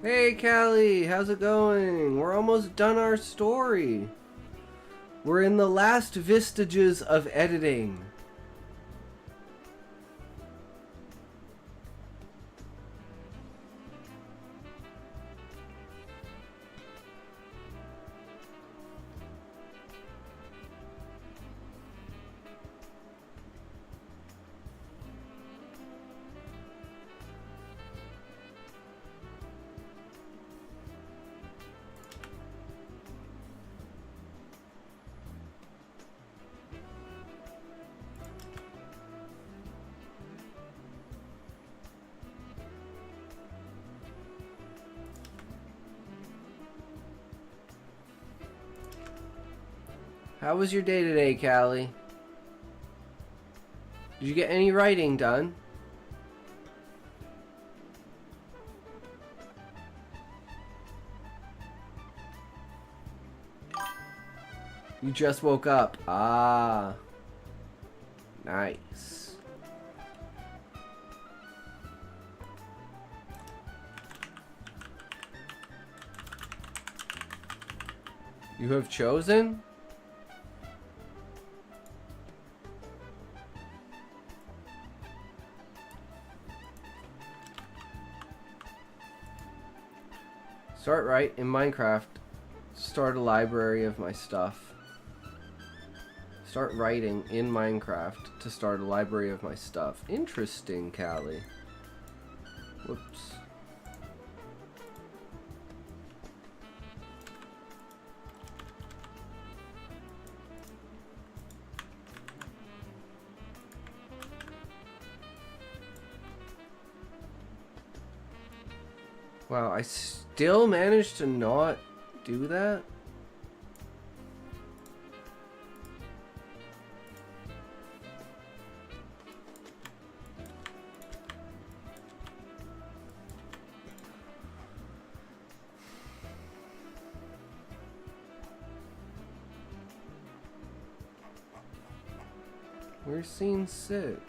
Hey Callie, how's it going? We're almost done our story. We're in the last vestiges of editing. How was your day today, Callie? Did you get any writing done? You just woke up. Ah. Nice. You have chosen? Start right in Minecraft. Start a library of my stuff. Start writing in Minecraft to start a library of my stuff. Interesting, Callie. Whoops. Wow, I still managed to not do that? Where's scene 6?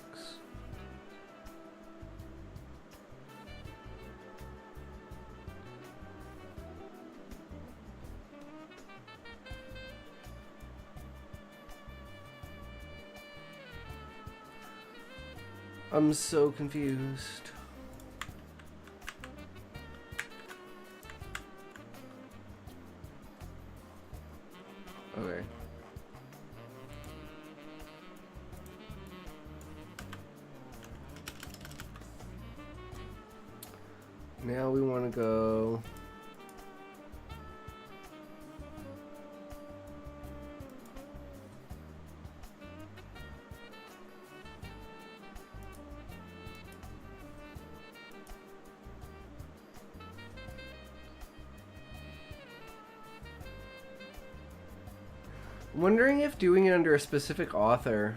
I'm so confused. Okay. Now we want to go. I'm wondering if doing it under a specific author.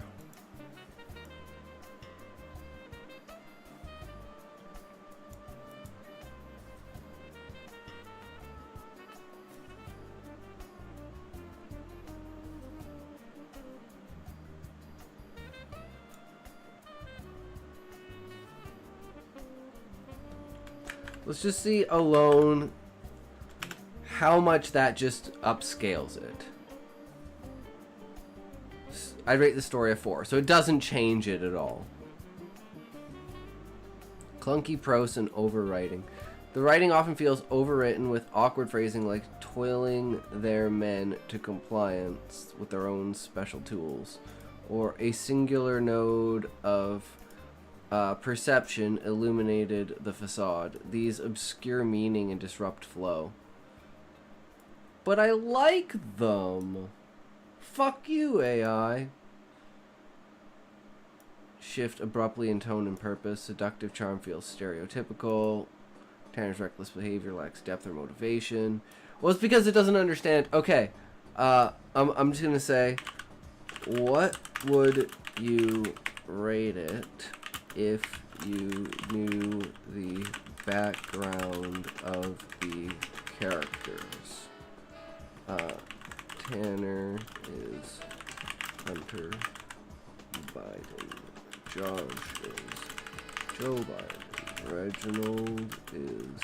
Let's just see alone how much that just upscales it. I'd rate the story a 4, so it doesn't change it at all. Clunky prose and overwriting. The writing often feels overwritten with awkward phrasing like toiling their men to compliance with their own special tools, or a singular node of perception illuminated the facade. These obscure meaning and disrupt flow. But I like them. Fuck you, AI. Shift abruptly in tone and purpose. Seductive charm feels stereotypical. Tanner's reckless behavior lacks depth or motivation. Well, it's because it doesn't understand. Okay. I'm just gonna say, what would you rate it if you knew the background of the characters? Tanner is Hunter Biden. Josh is Joe Biden. Reginald is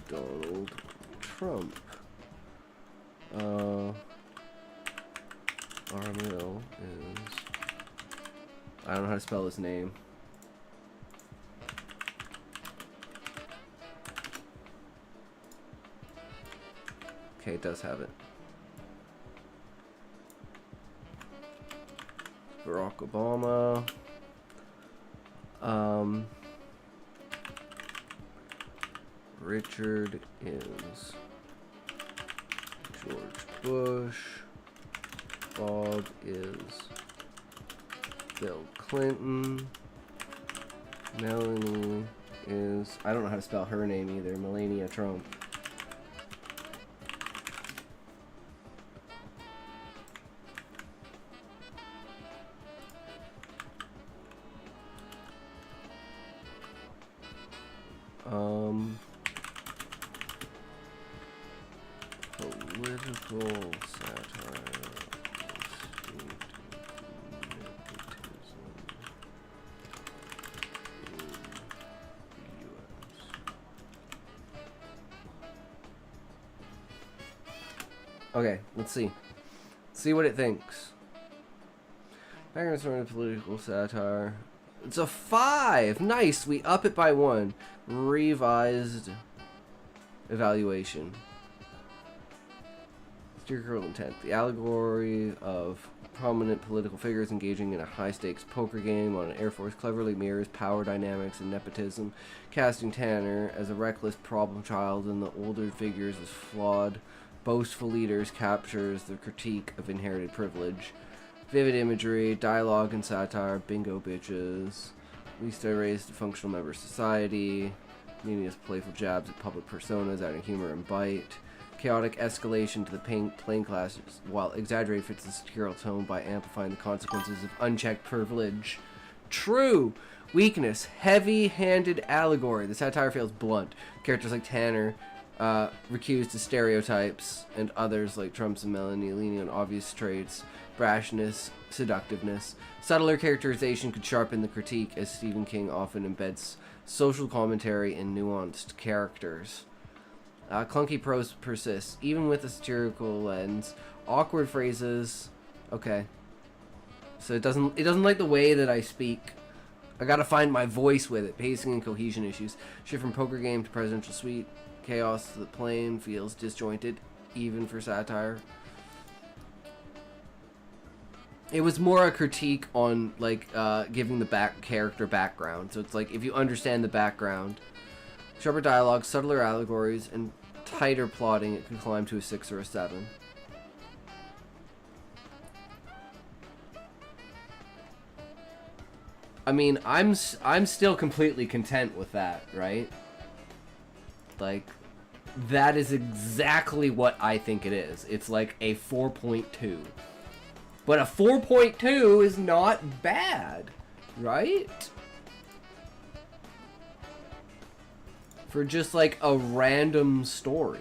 Donald Trump. Armil is... I don't know how to spell his name. Okay, it does have it. Barack Obama. Richard is George Bush. Bob is Bill Clinton. Melanie is... I don't know how to spell her name either. Melania Trump. Political satire. Okay, let's see. See what it thinks. Background story of political satire. It's a 5! Nice! We up it by 1. Revised evaluation. Satirical intent. The allegory of prominent political figures engaging in a high-stakes poker game on an Air Force cleverly mirrors power dynamics and nepotism, casting Tanner as a reckless problem child and the older figures as flawed, boastful leaders captures the critique of inherited privilege. Vivid imagery, dialogue and satire, bingo bitches. Least I raised a functional member of society. Meaningless playful jabs at public personas, adding humor and bite. Chaotic escalation to the playing classes, while exaggerate fits the satirical tone by amplifying the consequences of unchecked privilege. True! Weakness. Heavy-handed allegory. The satire feels blunt. Characters like Tanner, recused to stereotypes, and others like Trump's and Melanie leaning on obvious traits, brashness, seductiveness. Subtler characterization could sharpen the critique, as Stephen King often embeds social commentary in nuanced characters. Clunky prose persists, even with a satirical lens. Awkward phrases. Okay. So it doesn't like the way that I speak. I gotta find my voice with it. Pacing and cohesion issues. Shift from poker game to presidential suite. Chaos to the plane feels disjointed, even for satire. It was more a critique on, like, giving the character background. So it's like, if you understand the background, sharper dialogue, subtler allegories, and tighter plotting, it could climb to a 6 or a 7. I mean, I'm still completely content with that, right? Like, that is exactly what I think it is. It's like a 4.2. But a 4.2 is not bad, right? For just like a random story.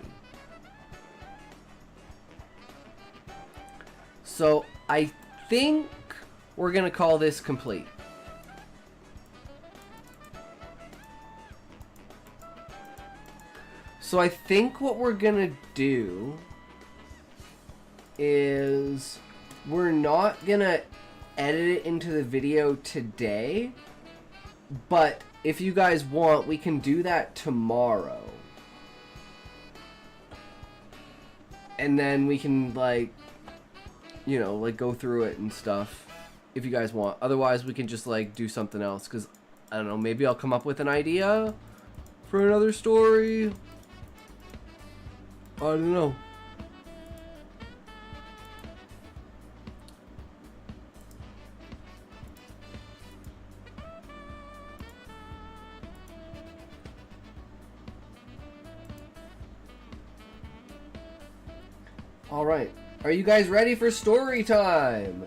So I think we're gonna call this complete. So I think what we're gonna do is we're not gonna edit it into the video today, but if you guys want, we can do that tomorrow. And then we can, like, you know, like, go through it and stuff, if you guys want. Otherwise, we can just, like, do something else, because, I don't know, maybe I'll come up with an idea for another story. I don't know. Alright, are you guys ready for story time?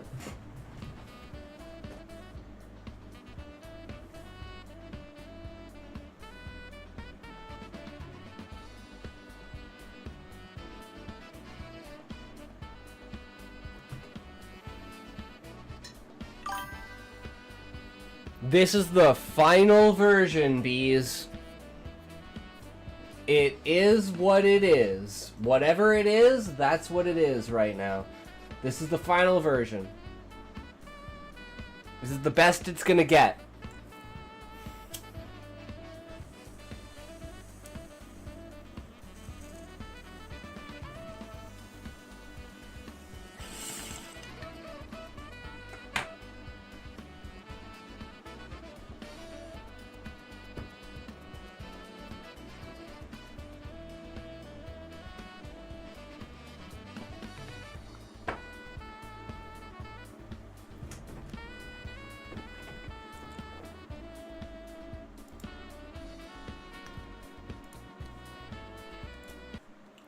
This is the final version, bees. It is what it is. Whatever it is, that's what it is right now. This is the final version. This is the best it's gonna get.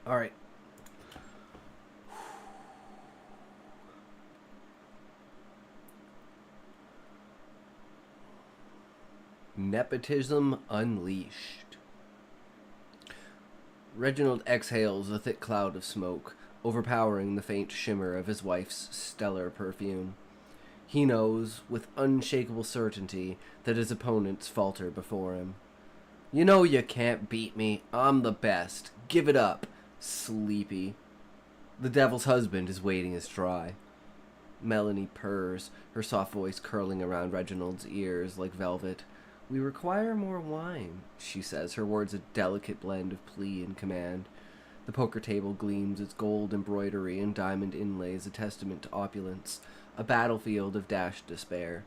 All right. Nepotism unleashed. Reginald exhales a thick cloud of smoke, overpowering the faint shimmer of his wife's stellar perfume. He knows, with unshakable certainty, that his opponents falter before him. You know you can't beat me. I'm the best. Give it up. Sleepy. The devil's husband is waiting his try. Melanie purrs, her soft voice curling around Reginald's ears like velvet. We require more wine, she says, her words a delicate blend of plea and command. The poker table gleams its gold embroidery and diamond inlays, a testament to opulence, a battlefield of dashed despair.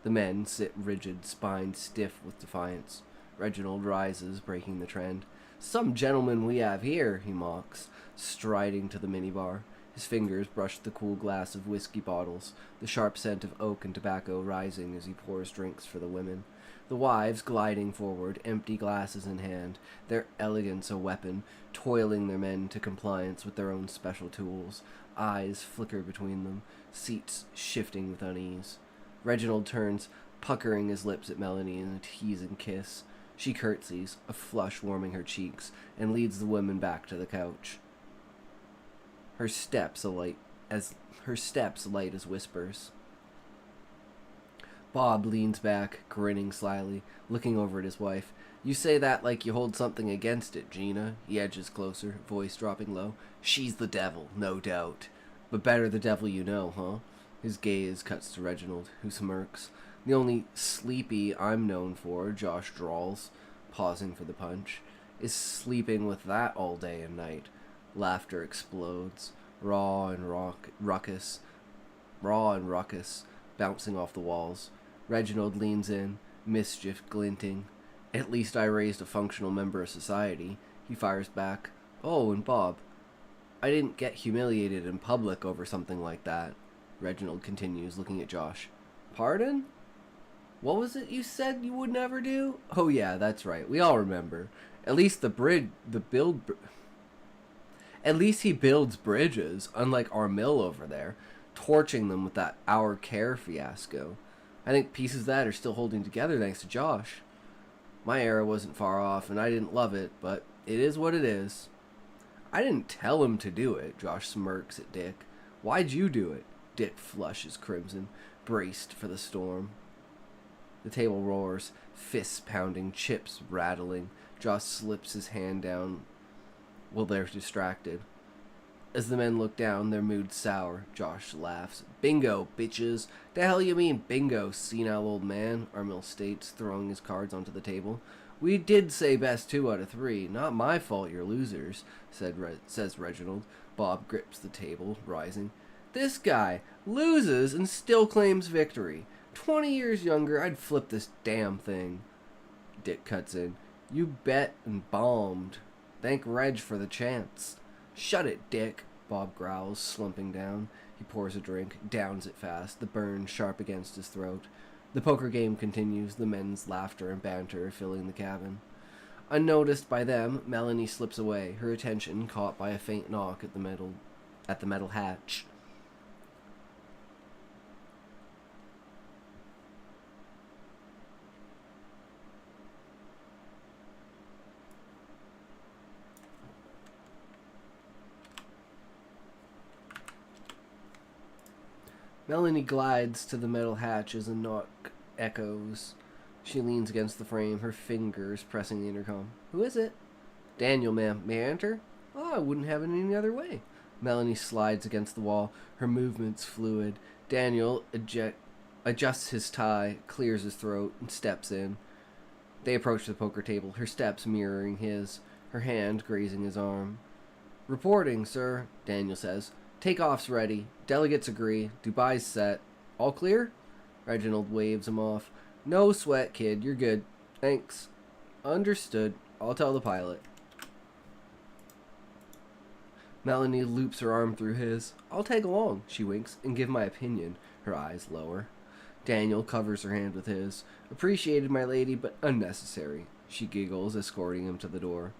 The men sit rigid, spines stiff with defiance. Reginald rises, breaking the trend. Some gentleman we have here, he mocks, striding to the minibar. His fingers brush the cool glass of whiskey bottles, the sharp scent of oak and tobacco rising as he pours drinks for the women. The wives gliding forward, empty glasses in hand, their elegance a weapon, toiling their men to compliance with their own special tools. Eyes flicker between them, seats shifting with unease. Reginald turns, puckering his lips at Melanie in a teasing kiss. She curtsies, a flush warming her cheeks, and leads the women back to the couch. Her steps light as whispers. Bob leans back, grinning slyly, looking over at his wife. You say that like you hold something against it, Gina. He edges closer, voice dropping low. She's the devil, no doubt. But better the devil you know, huh? His gaze cuts to Reginald, who smirks. The only sleepy I'm known for, Josh drawls, pausing for the punch, is sleeping with that all day and night. Laughter explodes, raw and ruckus, bouncing off the walls. Reginald leans in, mischief glinting. At least I raised a functional member of society. He fires back. Oh, and Bob, I didn't get humiliated in public over something like that. Reginald continues, looking at Josh. Pardon? What was it you said you would never do? Oh yeah, that's right. We all remember. At least At least he builds bridges, unlike our mill over there, torching them with that Our Care fiasco. I think pieces of that are still holding together thanks to Josh. My era wasn't far off, and I didn't love it, but it is what it is. I didn't tell him to do it, Josh smirks at Dick. Why'd you do it? Dick flushes crimson, braced for the storm. The table roars, fists pounding, chips rattling. Josh slips his hand down while they're distracted. As the men look down, their mood sour. Josh laughs. Bingo, bitches. The hell you mean bingo, senile old man? Armill states, throwing his cards onto the table. We did say best 2 out of 3. Not my fault you're losers, says Reginald. Bob grips the table, rising. This guy loses and still claims victory. 20 years younger, I'd flip this damn thing. Dick cuts in. You bet and bombed. Thank Reg for the chance. Shut it, Dick, Bob growls, slumping down. He pours a drink, downs it fast, the burn sharp against his throat. The poker game continues, the men's laughter and banter filling the cabin. Unnoticed by them, Melanie slips away, her attention caught by a faint knock at the metal hatch. Melanie glides to the metal hatch as a knock echoes. She leans against the frame, her fingers pressing the intercom. Who is it? Daniel, ma'am. May I enter? Oh, I wouldn't have it any other way. Melanie slides against the wall, her movements fluid. Daniel adjusts his tie, clears his throat, and steps in. They approach the poker table, her steps mirroring his, her hand grazing his arm. Reporting, sir, Daniel says. Takeoff's ready. Delegates agree. Dubai's set. All clear? Reginald waves him off. No sweat, kid. You're good. Thanks. Understood. I'll tell the pilot. Melanie loops her arm through his. I'll tag along, she winks, and give my opinion. Her eyes lower. Daniel covers her hand with his. Appreciated, my lady, but unnecessary. She giggles, escorting him to the door.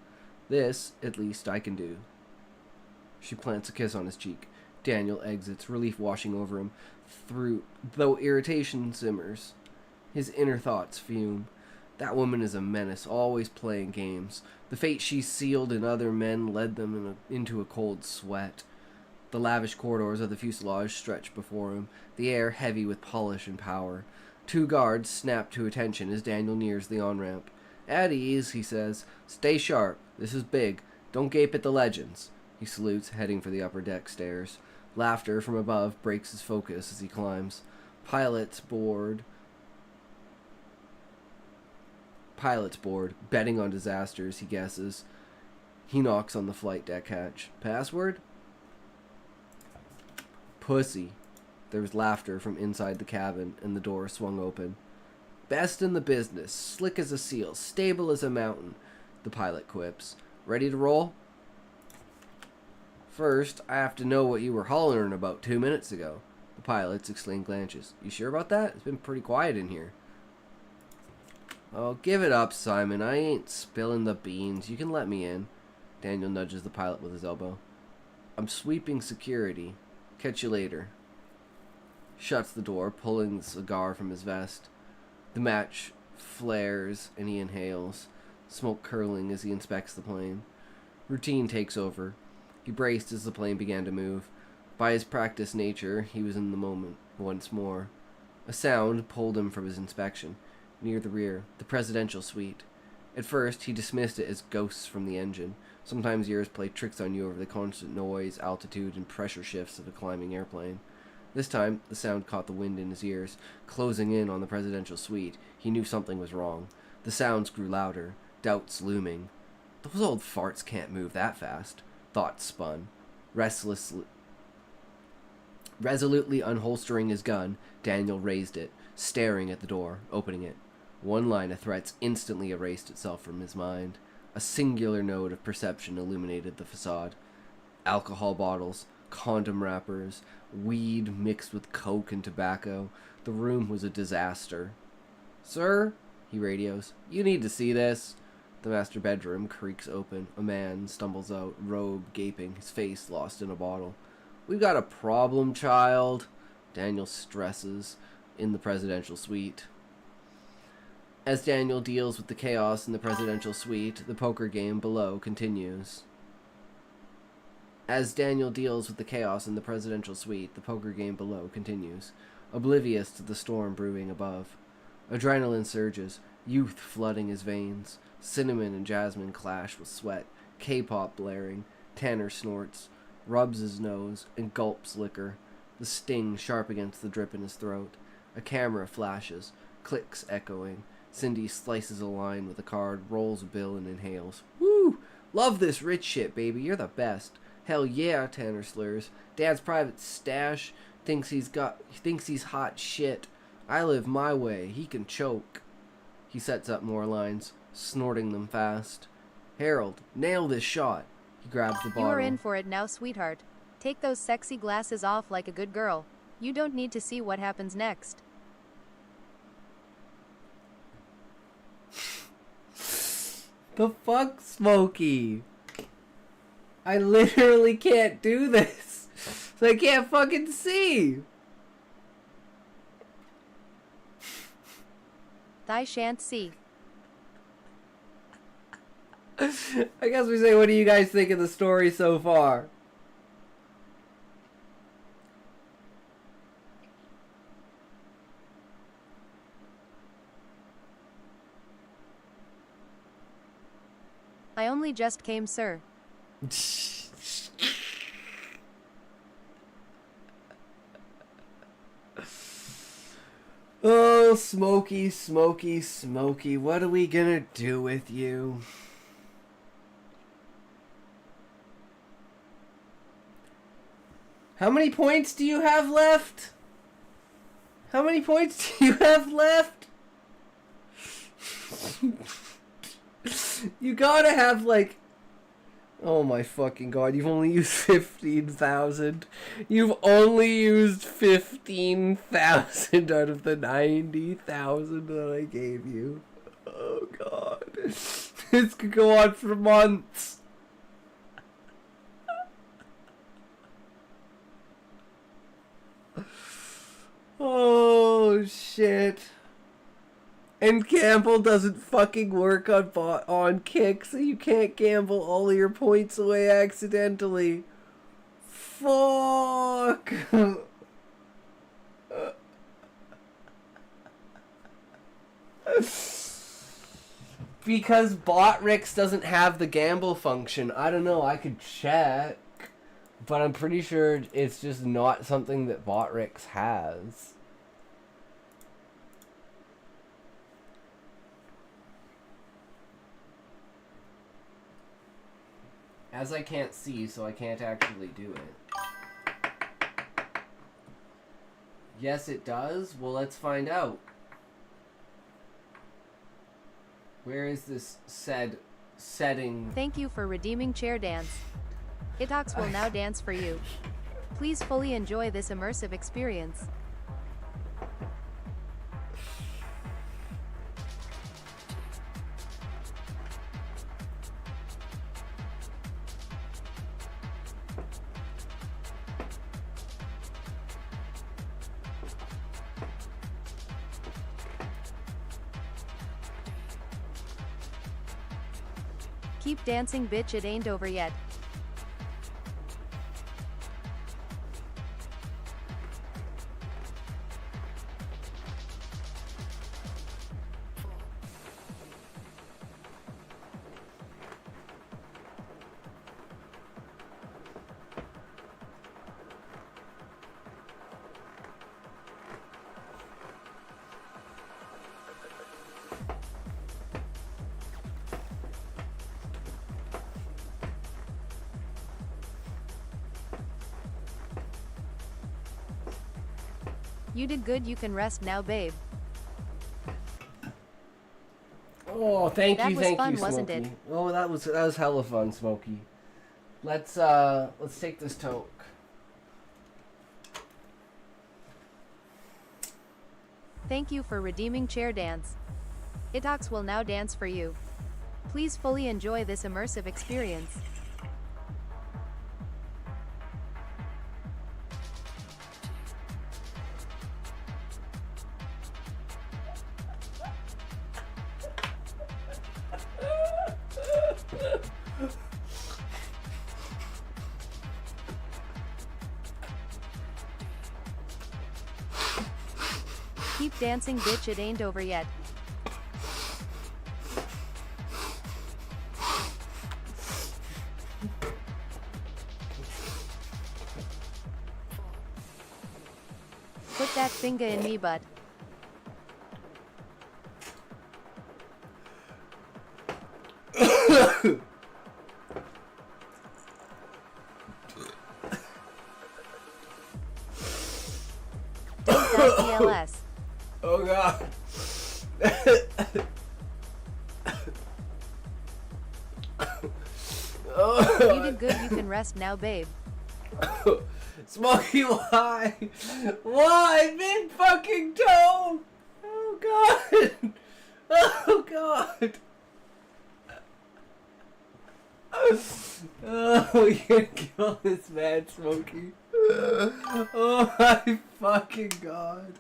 This, at least, I can do. She plants a kiss on his cheek. Daniel exits, relief washing over him, though irritation simmers. His inner thoughts fume. That woman is a menace, always playing games. The fate she sealed in other men led them into a cold sweat. The lavish corridors of the fuselage stretch before him, the air heavy with polish and power. 2 guards snap to attention as Daniel nears the on-ramp. At ease, he says. Stay sharp. This is big. Don't gape at the legends. He salutes, heading for the upper deck stairs. Laughter from above breaks his focus as he climbs. Pilot's board, betting on disasters, he guesses. He knocks on the flight deck hatch. Password? Pussy. There was laughter from inside the cabin, and the door swung open. Best in the business, slick as a seal, stable as a mountain, the pilot quips. Ready to roll? First, I have to know what you were hollering about 2 minutes ago. The pilots exchanged glances. You sure about that? It's been pretty quiet in here. Oh, give it up, Simon. I ain't spilling the beans. You can let me in. Daniel nudges the pilot with his elbow. I'm sweeping security. Catch you later. Shuts the door, pulling the cigar from his vest. The match flares and he inhales, smoke curling as he inspects the plane. Routine takes over. He braced as the plane began to move. By his practiced nature, he was in the moment once more. A sound pulled him from his inspection. Near the rear, the presidential suite. At first, he dismissed it as ghosts from the engine. Sometimes ears play tricks on you over the constant noise, altitude, and pressure shifts of a climbing airplane. This time, the sound caught the wind in his ears, closing in on the presidential suite. He knew something was wrong. The sounds grew louder, doubts looming. Those old farts can't move that fast. Thoughts spun. Resolutely unholstering his gun, Daniel raised it, staring at the door, opening it. One line of threats instantly erased itself from his mind. A singular node of perception illuminated the facade. Alcohol bottles, condom wrappers, weed mixed with coke and tobacco. The room was a disaster. Sir, he radios, you need to see this. The master bedroom creaks open. A man stumbles out, robe gaping, his face lost in a bottle. We've got a problem, child, Daniel stresses in the presidential suite. As Daniel deals with the chaos in the presidential suite, the poker game below continues. As Daniel deals with the chaos in the presidential suite, the poker game below continues, oblivious to the storm brewing above. Adrenaline surges, youth flooding his veins. Cinnamon and Jasmine clash with sweat, K-pop blaring. Tanner snorts, rubs his nose, and gulps liquor, the sting sharp against the drip in his throat. A camera flashes, clicks echoing. Cindy slices a line with a card, rolls a bill, and inhales. Woo! Love this rich shit, baby. You're the best. Hell yeah, Tanner slurs. Dad's private stash thinks he's hot shit. I live my way. He can choke. He sets up more lines, snorting them fast. Harold, nail this shot. He grabs the bottle. You are in for it now, sweetheart. Take those sexy glasses off like a good girl. You don't need to see what happens next. The fuck, Smokey? I literally can't do this. So I can't fucking see. Thou shan't see. I guess we say, what do you guys think of the story so far? I only just came, sir. Oh, Smokey, Smokey, Smokey, what are we gonna do with you? How many points do you have left? How many points do you have left? You gotta have, like... Oh my fucking god, you've only used 15,000. You've only used 15,000 out of the 90,000 that I gave you. Oh god. This could go on for months. Oh shit. And gamble doesn't fucking work on Kick, so you can't gamble all of your points away accidentally. Fuck. Because Botrix doesn't have the gamble function. I don't know, I could check. But I'm pretty sure it's just not something that Botrix has. As I can't see, so I can't actually do it. Yes, it does? Well, let's find out. Where is this said setting? Thank you for redeeming chair dance. Itox will now dance for you. Please fully enjoy this immersive experience. Keep dancing, bitch, it ain't over yet. You did good, you can rest now, babe. Oh, thank That you, was thank fun, you, wasn't Smokey. it? Oh, that was hella fun, Smokey. Let's take this toke. Thank you for redeeming chair dance. Itox will now dance for you. Please fully enjoy this immersive experience. Keep dancing, bitch, it ain't over yet. Put that finger in me butt. Take that CLS. Oh god. You did good, you can rest now, babe. Smokey, why? Why? Big fucking toe! Oh god! Oh god! Oh, we can't kill this man, Smokey. Oh my fucking god.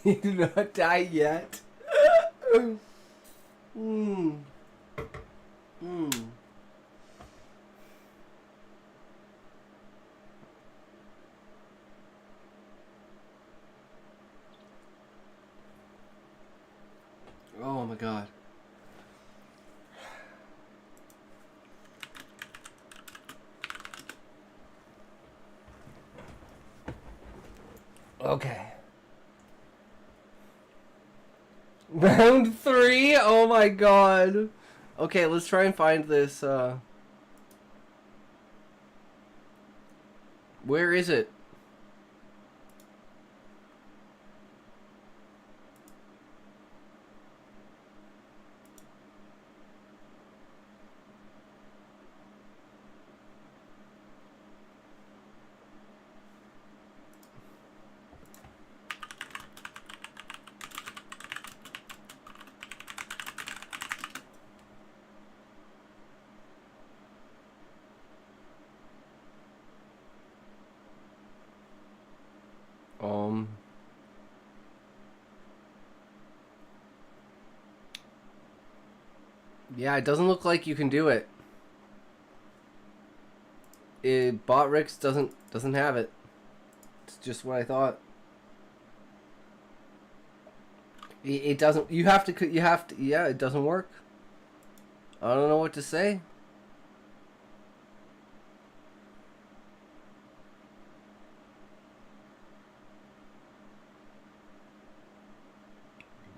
You do not die yet. Mm. Mm. Oh my god. Okay. Round 3? Oh my god. Okay, let's try and find this, Where is it? Yeah, it doesn't look like you can do it. Botrix doesn't have it. It's just what I thought. It doesn't. You have to. Yeah, it doesn't work. I don't know what to say.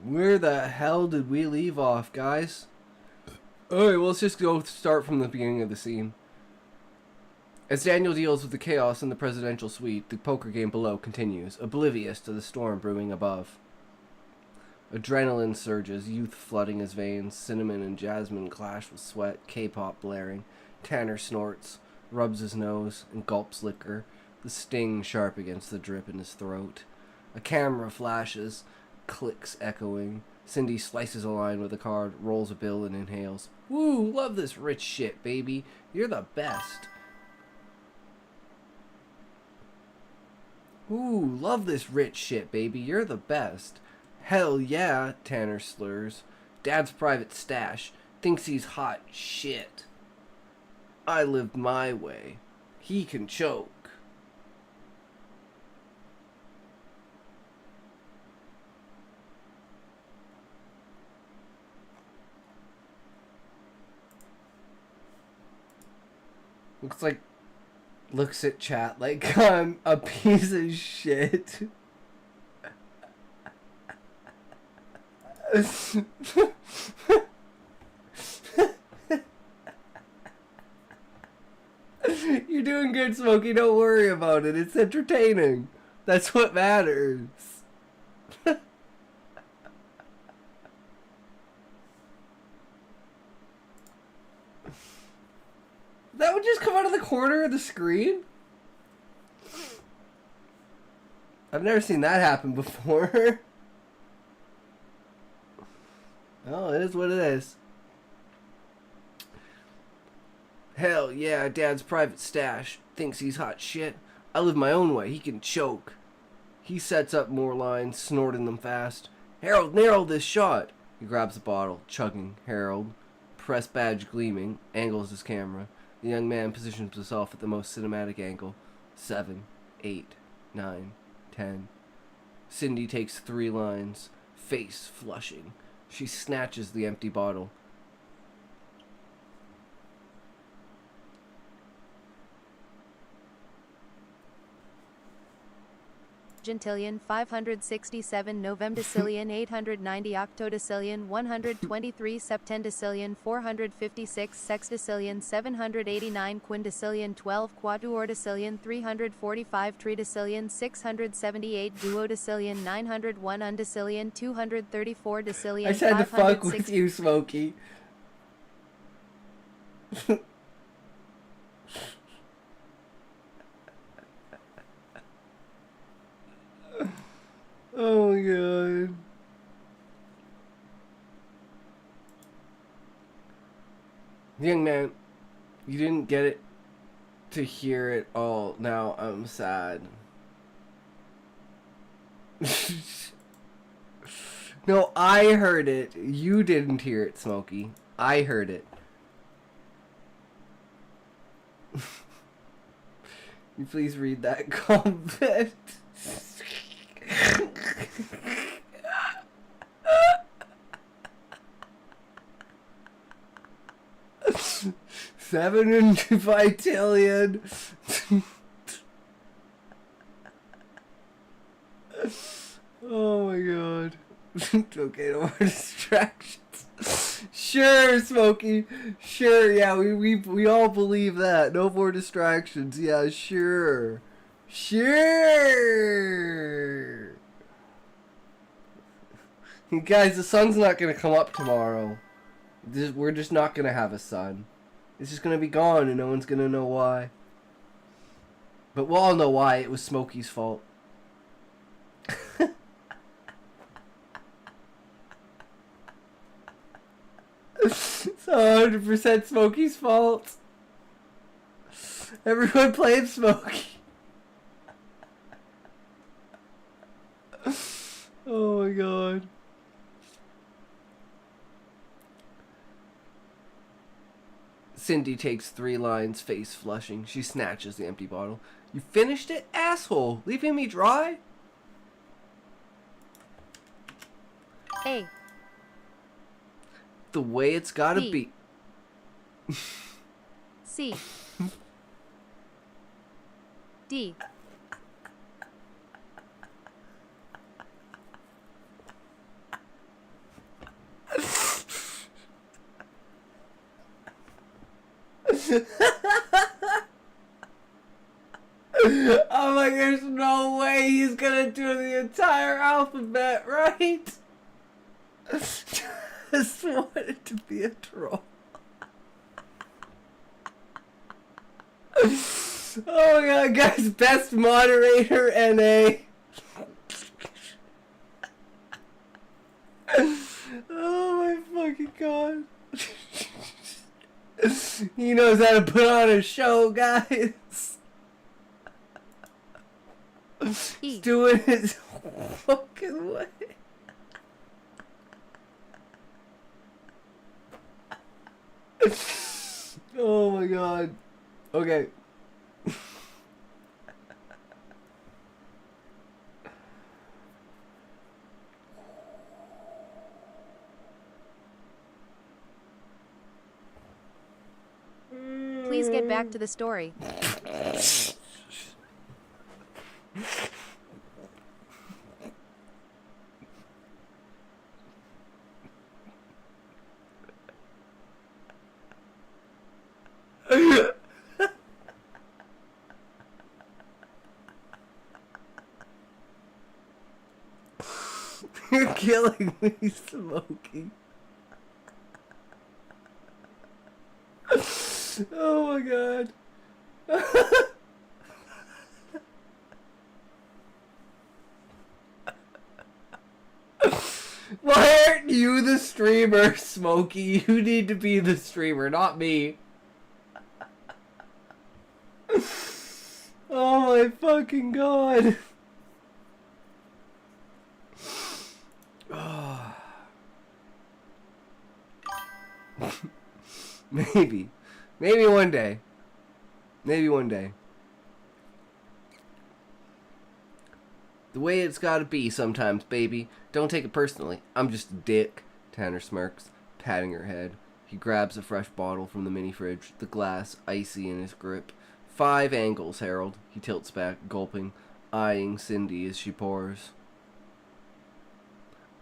Where the hell did we leave off, guys? Alright, well, let's just go start from the beginning of the scene. As Daniel deals with the chaos in the presidential suite, the poker game below continues, oblivious to the storm brewing above. Adrenaline surges, youth flooding his veins, cinnamon and jasmine clash with sweat, K-pop blaring. Tanner snorts, rubs his nose, and gulps liquor, the sting sharp against the drip in his throat. A camera flashes, clicks echoing. Cindy slices a line with a card, rolls a bill, and inhales. Woo, love this rich shit, baby. You're the best. Ooh, love this rich shit, baby. You're the best. Hell yeah, Tanner slurs. Dad's private stash. Thinks he's hot shit. I lived my way. He can choke. Looks at chat like I'm a piece of shit. You're doing good, Smokey. Don't worry about it. It's entertaining. That's what matters. That would just come out of the corner of the screen? I've never seen that happen before. Oh, it is what it is. Hell yeah, Dad's private stash. Thinks he's hot shit. I live my own way. He can choke. He sets up more lines, snorting them fast. Harold, nail this shot. He grabs the bottle, chugging. Harold, press badge gleaming, angles his camera. The young man positions himself at the most cinematic angle. 7, 8, 9, 10. Cindy takes 3 lines, face flushing. She snatches the empty bottle. Gentillion 567 Novemdecillion 890 Octodecillion 123 Septendecillion 456 Sexdecillion 789 Quindecillion 12 Quatuordecillion 345 Tridecillion 678 Duodecillion 901 Undecillion 234 Decillion. I tried to fuck with you, Smokey. Oh my god. Young man, you didn't get it to hear it all. Now I'm sad. No, I heard it. You didn't hear it, Smokey. I heard it. You please read that comment. Seven and Vitallion. Oh my god. Okay, no more distractions. Sure, Smokey. Sure, yeah, we all believe that. No more distractions. Yeah, sure. Sure. Guys, the sun's not gonna come up tomorrow. We're just not gonna have a sun. It's just gonna be gone and no one's gonna know why. But we'll all know why. It was Smokey's fault. It's 100% Smokey's fault. Everyone played Smokey. Oh my god. Cindy takes 3 lines, face flushing. She snatches the empty bottle. You finished it, asshole? Leaving me dry? A. The way it's gotta B. be. C. D. I'm like, there's no way he's gonna do the entire alphabet, right? Just wanted to be a troll. Oh my god, guys, best moderator NA. Oh my fucking god. He knows how to put on a show, guys. He's doing his fucking way. Oh my god. Okay. Please get back to the story. You're killing me, Smokey. Oh my god. Why aren't you the streamer, Smokey? You need to be the streamer, not me. Oh my fucking god. Maybe. Maybe one day. Maybe one day. The way it's gotta be sometimes, baby. Don't take it personally. I'm just a dick. Tanner smirks, patting her head. He grabs a fresh bottle from the mini fridge, the glass icy in his grip. 5 angles, Harold. He tilts back, gulping, eyeing Cindy as she pours.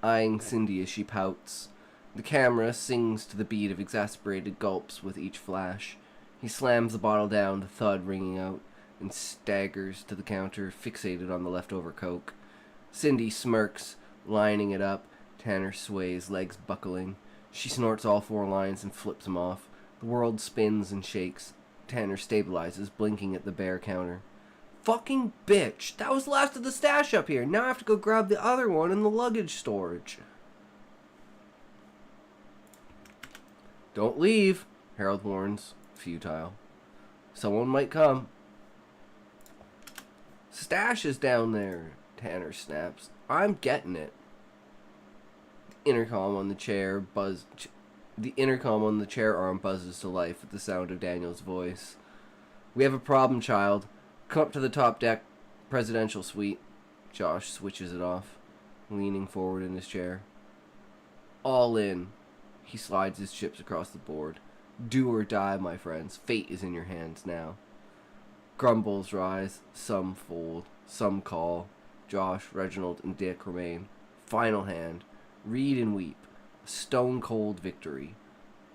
Eyeing Cindy as she pouts. The camera sings to the beat of exasperated gulps with each flash. He slams the bottle down, the thud ringing out, and staggers to the counter, fixated on the leftover Coke. Cindy smirks, lining it up. Tanner sways, legs buckling. She snorts all 4 lines and flips him off. The world spins and shakes. Tanner stabilizes, blinking at the bare counter. Fucking bitch! That was the last of the stash up here. Now I have to go grab the other one in the luggage storage. Don't leave, Harold warns, futile. Someone might come. Stash is down there, Tanner snaps. I'm getting it. The intercom on the chair arm buzzes to life at the sound of Daniel's voice. We have a problem, child. Come up to the top deck, presidential suite. Josh switches it off, leaning forward in his chair. All in. He slides his chips across the board. Do or die, my friends. Fate is in your hands now. Grumbles rise. Some fold. Some call. Josh, Reginald, and Dick remain. Final hand. Read and weep. A stone-cold victory.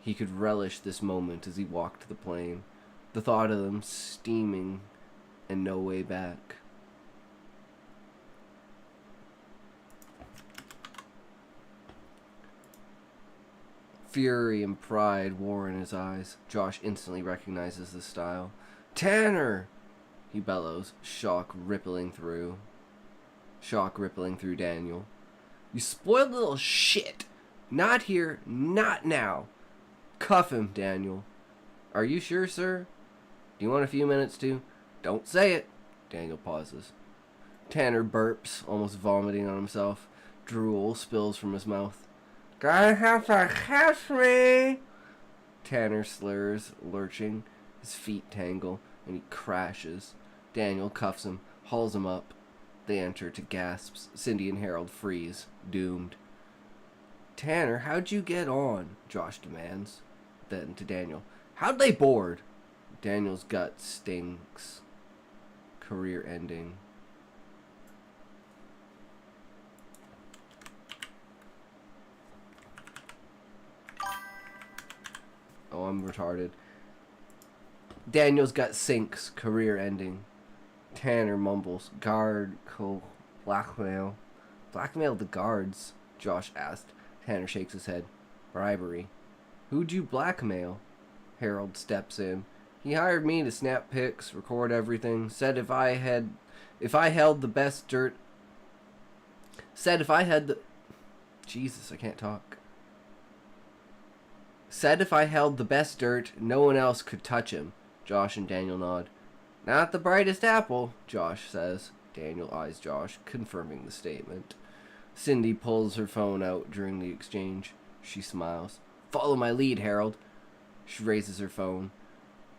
He could relish this moment as he walked to the plane. The thought of them steaming and no way back. Fury and pride war in his eyes. Josh instantly recognizes the style. Tanner! He bellows, shock rippling through Daniel. You spoiled little shit! Not here, not now. Cuff him, Daniel. Are you sure, sir? Do you want a few minutes to? Don't say it. Daniel pauses. Tanner burps, almost vomiting on himself. Drool spills from his mouth. Gonna have to catch me! Tanner slurs, lurching. His feet tangle, and he crashes. Daniel cuffs him, hauls him up. They enter to gasps. Cindy and Harold freeze, doomed. Tanner, how'd you get on? Josh demands. Then to Daniel. How'd they board? Daniel's gut stinks. Career ending. Oh, I'm retarded. Daniel's gut sinks. Career ending. Tanner mumbles. Guard, blackmail. Blackmail the guards, Josh asked. Tanner shakes his head. Bribery. Who'd you blackmail? Harold steps in. He hired me to snap pics, record everything, said if I held the best dirt... Said if I had the... Jesus, I can't talk. Said if I held the best dirt, no one else could touch him. Josh and Daniel nod. Not the brightest apple, Josh says. Daniel eyes Josh, confirming the statement. Cindy pulls her phone out during the exchange. She smiles. Follow my lead, Harold. She raises her phone.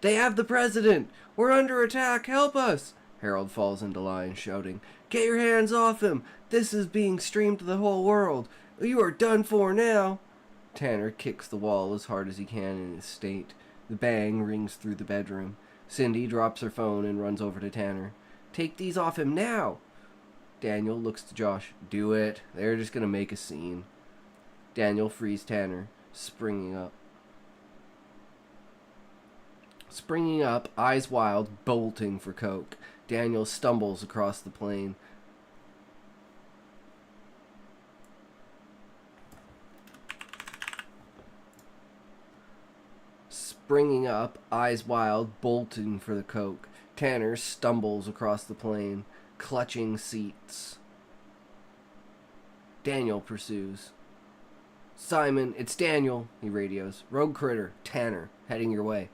They have the president! We're under attack! Help us! Harold falls into line, shouting, Get your hands off him! This is being streamed to the whole world! You are done for now! Tanner kicks the wall as hard as he can in his state. The bang rings through the bedroom. Cindy drops her phone and runs over to Tanner. Take these off him now! Daniel looks to Josh. Do it. They're just gonna make a scene. Daniel frees Tanner, springing up. Springing up, eyes wild, bolting for coke. Daniel stumbles across the plane. Springing up, eyes wild, bolting for the coke. Tanner stumbles across the plane, clutching seats. Daniel pursues. Simon, it's Daniel, he radios. Rogue Critter, Tanner, heading your way.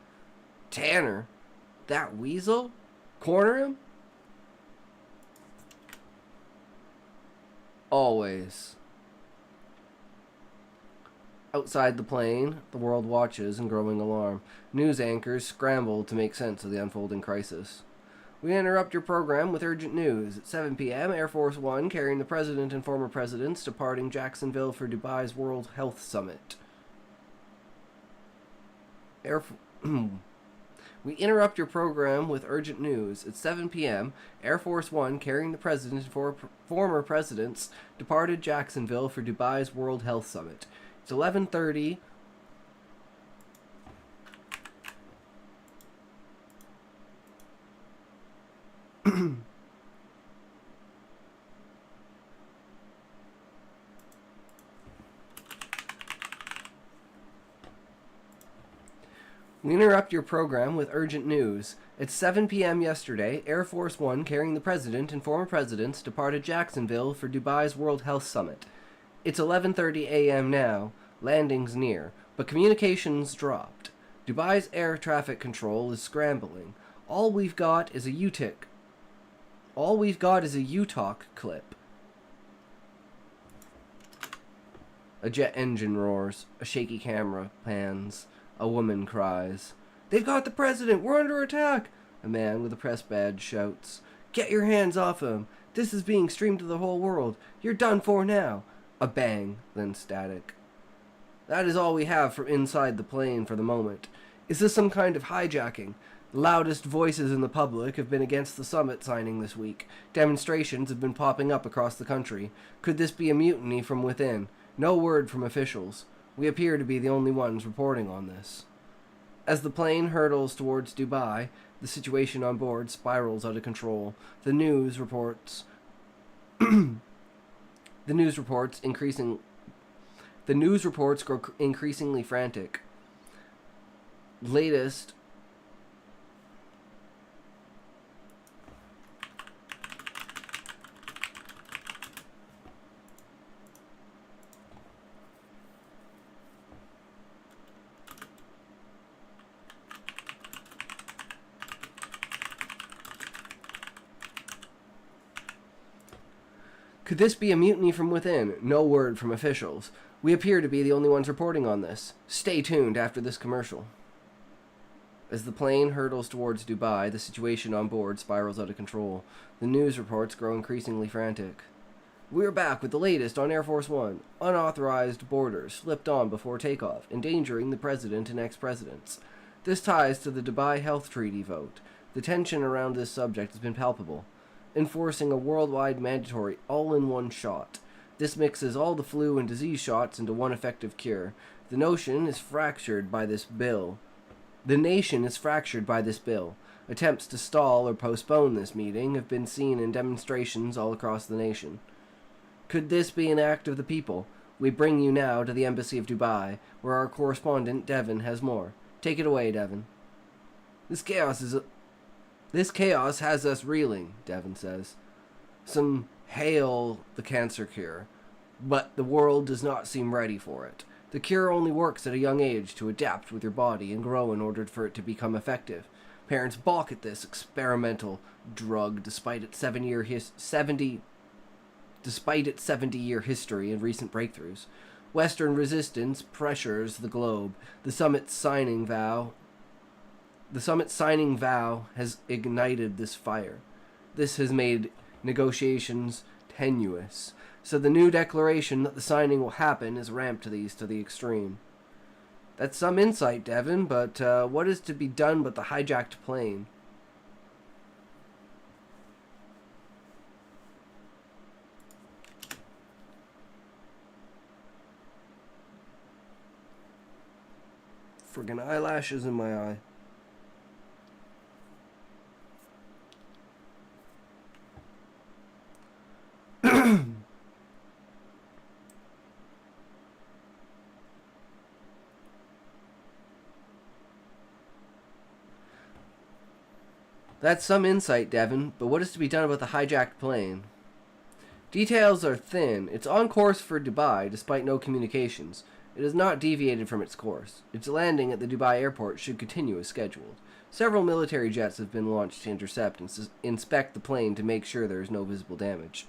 Tanner? That weasel? Corner him? Always. Outside the plane, the world watches in growing alarm. News anchors scramble to make sense of the unfolding crisis. We interrupt your program with urgent news. At 7 p.m., Air Force One carrying the president and former presidents departing Jacksonville for Dubai's World Health Summit. We interrupt your program with urgent news. At 7 p.m., Air Force One carrying the president and former presidents departed Jacksonville for Dubai's World Health Summit. It's 11:30. We interrupt your program with urgent news. At 7 p.m. yesterday, Air Force One carrying the president and former presidents departed Jacksonville for Dubai's World Health Summit. It's 11:30 a.m. now. Landing's near, but communications dropped. Dubai's air traffic control is scrambling. All we've got is a UTIC. All we've got is a UTalk clip. A jet engine roars. A shaky camera pans. A woman cries. They've got the president! We're under attack! A man with a press badge shouts. Get your hands off him! This is being streamed to the whole world. You're done for now! A bang, then static. That is all we have from inside the plane for the moment. Is this some kind of hijacking? The loudest voices in the public have been against the summit signing this week. Demonstrations have been popping up across the country. Could this be a mutiny from within? No word from officials. We appear to be the only ones reporting on this. As the plane hurtles towards Dubai, the situation on board spirals out of control. The news reports grow increasingly frantic. Latest Could this be a mutiny from within? No word from officials. We appear to be the only ones reporting on this. Stay tuned after this commercial. As the plane hurtles towards Dubai, the situation on board spirals out of control. The news reports grow increasingly frantic. We're back with the latest on Air Force One. Unauthorized boarders slipped on before takeoff, endangering the president and ex-presidents. This ties to the Dubai Health Treaty vote. The tension around this subject has been palpable. Enforcing a worldwide mandatory all-in-one shot. This mixes all the flu and disease shots into one effective cure. The nation is fractured by this bill. Attempts to stall or postpone this meeting have been seen in demonstrations all across the nation. Could this be an act of the people? We bring you now to the Embassy of Dubai, where our correspondent, Devin, has more. Take it away, Devin. This chaos has us reeling, Devin says. Some hail the cancer cure, but the world does not seem ready for it. The cure only works at a young age to adapt with your body and grow in order for it to become effective. Parents balk at this experimental drug despite its 70-year history and recent breakthroughs. Western resistance pressures the globe. The summit's signing vow has ignited this fire. This has made negotiations tenuous. So the new declaration that the signing will happen is ramped these to the extreme. That's some insight, Devin, but what is to be done but the hijacked plane? Friggin' eyelashes in my eye. That's some insight, Devin, but what is to be done about the hijacked plane? Details are thin. It's on course for Dubai, despite no communications. It has not deviated from its course. Its landing at the Dubai airport should continue as scheduled. Several military jets have been launched to intercept and inspect the plane to make sure there is no visible damage.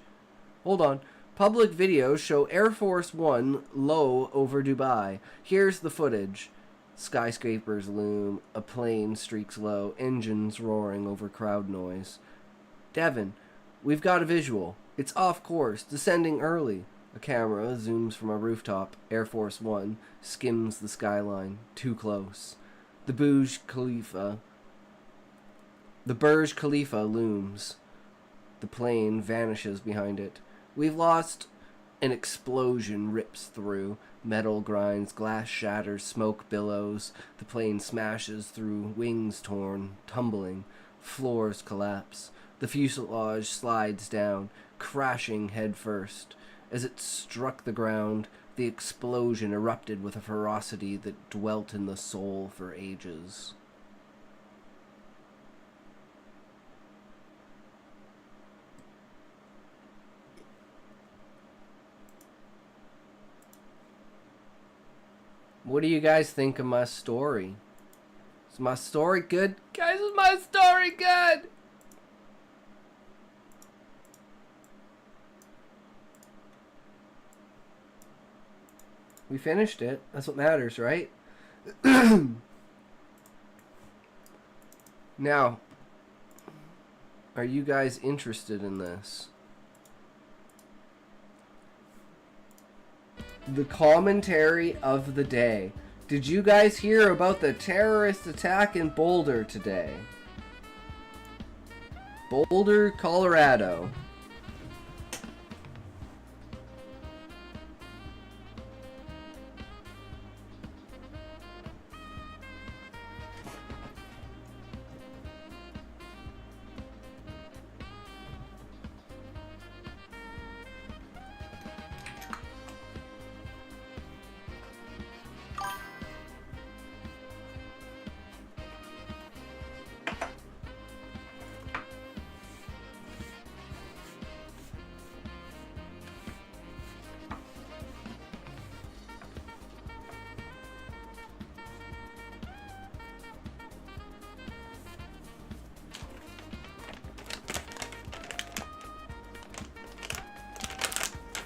Hold on. Public videos show Air Force One low over Dubai. Here's the footage. Skyscrapers loom, a plane streaks low, engines roaring over crowd noise. Devin, we've got a visual. It's off course, descending early. A camera zooms from a rooftop. Air Force One skims the skyline, too close. The Burj Khalifa looms. The plane vanishes behind it. We've lost. An explosion rips through. Metal grinds, glass shatters, smoke billows. The plane smashes through, wings torn, tumbling. Floors collapse. The fuselage slides down, crashing head first. As it struck the ground, the explosion erupted with a ferocity that dwelt in the soul for ages. What do you guys think of my story? Is my story good? Guys, is my story good? We finished it. That's what matters, right? Now, are you guys interested in this? The commentary of the day. Did you guys hear about the terrorist attack in Boulder today? Boulder, Colorado.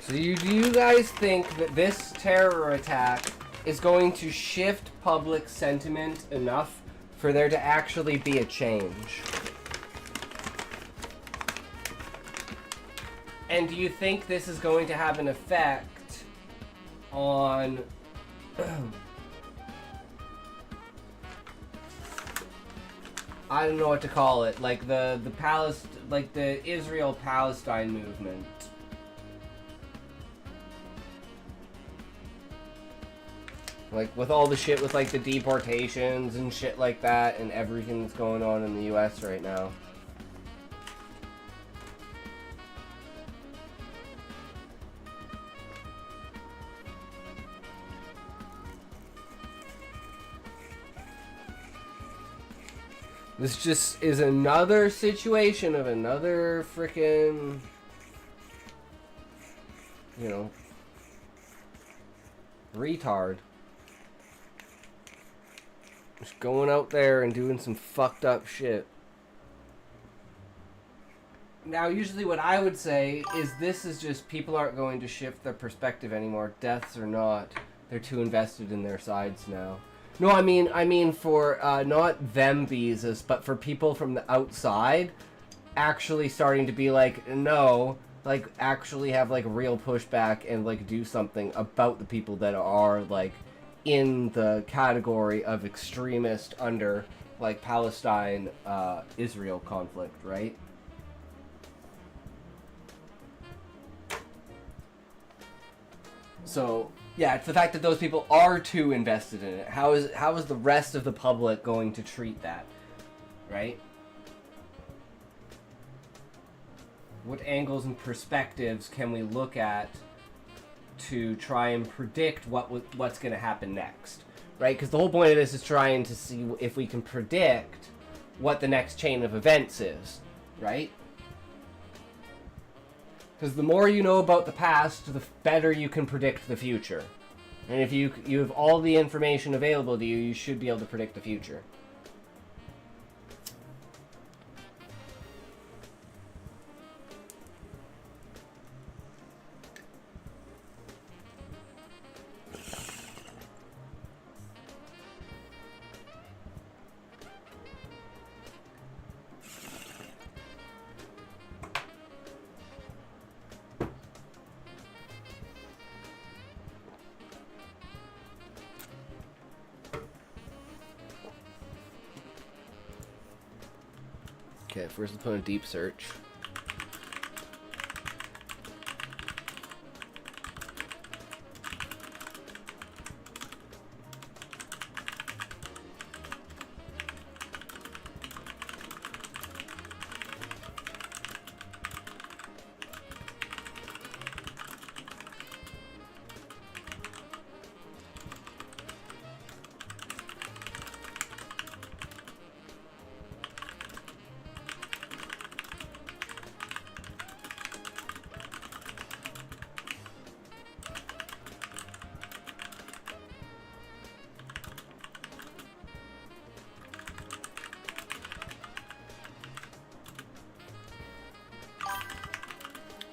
So do you guys think that this terror attack is going to shift public sentiment enough for there to actually be a change? And do you think this is going to have an effect on I don't know what to call it, like the Israel-Palestine movement? Like, with all the shit with, like, the deportations and shit like that and everything that's going on in the U.S. right now. This just is another situation of another frickin', you know, retard. Just going out there and doing some fucked up shit. Now, usually what I would say is this is just people aren't going to shift their perspective anymore, deaths or not. They're too invested in their sides now. No, I mean for not them visas, but for people from the outside actually starting to be like, no, like actually have like real pushback and like do something about the people that are like in the category of extremist under like Palestine Israel conflict, right? So yeah, it's the fact that those people are too invested in it. How is the rest of the public going to treat that, right? What angles and perspectives can we look at to try and predict what's going to happen next, right? Because the whole point of this is trying to see if we can predict what the next chain of events is, right? Because the more you know about the past, the better you can predict the future. And if you have all the information available to you, you should be able to predict the future. Okay, first let's put in a deep search.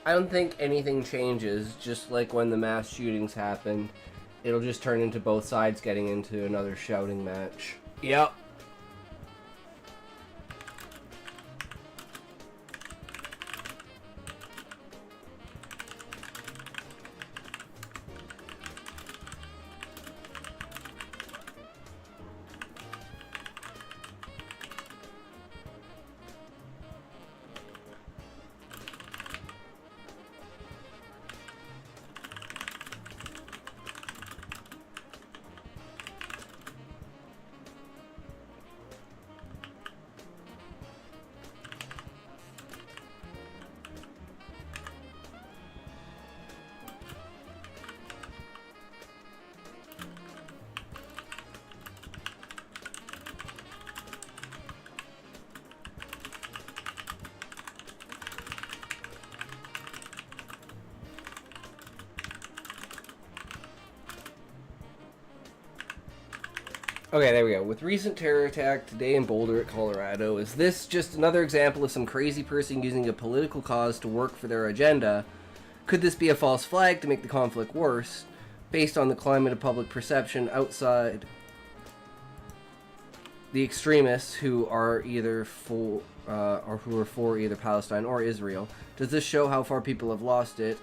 I don't think anything changes, just like when the mass shootings happened. It'll just turn into both sides getting into another shouting match. Yep. Okay, there we go. With recent terror attack today in Boulder, Colorado, is this just another example of some crazy person using a political cause to work for their agenda? Could this be a false flag to make the conflict worse, based on the climate of public perception outside the extremists who are either for or who are for either Palestine or Israel? Does this show how far people have lost it?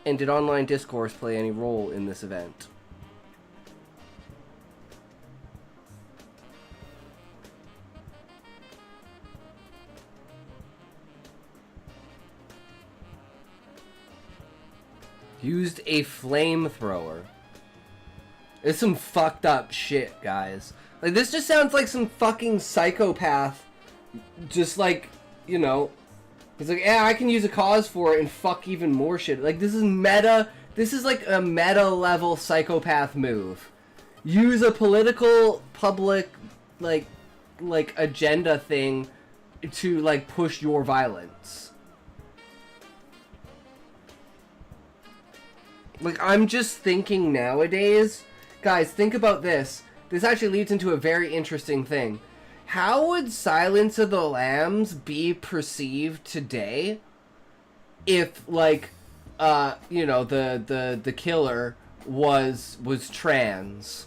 And did online discourse play any role in this event? Used a flamethrower. It's some fucked up shit, guys. Like, this just sounds like some fucking psychopath. Just like, you know, he's like, yeah, I can use a cause for it and fuck even more shit. Like, this is meta. This is like a meta level psychopath move. Use a political, public, like, like agenda thing to like push your violence. Like, I'm just thinking nowadays, guys, think about this. This actually leads into a very interesting thing. How would Silence of the Lambs be perceived today if, like, you know, the killer was trans?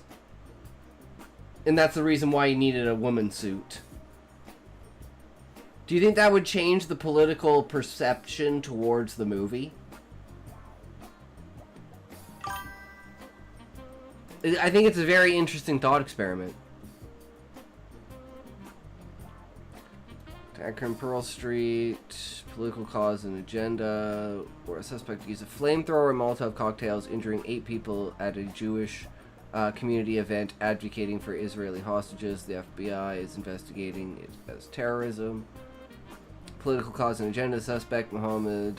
And that's the reason why he needed a woman suit. Do you think that would change the political perception towards the movie? I think it's a very interesting thought experiment. Attacker on Pearl Street, political cause and agenda, where a suspect used a flamethrower and Molotov cocktails, injuring 8 people at a Jewish community event advocating for Israeli hostages. The FBI is investigating it as terrorism. Political cause and agenda suspect Mohammed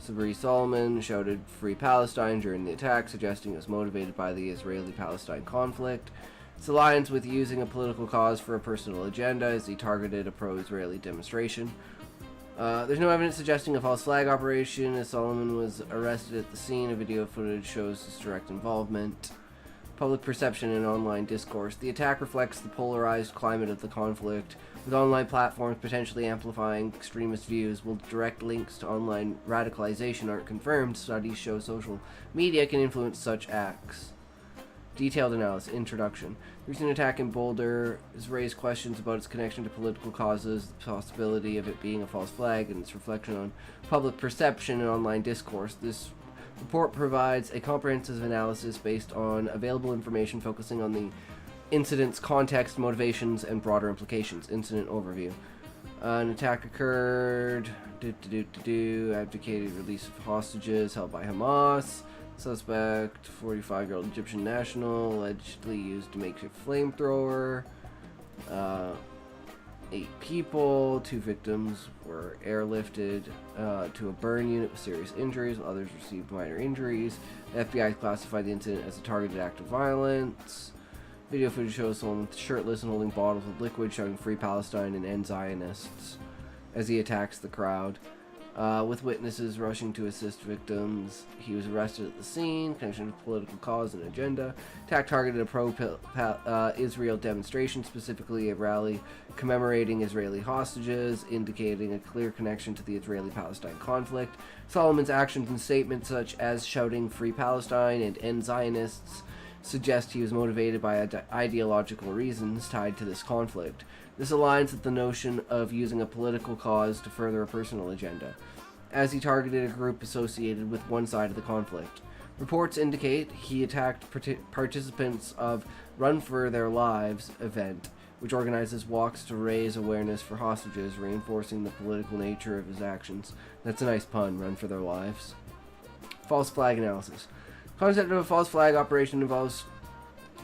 Sabri Solomon shouted "Free Palestine" during the attack, suggesting it was motivated by the Israeli-Palestine conflict. Its alliance with using a political cause for a personal agenda as he targeted a pro-Israeli demonstration. There's no evidence suggesting a false flag operation, as Solomon was arrested at the scene. A video footage shows his direct involvement. Public perception and online discourse. The attack reflects the polarized climate of the conflict, with online platforms potentially amplifying extremist views. While direct links to online radicalization aren't confirmed, studies show social media can influence such acts. Detailed analysis. Introduction. The recent attack in Boulder has raised questions about its connection to political causes, the possibility of it being a false flag, and its reflection on public perception and online discourse. This report provides a comprehensive analysis based on available information focusing on the incident's context, motivations, and broader implications. Incident overview. An attack occurred. Advocated release of hostages held by Hamas. Suspect, 45-year-old Egyptian national, allegedly used a makeshift flamethrower. 8 people, 2 victims were airlifted to a burn unit with serious injuries, while others received minor injuries. The FBI classified the incident as a targeted act of violence. Video footage shows someone shirtless and holding bottles of liquid, shouting "Free Palestine" and "End Zionists" as he attacks the crowd. With witnesses rushing to assist victims, he was arrested at the scene. Connection to political cause and agenda. Attack targeted a pro-Israel demonstration, specifically a rally commemorating Israeli hostages, indicating a clear connection to the Israeli-Palestine conflict. Solomon's actions and statements such as shouting "Free Palestine" and "End Zionists" suggest he was motivated by ideological reasons tied to this conflict. This aligns with the notion of using a political cause to further a personal agenda, as he targeted a group associated with one side of the conflict. Reports indicate he attacked participants of Run for Their Lives event, which organizes walks to raise awareness for hostages, reinforcing the political nature of his actions. That's a nice pun, Run for Their Lives. False flag analysis. The concept of a false flag operation involves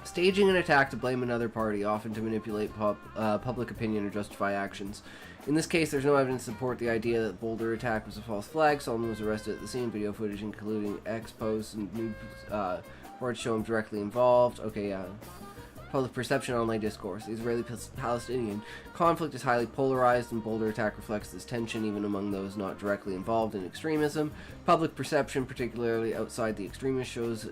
staging an attack to blame another party, often to manipulate public opinion or justify actions. In this case, there's no evidence to support the idea that the Boulder attack was a false flag. Solomon was arrested at the scene. Video footage, including X posts and news reports, show him directly involved. Okay, public perception, online discourse. The Israeli-Palestinian conflict is highly polarized, and Boulder attack reflects this tension even among those not directly involved in extremism. Public perception, particularly outside the extremists, shows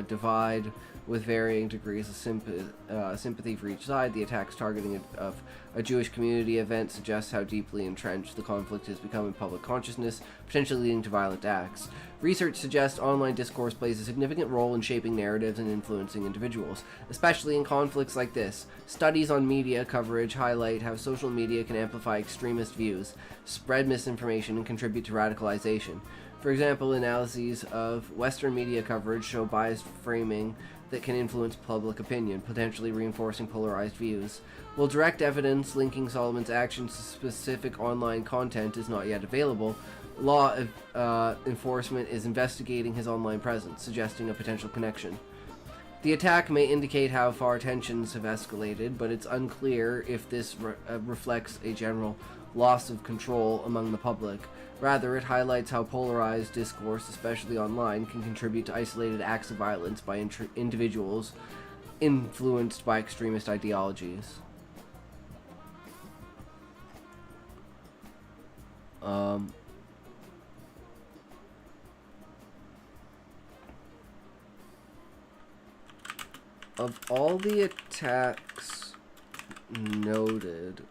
divide with varying degrees of sympathy for each side. The attacks targeting of a Jewish community event suggests how deeply entrenched the conflict has become in public consciousness, potentially leading to violent acts. Research suggests online discourse plays a significant role in shaping narratives and influencing individuals, especially in conflicts like this. Studies on media coverage highlight how social media can amplify extremist views, spread misinformation, and contribute to radicalization. For example, analyses of Western media coverage show biased framing that can influence public opinion, potentially reinforcing polarized views. While direct evidence linking Solomon's actions to specific online content is not yet available, law enforcement is investigating his online presence, suggesting a potential connection. The attack may indicate how far tensions have escalated, but it's unclear if this reflects a general loss of control among the public. Rather, it highlights how polarized discourse, especially online, can contribute to isolated acts of violence by individuals influenced by extremist ideologies. Of all the attacks noted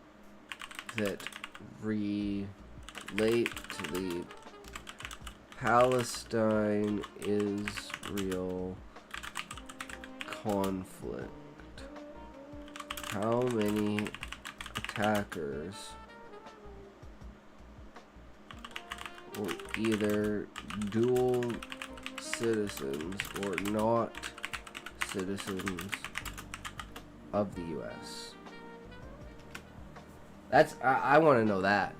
that relate to the Palestine-Israel conflict, how many attackers were either dual citizens or not citizens of the U.S.? That's I want to know that.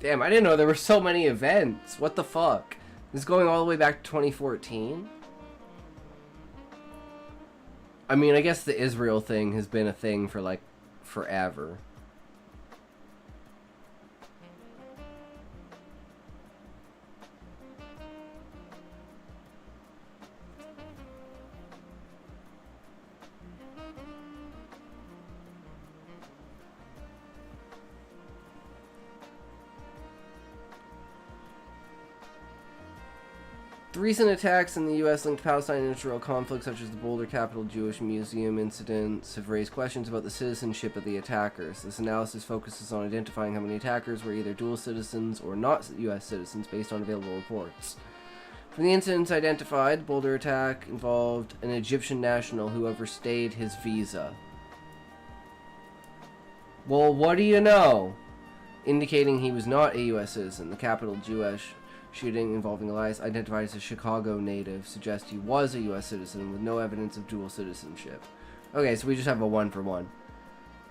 Damn, I didn't know there were so many events. What the fuck? This is going all the way back to 2014? I mean, I guess the Israel thing has been a thing for, like, forever. The recent attacks in the U.S. linked to Palestine and Israel conflict, such as the Boulder Capitol Jewish Museum incidents, have raised questions about the citizenship of the attackers. This analysis focuses on identifying how many attackers were either dual citizens or not U.S. citizens based on available reports. From the incidents identified, the Boulder attack involved an Egyptian national who overstayed his visa. Well, what do you know? Indicating he was not a U.S. citizen. The Capitol Jewish shooting involving Elias, identified as a Chicago native, suggests he was a U.S. citizen with no evidence of dual citizenship. Okay, so we just have a 1-for-1.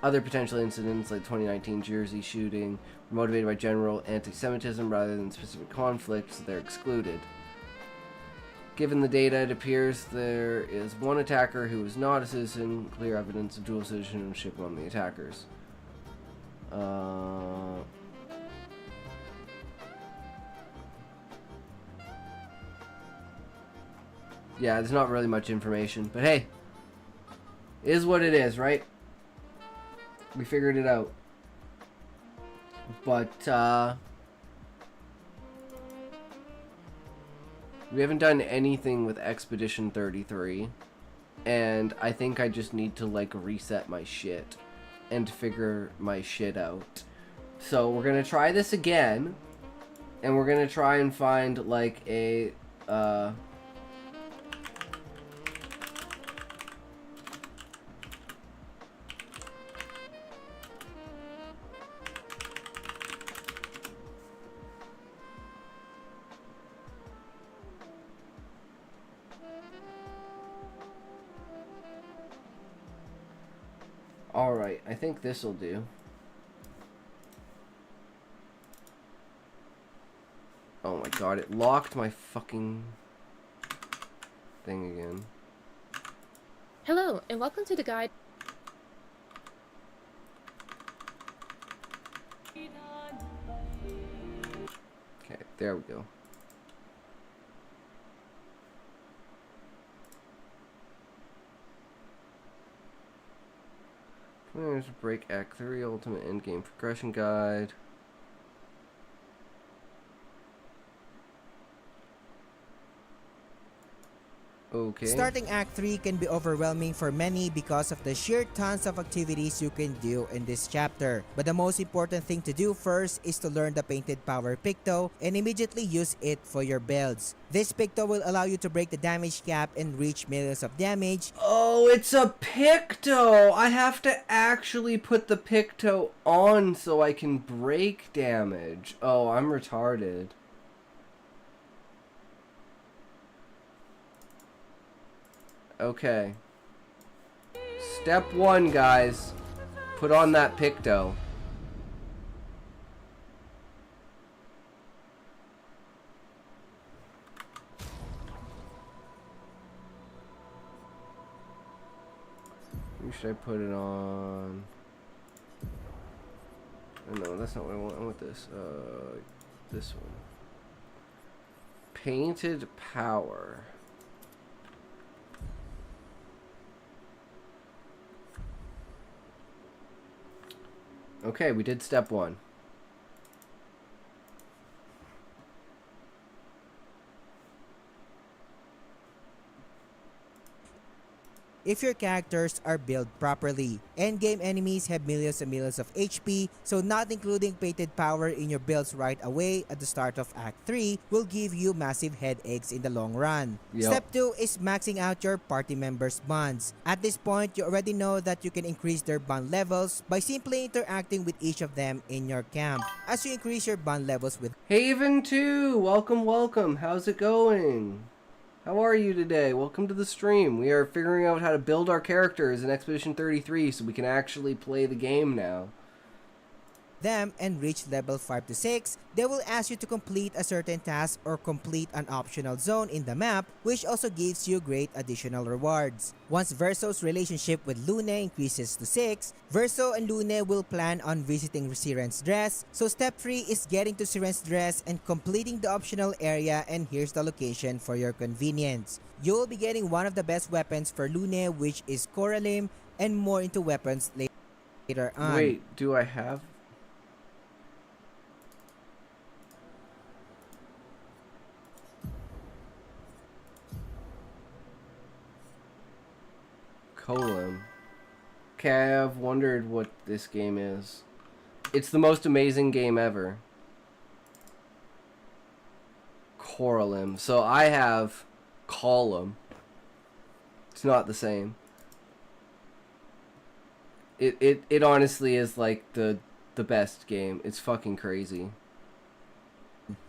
Other potential incidents, like 2019 Jersey shooting, were motivated by general anti-Semitism rather than specific conflicts, so they're excluded. Given the data, it appears there is one attacker who is not a citizen, clear evidence of dual citizenship among the attackers. Yeah, there's not really much information, but hey, it is what it is, right? We figured it out. But, we haven't done anything with Expedition 33, and I think I just need to, like, reset my shit and figure my shit out. So, we're gonna try this again, and we're gonna try and find, like, a, Alright, I think this'll do. Oh my god, it locked my fucking thing again. Hello, and welcome to the guide. Okay, there we go. Break Act 3 Ultimate Endgame Progression Guide. Okay. Starting Act 3 can be overwhelming for many because of the sheer tons of activities you can do in this chapter. But the most important thing to do first is to learn the Painted Power Picto and immediately use it for your builds. This Picto will allow you to break the damage cap and reach millions of damage. Oh, it's a Picto! I have to actually put the Picto on so I can break damage. Oh, I'm retarded. Okay. Step 1, guys. Put on that Picto. Who should I put it on? Oh, no, that's not what I want. I want this. This one. Painted Power. Okay, we did step 1. If your characters are built properly. Endgame enemies have millions and millions of HP, so not including Painted Power in your builds right away at the start of Act 3 will give you massive headaches in the long run. Yep. Step 2 is maxing out your party members' bonds. At this point, you already know that you can increase their bond levels by simply interacting with each of them in your camp. As you increase your bond levels with Haven 2! Welcome, welcome. How's it going? How are you today? Welcome to the stream. We are figuring out how to build our characters in Expedition 33 so we can actually play the game now. them and reach level 5 to 6, they will ask you to complete a certain task or complete an optional zone in the map, which also gives you great additional rewards. Once Verso's relationship with Lune increases to 6, Verso and Lune will plan on visiting Siren's Dress, so step 3 is getting to Siren's Dress and completing the optional area, and here's the location for your convenience. You'll be getting one of the best weapons for Lune, which is Coralim, and more into weapons later on. Wait, do I have... Colim. Okay, I have wondered what this game is. It's the most amazing game ever. Coralim. So I have Column. It's not the same. It honestly is like the best game. It's fucking crazy.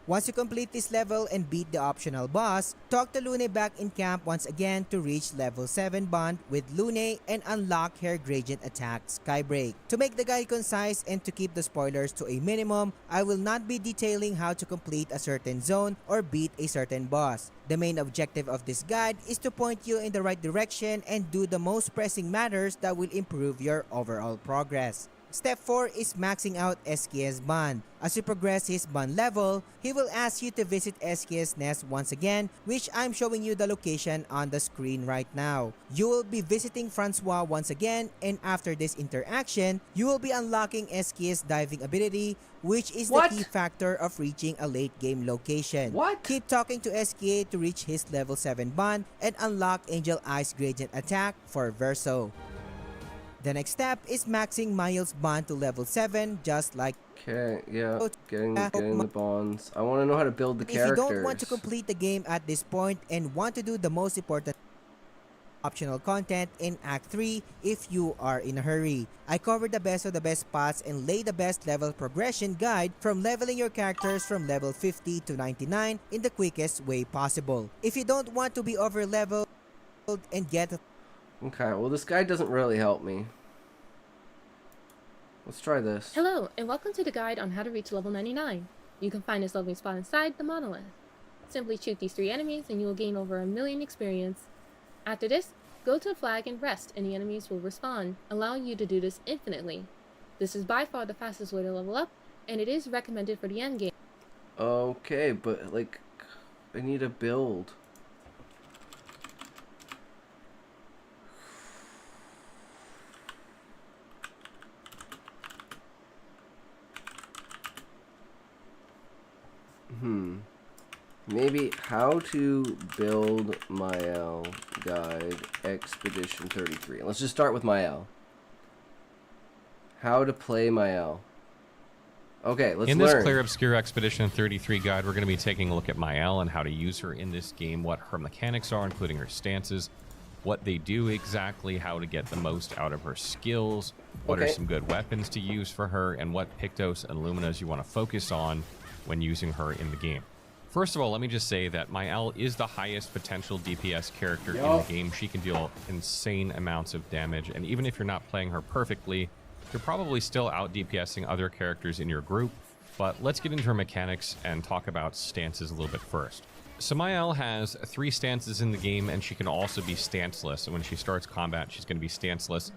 Once you complete this level and beat the optional boss, talk to Lune back in camp once again to reach level 7 bond with Lune and unlock her gradient attack Skybreak. To make the guide concise and to keep the spoilers to a minimum, I will not be detailing how to complete a certain zone or beat a certain boss. The main objective of this guide is to point you in the right direction and do the most pressing matters that will improve your overall progress. Step 4 is maxing out SKS bond. As you progress his bond level, he will ask you to visit SKS Nest once again, which I'm showing you the location on the screen right now. You will be visiting Francois once again, and after this interaction, you will be unlocking SKS diving ability, which is the key factor of reaching a late game location. Keep talking to SKA to reach his level 7 bond and unlock Angel Eyes gradient attack for Verso. The next step is maxing Miles' bond to level 7, just like... Okay, yeah, getting the bonds. I want to know how to build the characters. If you don't want to complete the game at this point and want to do the most important optional content in Act 3 if you are in a hurry, I covered the best of the best spots and laid the best level progression guide from leveling your characters from level 50 to 99 in the quickest way possible. If you don't want to be over leveled and get... Okay, well this guy doesn't really help me. Let's try this. Hello, and welcome to the guide on how to reach level 99. You can find this leveling spot inside the monolith. Simply shoot these 3 enemies and you will gain over 1,000,000 experience. After this, go to the flag and rest and the enemies will respawn, allowing you to do this infinitely. This is by far the fastest way to level up, and it is recommended for the endgame. Okay, but like, I need a build. maybe how to build Mael guide expedition 33. Let's just start with Mael. How to play Mael. Okay, let's learn. In this Clear Obscure Expedition 33 guide, we're going to be taking a look at Mael and how to use her in this game, what her mechanics are, including her stances, what they do exactly, how to get the most out of her skills, what are some good weapons to use for her, and what Pictos and Luminas you want to focus on when using her in the game. First of all, let me just say that Mael is the highest potential DPS character in the game. She can deal insane amounts of damage, and even if you're not playing her perfectly, you're probably still out DPSing other characters in your group. But let's get into her mechanics and talk about stances a little bit first. So Mael has 3 stances in the game, and she can also be stanceless. And when she starts combat, she's going to be stanceless.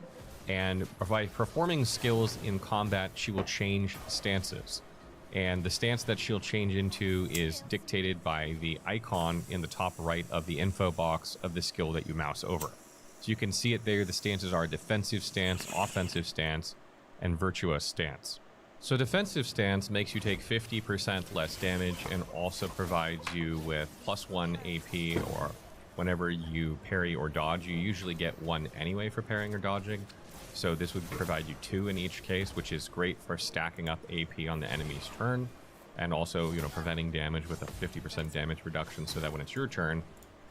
And by performing skills in combat, she will change stances. And the stance that she'll change into is dictated by the icon in the top right of the info box of the skill that you mouse over. So you can see it there. The stances are defensive stance, offensive stance, and virtuous stance. So defensive stance makes you take 50% less damage and also provides you with +1 AP, or whenever you parry or dodge, you usually get 1 anyway for parrying or dodging. So this would provide you 2 in each case, which is great for stacking up AP on the enemy's turn, and also, you know, preventing damage with a 50% damage reduction, so that when it's your turn,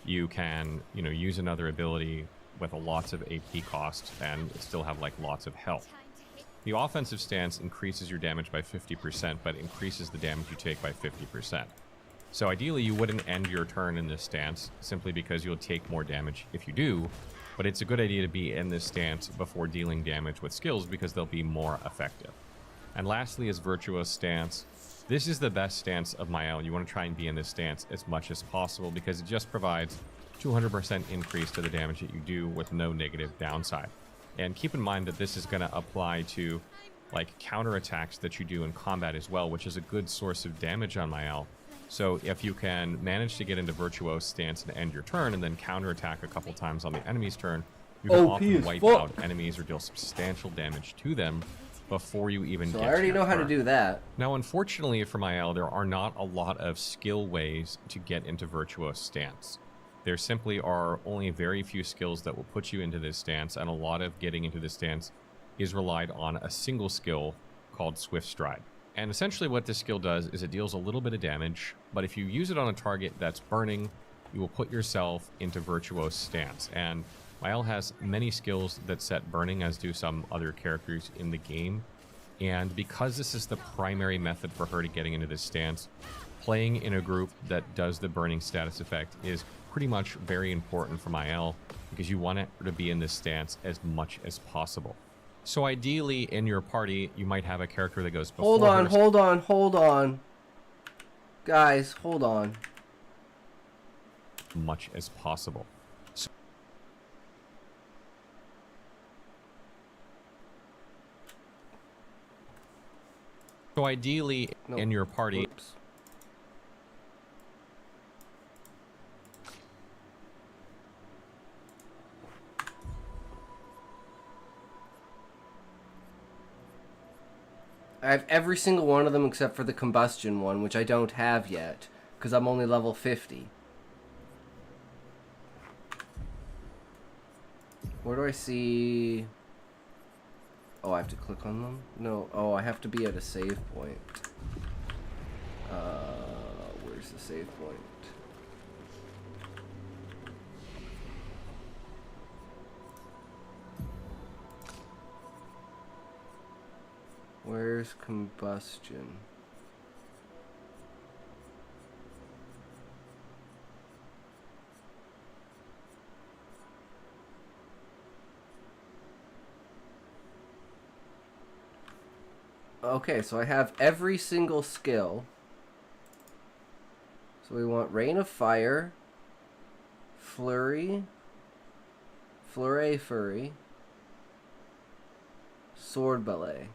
you can, you know, use another ability with a lots of AP cost and still have like lots of health. The offensive stance increases your damage by 50%, but increases the damage you take by 50%. So ideally, you wouldn't end your turn in this stance, simply because you'll take more damage if you do, but it's a good idea to be in this stance before dealing damage with skills, because they'll be more effective. And lastly is virtuous stance. This is the best stance of Mael. You want to try and be in this stance as much as possible, because it just provides 200% increase to the damage that you do with no negative downside. And keep in mind that this is going to apply to like counterattacks that you do in combat as well, which is a good source of damage on Mael. So if you can manage to get into virtuose stance and end your turn and then counterattack a couple times on the enemy's turn, you can often wipe out enemies or deal substantial damage to them before you even get to your turn. So I already know how to do that. Now, unfortunately for Mael, there are not a lot of skill ways to get into virtuose stance. There simply are only very few skills that will put you into this stance, and a lot of getting into this stance is relied on a single skill called Swift Stride. And essentially what this skill does is it deals a little bit of damage, but if you use it on a target that's burning, you will put yourself into virtuose stance. And Mael has many skills that set burning, as do some other characters in the game. And because this is the primary method for her to getting into this stance, playing in a group that does the burning status effect is pretty much very important for Mael, because you want her to be in this stance as much as possible. So ideally in your party, you might have a character that goes before her. Hold on. Guys, hold on. Much as possible. So ideally in your party... Oops. I have every single one of them except for the combustion one, which I don't have yet, because I'm only level 50. Where do I see... Oh, I have to click on them? No, oh, I have to be at a save point. Where's the save point? Where's combustion? Okay, so I have every single skill. So we want Rain of Fire, Flurry, Flurry, Sword Ballet.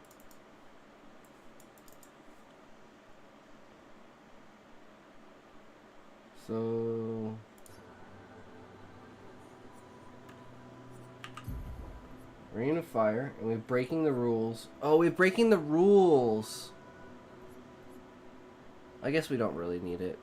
So Rain of Fire, and we're breaking the rules. Oh, we're breaking the rules. I guess we don't really need it.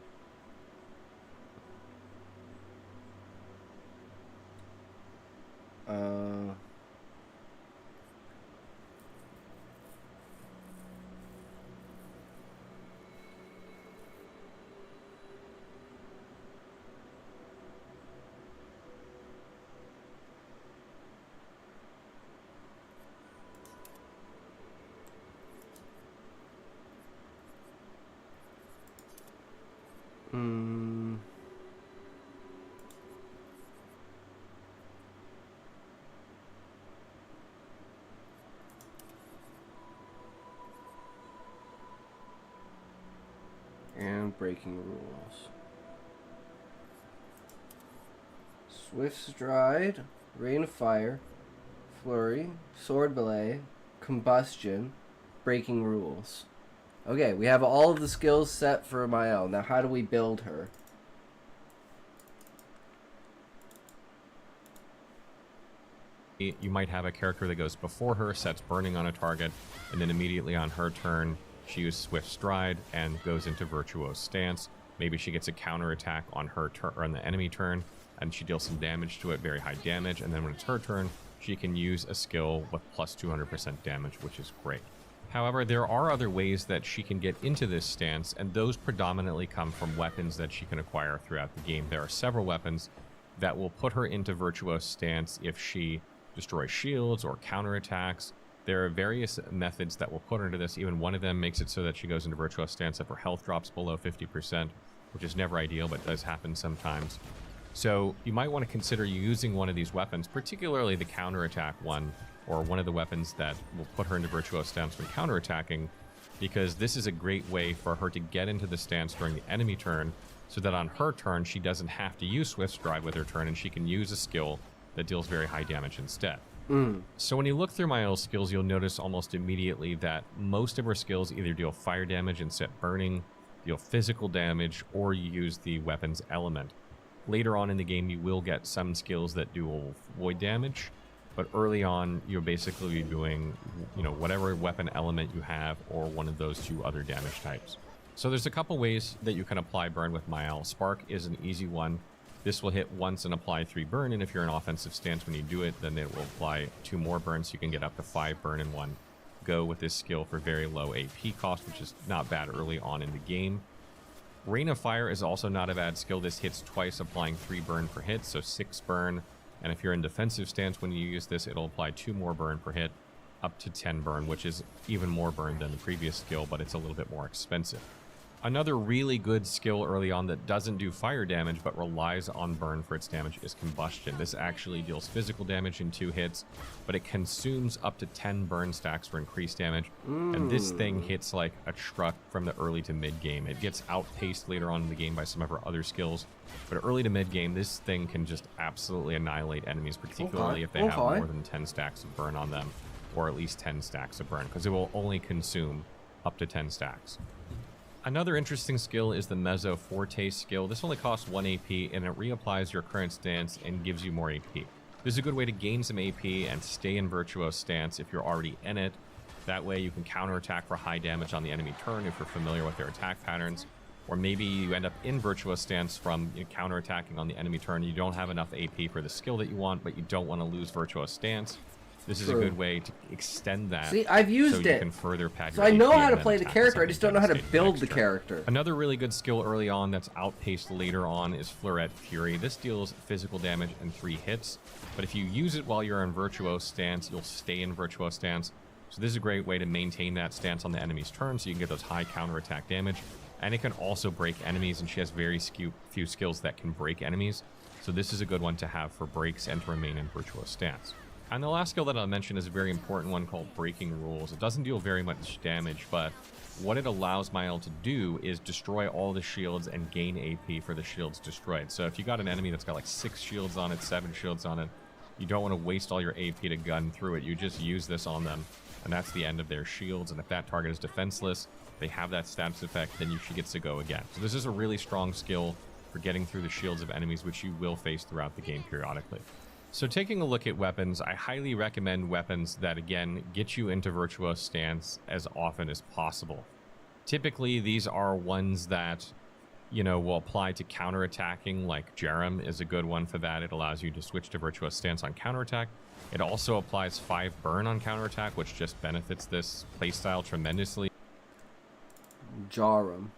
breaking rules. Swift Stride, Rain of Fire, Flurry, Sword Belay, Combustion, Breaking Rules. Okay, we have all of the skills set for Mael. Now how do we build her? You might have a character that goes before her, sets burning on a target, and then immediately on her turn, she uses Swift Stride and goes into Virtuose Stance. Maybe she gets a counterattack on her turn or on the enemy turn, and she deals some damage to it, very high damage, and then when it's her turn, she can use a skill with plus 200% damage, which is great. However, there are other ways that she can get into this stance, and those predominantly come from weapons that she can acquire throughout the game. There are several weapons that will put her into Virtuose Stance if she destroys shields or counterattacks. There are various methods that will put her into this. Even one of them makes it so that she goes into Virtuose Stance if her health drops below 50%, which is never ideal, but does happen sometimes. So you might want to consider using one of these weapons, particularly the counterattack one, or one of the weapons that will put her into Virtuose Stance when counterattacking, because this is a great way for her to get into the stance during the enemy turn, so that on her turn she doesn't have to use Swift Stride with her turn, and she can use a skill that deals very high damage instead. So when you look through Mael's skills, you'll notice almost immediately that most of her skills either deal fire damage and set burning, deal physical damage, or you use the weapon's element. Later on in the game, you will get some skills that do void damage, but early on, you'll basically be doing, whatever weapon element you have, or one of those two other damage types. So there's a couple ways that you can apply burn with Mael. Spark is an easy one. This will hit once and apply 3 burn, and if you're in offensive stance when you do it, then it will apply 2 more burn, so you can get up to 5 burn in one go with this skill for very low AP cost, which is not bad early on in the game. Rain of Fire is also not a bad skill. This hits twice, applying 3 burn per hit, so 6 burn, and if you're in defensive stance when you use this, it'll apply 2 more burn per hit, up to 10 burn, which is even more burn than the previous skill, but it's a little bit more expensive. Another really good skill early on that doesn't do fire damage but relies on burn for its damage is Combustion. This actually deals physical damage in 2 hits, but it consumes up to 10 burn stacks for increased damage. And this thing hits like a truck from the early to mid game. It gets outpaced later on in the game by some of her other skills, but early to mid game, this thing can just absolutely annihilate enemies, particularly if they have more than 10 stacks of burn on them, or at least 10 stacks of burn, because it will only consume up to 10 stacks. Another interesting skill is the Mezzo Forte skill. This only costs 1 AP, and it reapplies your current stance and gives you more AP. This is a good way to gain some AP and stay in Virtuose Stance if you're already in it. That way you can counterattack for high damage on the enemy turn if you're familiar with their attack patterns. Or maybe you end up in Virtuose Stance from counterattacking on the enemy turn. You don't have enough AP for the skill that you want, but you don't want to lose Virtuose Stance. This is a good way to extend that. See, I've used so it. You can further pad so your I know AP how to and play then the attack character. I something just don't know how to devastating build next the turn. character. Another really good skill early on that's outpaced later on is Fleurette Fury. This deals physical damage and 3 hits, but if you use it while you're in Virtuose Stance, you'll stay in Virtuose Stance. So this is a great way to maintain that stance on the enemy's turn, so you can get those high counterattack damage. And it can also break enemies, and she has very few skills that can break enemies. So this is a good one to have for breaks and to remain in Virtuose Stance. And the last skill that I'll mention is a very important one called Breaking Rules. It doesn't deal very much damage, but what it allows Mael to do is destroy all the shields and gain AP for the shields destroyed. So if you got an enemy that's got like 6 shields on it, 7 shields on it, you don't want to waste all your AP to gun through it. You just use this on them, and that's the end of their shields. And if that target is defenseless, they have that status effect, then she gets to go again. So this is a really strong skill for getting through the shields of enemies, which you will face throughout the game periodically. So taking a look at weapons, I highly recommend weapons that, again, get you into Virtuose Stance as often as possible. Typically, these are ones that, will apply to counterattacking, like Jerem is a good one for that. It allows you to switch to Virtuose Stance on counterattack. It also applies 5 burn on counterattack, which just benefits this playstyle tremendously. Jerem.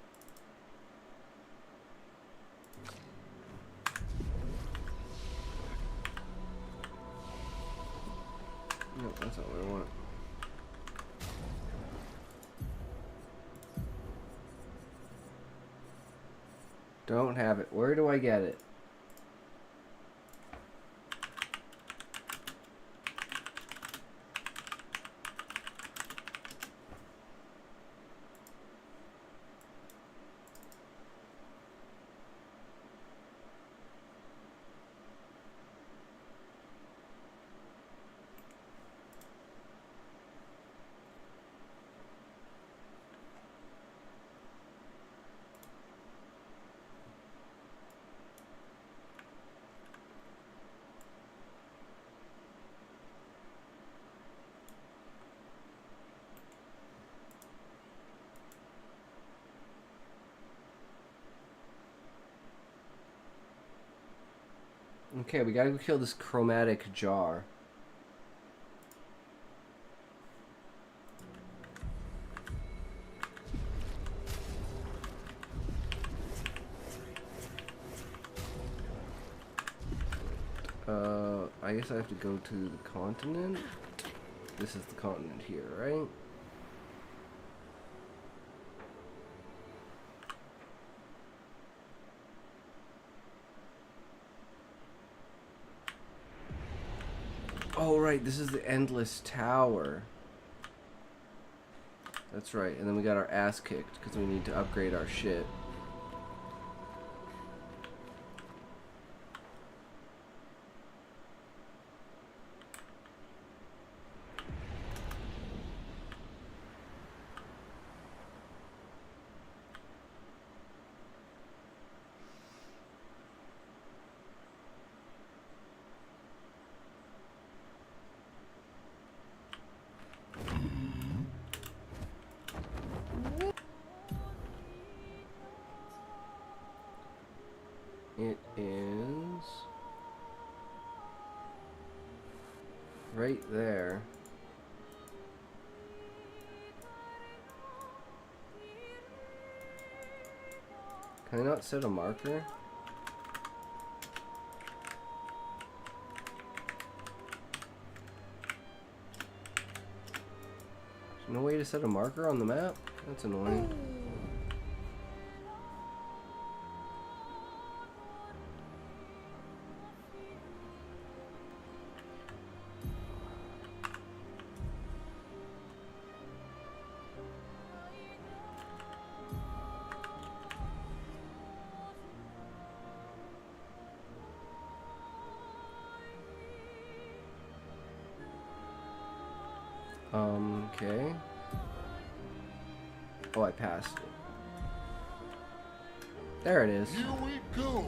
No, that's not what I want. Don't have it. Where do I get it? Okay, we gotta go kill this chromatic jar. I guess I have to go to the continent. This is the continent here, right? Oh, right, this is the Endless Tower. That's right, and then we got our ass kicked because we need to upgrade our shit. It is right there. Can I not set a marker? There's no way to set a marker on the map? That's annoying. Okay. Oh, I passed it. There it is. Here we go.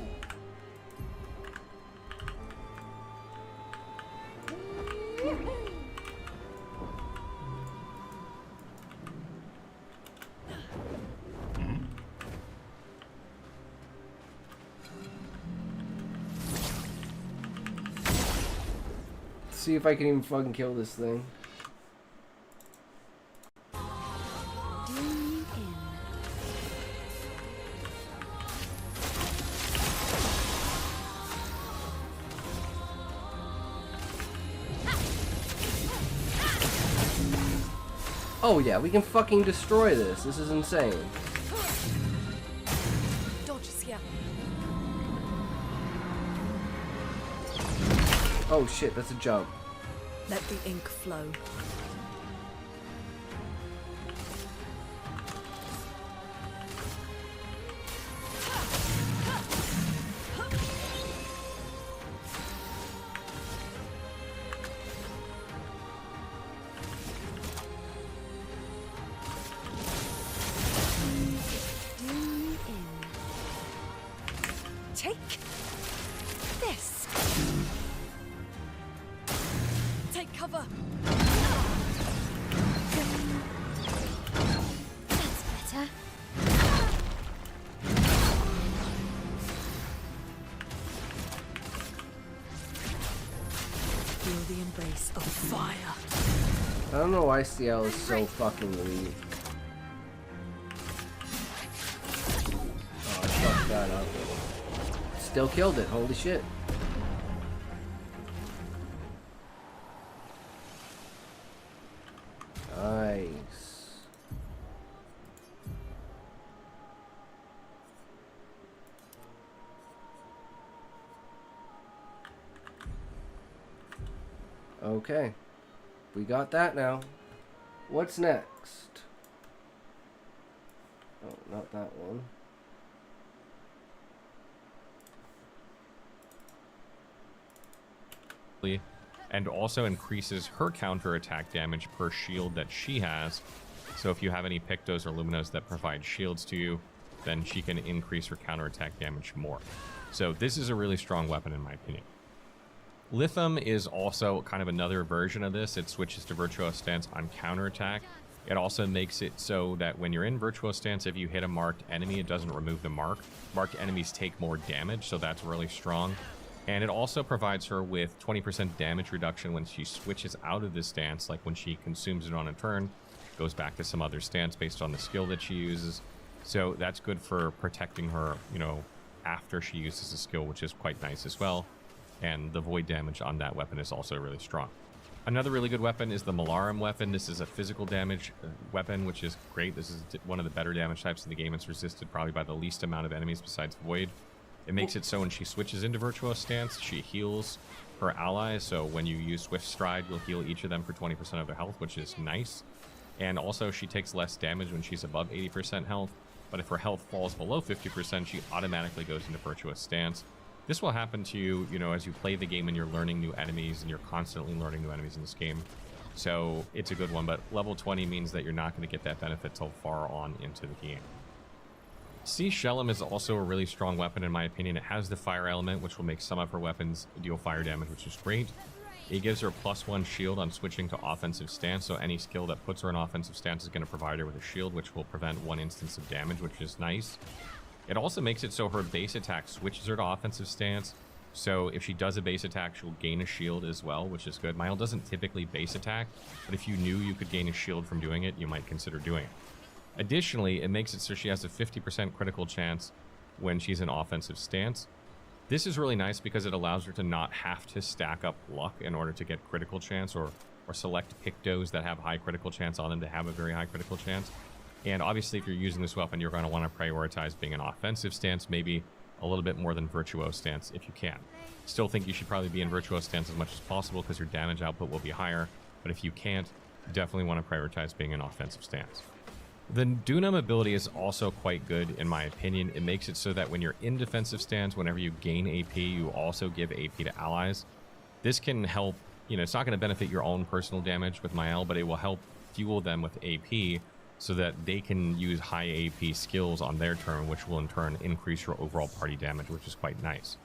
Let's see if I can even fucking kill this thing. Oh yeah, we can fucking destroy this. This is insane. Dodges here. Oh shit, that's a jump. Let the ink flow. Take this. Take cover. That's better. Feel the embrace of fire. I don't know why CL is so fucking weak. Oh, I fucked that up. Still killed it, holy shit. Nice. Okay. We got that now. What's next? Oh, not that one. And also increases her counterattack damage per shield that she has. So if you have any Pictos or Luminos that provide shields to you, then she can increase her counterattack damage more. So this is a really strong weapon in my opinion. Lithum is also kind of another version of this. It switches to Virtuoso Stance on counterattack. It also makes it so that when you're in Virtuoso Stance, if you hit a marked enemy, it doesn't remove the mark. Marked enemies take more damage, so that's really strong. And it also provides her with 20% damage reduction when she switches out of this stance, like when she consumes it on a turn, goes back to some other stance based on the skill that she uses. So that's good for protecting her, you know, after she uses the skill, which is quite nice as well. And the void damage on that weapon is also really strong. Another really good weapon is the Malarum weapon. This is a physical damage weapon, which is great. This is one of the better damage types in the game. It's resisted probably by the least amount of enemies besides void. It makes it so when she switches into Virtuous Stance, she heals her allies. So when you use Swift Stride, you'll heal each of them for 20% of their health, which is nice. And also she takes less damage when she's above 80% health. But if her health falls below 50%, she automatically goes into Virtuous Stance. This will happen to you, you know, as you play the game and you're learning new enemies, and you're constantly learning new enemies in this game. So it's a good one, but level 20 means that you're not going to get that benefit till far on into the game. Sea Shellum is also a really strong weapon in my opinion. It has the fire element, which will make some of her weapons deal fire damage, which is great. It gives her +1 shield on switching to offensive stance, so any skill that puts her in offensive stance is going to provide her with a shield, which will prevent 1 instance of damage, which is nice. It also makes it so her base attack switches her to offensive stance, so if she does a base attack, she'll gain a shield as well, which is good. Mael doesn't typically base attack, but if you knew you could gain a shield from doing it, you might consider doing it. Additionally, it makes it so she has a 50% critical chance when she's in offensive stance. This is really nice because it allows her to not have to stack up luck in order to get critical chance, or select pictos that have high critical chance on them to have a very high critical chance. And obviously, if you're using this weapon, you're going to want to prioritize being an offensive stance, maybe a little bit more than Virtuoso Stance if you can. Still think you should probably be in Virtuoso Stance as much as possible because your damage output will be higher, but if you can't, definitely want to prioritize being in offensive stance. The Dunam ability is also quite good in my opinion. It makes it so that when you're in defensive stance, whenever you gain AP, you also give AP to allies. This can help, you know, it's not going to benefit your own personal damage with Mael, but it will help fuel them with AP so that they can use high AP skills on their turn, which will in turn increase your overall party damage, which is quite nice.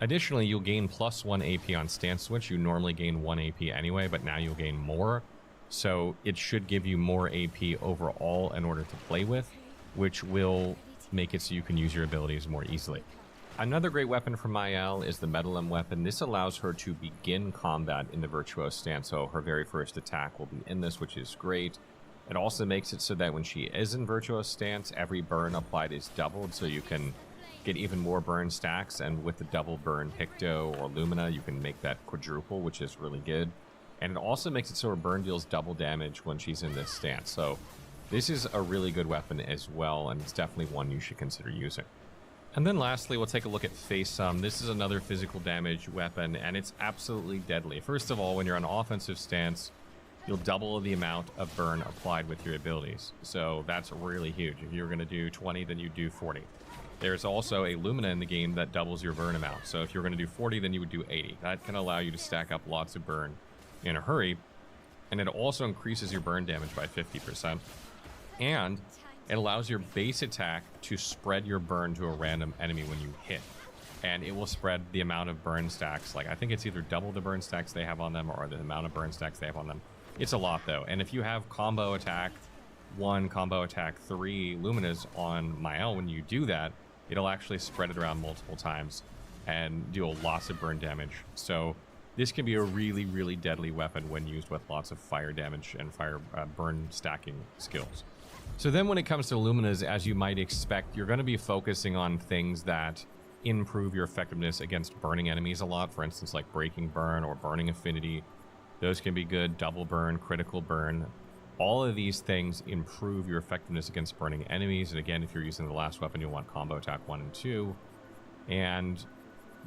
Additionally, you'll gain +1 AP on stance switch. You normally gain 1 AP anyway, but now you'll gain more. So it should give you more AP overall in order to play with, which will make it so you can use your abilities more easily. Another great weapon for Mael is the Metalem weapon. This allows her to begin combat in the Virtuoso Stance, so her very first attack will be in this, which is great. It also makes it so that when she is in Virtuoso Stance, every burn applied is doubled, so you can get even more burn stacks, and with the double burn Picto or Lumina, you can make that quadruple, which is really good. And it also makes it so her burn deals double damage when she's in this stance. So this is a really good weapon as well, and it's definitely one you should consider using. And then lastly, we'll take a look at Face Sum. This is another physical damage weapon, and it's absolutely deadly. First of all, when you're on offensive stance, you'll double the amount of burn applied with your abilities. So that's really huge. If you're going to do 20, then you do 40. There's also a Lumina in the game that doubles your burn amount. So if you're going to do 40, then you would do 80. That can allow you to stack up lots of burn in a hurry, and it also increases your burn damage by 50%, and it allows your base attack to spread your burn to a random enemy when you hit, and it will spread the amount of burn stacks. Like, I think it's either double the burn stacks they have on them or the amount of burn stacks they have on them. It's a lot though, and if you have combo attack 1, combo attack 3 Luminas on Mael, when you do that, it'll actually spread it around multiple times and do lots of burn damage. So this can be a really, really deadly weapon when used with lots of fire damage and fire burn stacking skills. So then when it comes to Luminas, as you might expect, you're going to be focusing on things that improve your effectiveness against burning enemies a lot. For instance, like Breaking Burn or Burning Affinity. Those can be good. Double Burn, Critical Burn. All of these things improve your effectiveness against burning enemies. And again, if you're using the last weapon, you'll want Combo Attack 1 and 2. And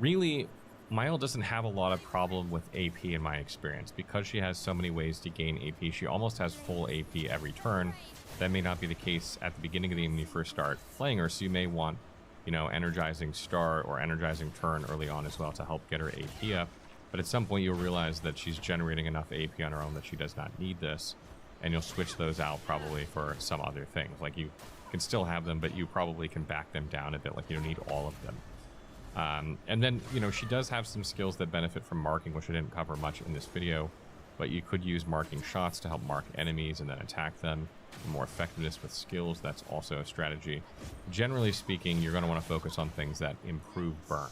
really, Mael doesn't have a lot of problem with AP in my experience. Because she has so many ways to gain AP, she almost has full AP every turn. That may not be the case at the beginning of the game when you first start playing her, so you may want, you know, Energizing Start or Energizing Turn early on as well to help get her AP up. But at some point you'll realize that she's generating enough AP on her own that she does not need this, and you'll switch those out probably for some other things. Like, you can still have them, but you probably can back them down a bit. Like, you don't need all of them. And then, you know, she does have some skills that benefit from marking, which I didn't cover much in this video, but you could use marking shots to help mark enemies and then attack them. More effectiveness with skills, that's also a strategy. Generally speaking, you're going to want to focus on things that improve burn.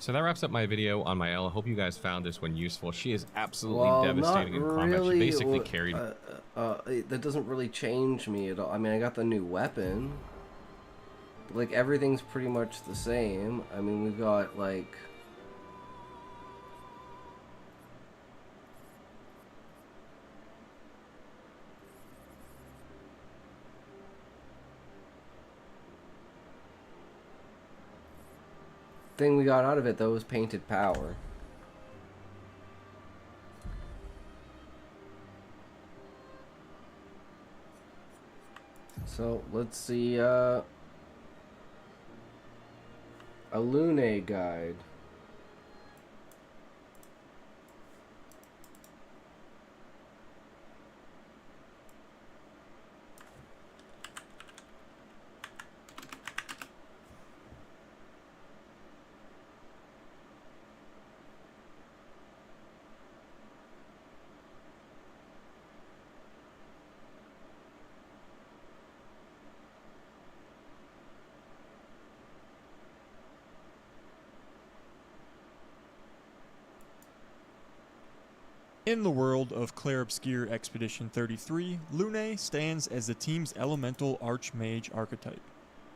So that wraps up my video on my L. I hope you guys found this one useful. She is absolutely Well, devastating in combat. She basically carried... that doesn't really change me at all. I mean, I got the new weapon. Like, everything's pretty much the same. I mean, we've got, like... thing we got out of it, though, was painted power. So, let's see, a Lune guide. In the world of Clair Obscure Expedition 33, Lune stands as the team's elemental archmage archetype.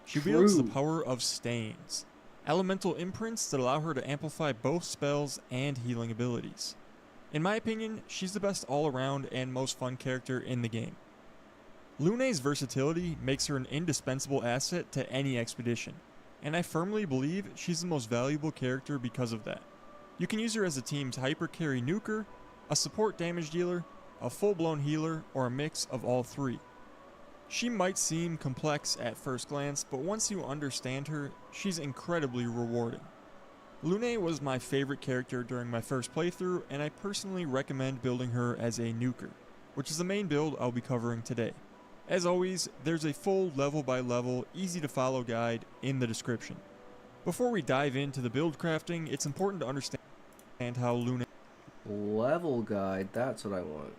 She wields the power of stains, elemental imprints that allow her to amplify both spells and healing abilities. In my opinion, she's the best all-around and most fun character in the game. Lune's versatility makes her an indispensable asset to any expedition, and I firmly believe she's the most valuable character because of that. You can use her as the team's hyper carry nuker, a support damage dealer, a full-blown healer, or a mix of all three. She might seem complex at first glance, but once you understand her, she's incredibly rewarding. Lune was my favorite character during my first playthrough, and I personally recommend building her as a nuker, which is the main build I'll be covering today. As always, there's a full level-by-level, easy-to-follow guide in the description. Before we dive into the build crafting, it's important to understand how Lune... Level guide, that's what I want.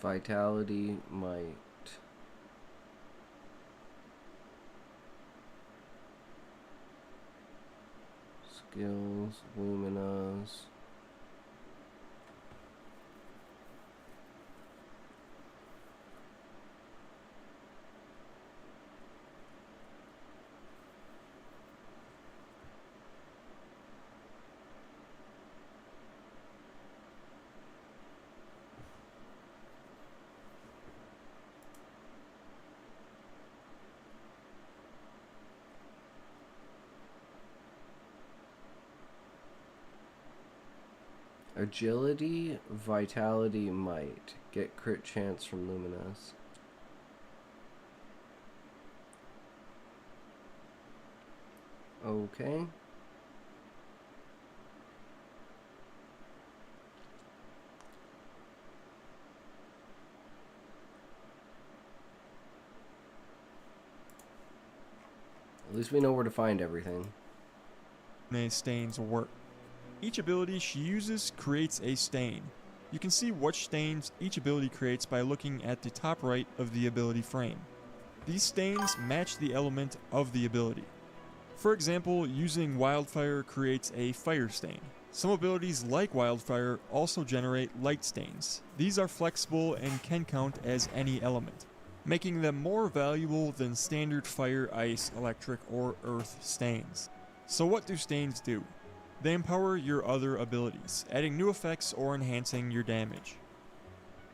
Vitality, might. Skills, luminas. Agility, vitality, might. Get crit chance from Luminous. Okay. At least we know where to find everything. Lune's stains work. Each ability she uses creates a stain. You can see which stains each ability creates by looking at the top right of the ability frame. These stains match the element of the ability. For example, using Wildfire creates a fire stain. Some abilities like Wildfire also generate light stains. These are flexible and can count as any element, making them more valuable than standard fire, ice, electric, or earth stains. So what do stains do? They empower your other abilities, adding new effects or enhancing your damage.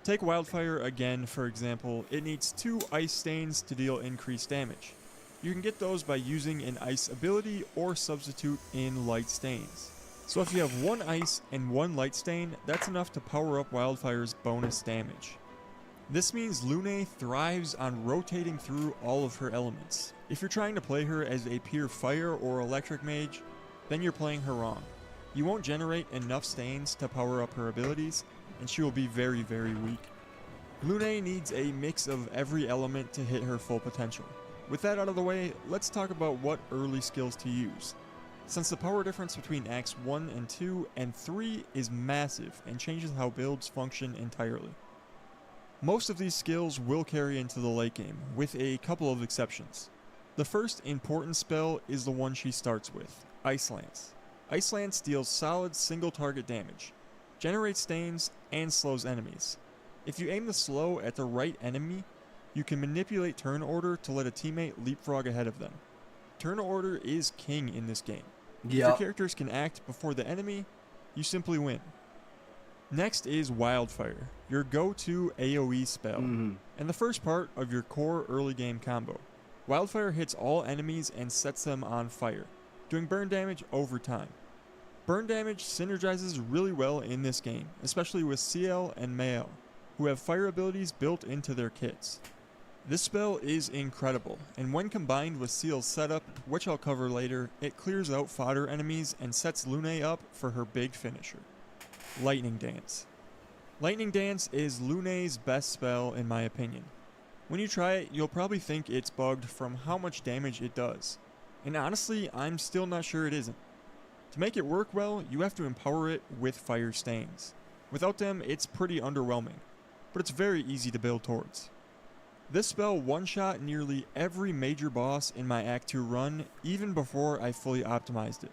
Take Wildfire again, for example. It needs 2 ice stains to deal increased damage. You can get those by using an ice ability or substitute in light stains. So if you have 1 ice and 1 light stain, that's enough to power up Wildfire's bonus damage. This means Lune thrives on rotating through all of her elements. If you're trying to play her as a pure fire or electric mage, then you're playing her wrong. You won't generate enough stains to power up her abilities, and she will be very, very weak. Lune needs a mix of every element to hit her full potential. With that out of the way, let's talk about what early skills to use. Since the power difference between Acts 1 and 2 and 3 is massive and changes how builds function entirely. Most of these skills will carry into the late game, with a couple of exceptions. The first important spell is the one she starts with, Ice Lance. Ice Lance deals solid single target damage, generates stains, and slows enemies. If you aim the slow at the right enemy, you can manipulate turn order to let a teammate leapfrog ahead of them. Turn order is king in this game. If your characters can act before the enemy, you simply win. Next is Wildfire, your go-to AoE spell, and the first part of your core early game combo. Wildfire hits all enemies and sets them on fire, doing burn damage over time. Burn damage synergizes really well in this game, especially with CL and Mael, who have fire abilities built into their kits. This spell is incredible, and when combined with Seal's setup, which I'll cover later, it clears out fodder enemies and sets Lune up for her big finisher. Lightning Dance. Lightning Dance is Lune's best spell in my opinion. When you try it, you'll probably think it's bugged from how much damage it does. And honestly, I'm still not sure it isn't. To make it work well, you have to empower it with fire stains. Without them, it's pretty underwhelming, but it's very easy to build towards. This spell one-shot nearly every major boss in my Act 2 run, even before I fully optimized it.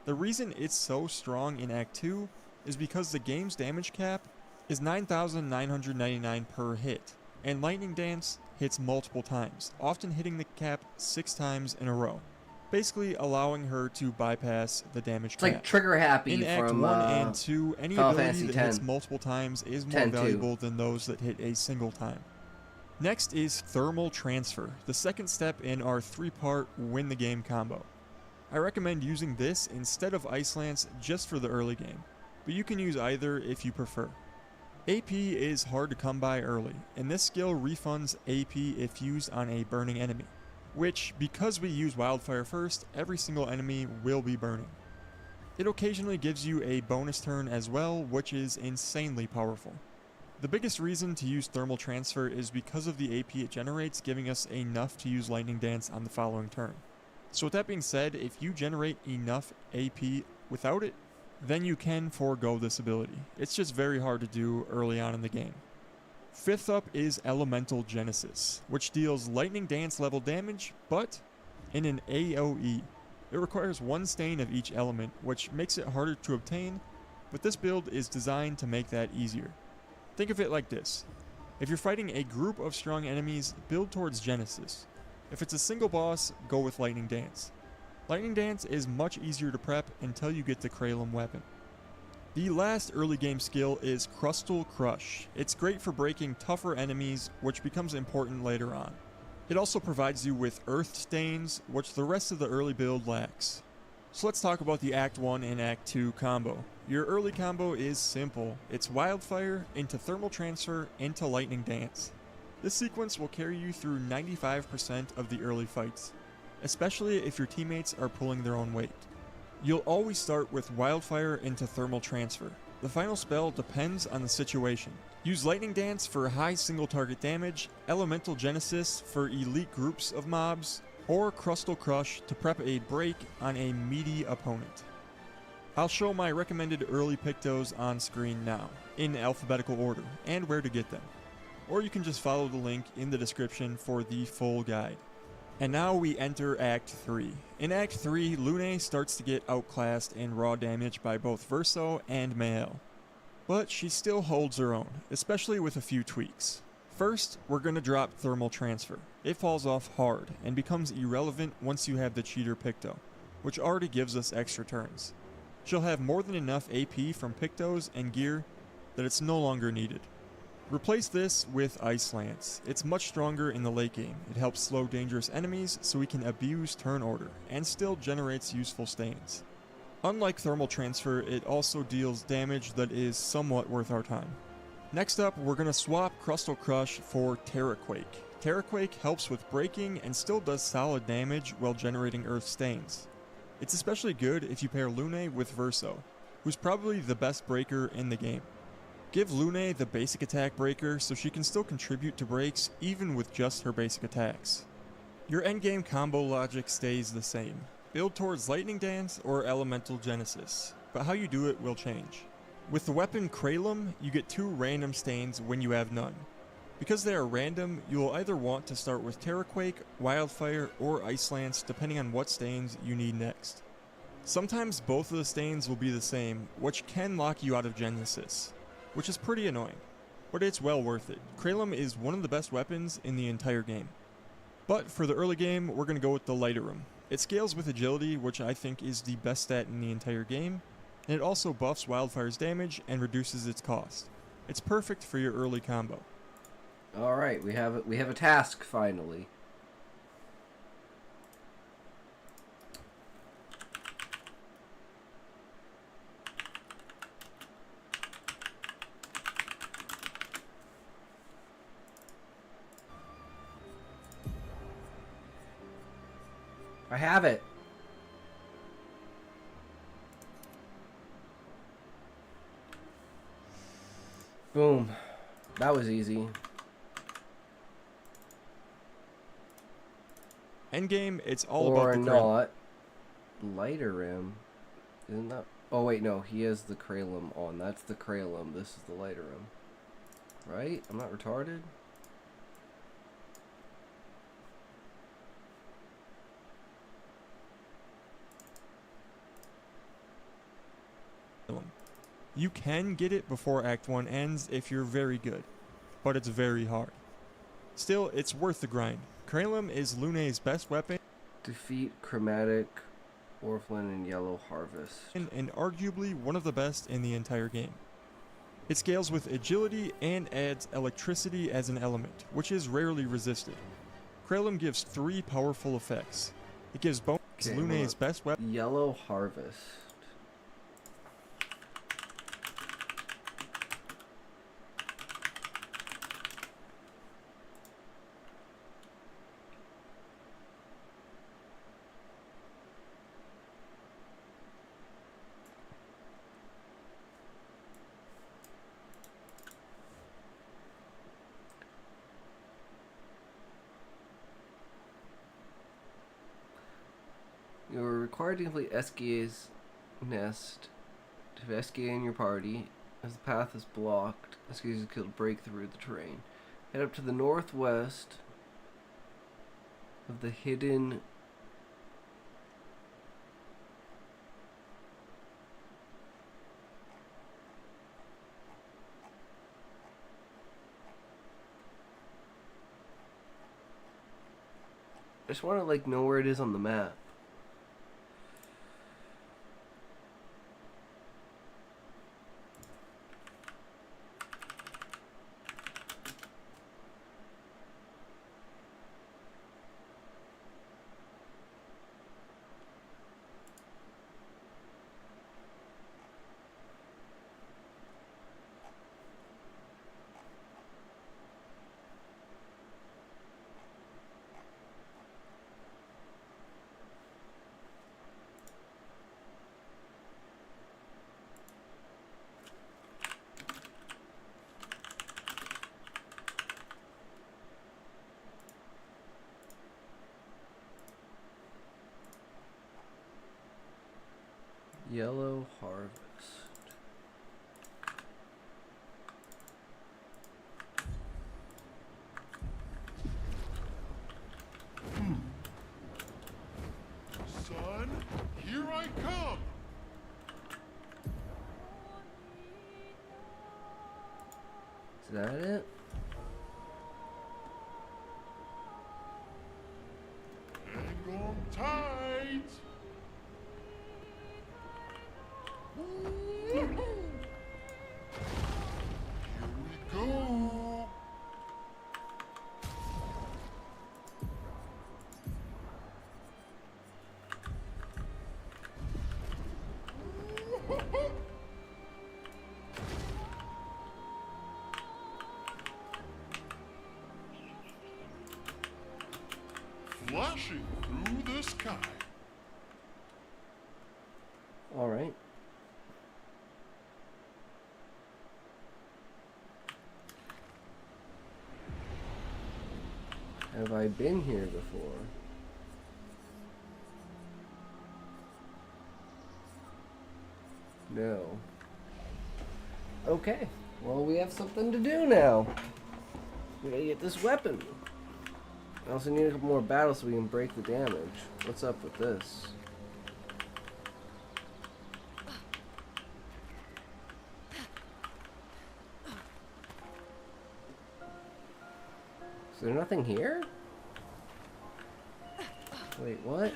The reason it's so strong in Act 2 is because the game's damage cap is 9,999 per hit, and Lightning Dance hits multiple times, often hitting the cap 6 times in a row, basically allowing her to bypass the damage cap. It's like Trigger Happy in Act from 1 and 2, any Final ability Fantasy that X. hits multiple times is more 10-2. valuable than those that hit a single time. Next is Thermal Transfer, the second step in our 3-part win the game combo. I recommend using this instead of Ice Lance just for the early game, but you can use either if you prefer. AP is hard to come by early, and this skill refunds AP if used on a burning enemy, which, because we use Wildfire first, every single enemy will be burning. It occasionally gives you a bonus turn as well, which is insanely powerful. The biggest reason to use Thermal Transfer is because of the AP it generates, giving us enough to use Lightning Dance on the following turn. So with that being said, if you generate enough AP without it, then you can forego this ability. It's just very hard to do early on in the game. Fifth up is Elemental Genesis, which deals Lightning Dance level damage, but in an AoE. It requires one stain of each element, which makes it harder to obtain, but this build is designed to make that easier. Think of it like this. If you're fighting a group of strong enemies, build towards Genesis. If it's a single boss, go with Lightning Dance. Lightning Dance is much easier to prep until you get the Kralum weapon. The last early game skill is Crustal Crush. It's great for breaking tougher enemies, which becomes important later on. It also provides you with Earth Stains, which the rest of the early build lacks. So let's talk about the Act 1 and Act 2 combo. Your early combo is simple. It's Wildfire into Thermal Transfer into Lightning Dance. This sequence will carry you through 95% of the early fights, especially if your teammates are pulling their own weight. You'll always start with Wildfire into Thermal Transfer. The final spell depends on the situation. Use Lightning Dance for high single target damage, Elemental Genesis for elite groups of mobs, or Crustal Crush to prep a break on a meaty opponent. I'll show my recommended early Pictos on screen now, in alphabetical order, and where to get them. Or you can just follow the link in the description for the full guide. And now we enter Act 3. In Act 3, Lune starts to get outclassed in raw damage by both Verso and Mael. But she still holds her own, especially with a few tweaks. First, we're going to drop Thermal Transfer. It falls off hard and becomes irrelevant once you have the Cheater Picto, which already gives us extra turns. She'll have more than enough AP from Pictos and gear that it's no longer needed. Replace this with Ice Lance. It's much stronger in the late game. It helps slow dangerous enemies so we can abuse turn order, and still generates useful stains. Unlike Thermal Transfer, it also deals damage that is somewhat worth our time. Next up, we're going to swap Crustal Crush for Terraquake. Terraquake helps with breaking and still does solid damage while generating earth stains. It's especially good if you pair Lune with Verso, who's probably the best breaker in the game. Give Lune the basic attack breaker so she can still contribute to breaks even with just her basic attacks. Your endgame combo logic stays the same. Build towards Lightning Dance or Elemental Genesis, but how you do it will change. With the weapon Kralum, you get 2 random stains when you have none. Because they are random, you will either want to start with Terraquake, Wildfire, or Ice Lance depending on what stains you need next. Sometimes both of the stains will be the same, which can lock you out of Genesis, which is pretty annoying, but it's well worth it. Kralum is one of the best weapons in the entire game. But for the early game, we're going to go with the Lighterum. It scales with agility, which I think is the best stat in the entire game, and it also buffs Wildfire's damage and reduces its cost. It's perfect for your early combo. Alright, we have a task finally. I have it. Boom. That was easy. Endgame, it's all about the Kralum. Or not. Lighterum. Isn't that... Oh, wait, no. He has the Kralum on. That's the Kralum. This is the Lighterum. Right? I'm not retarded? You can get it before Act 1 ends if you're very good, but it's very hard. Still, it's worth the grind. Kralum is Lune's best weapon. Defeat Chromatic, Orphan, and Yellow Harvest. And arguably one of the best in the entire game. It scales with agility and adds electricity as an element, which is rarely resisted. Kralum gives 3 powerful effects. It gives bonus Lune's best weapon. Yellow Harvest. You are required to complete Eske's nest to have Eske in your party. As the path is blocked, Eske is killed to break through the terrain. Head up to the northwest of the hidden I just want to like know where it is on the map. Yellow Harvest. Son, here I come. Is that it? Hang on tight. Here we go. Flashing through the sky. All right. Have I been here before? No. Okay. Well, we have something to do now. We gotta get this weapon. I also need a couple more battles so we can break the damage. What's up with this? Is there nothing here? Wait, what?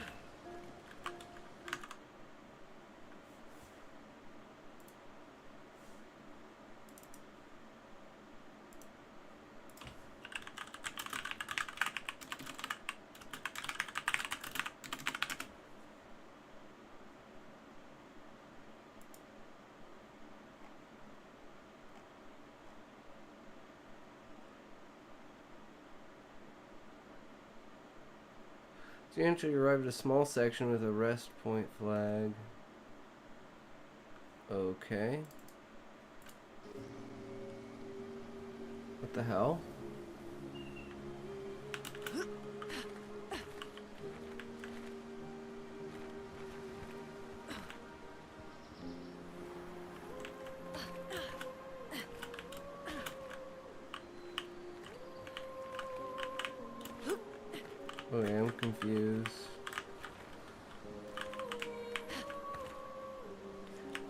So you eventually arrive at a small section with a rest point flag. Okay. What the hell? Okay, I'm confused.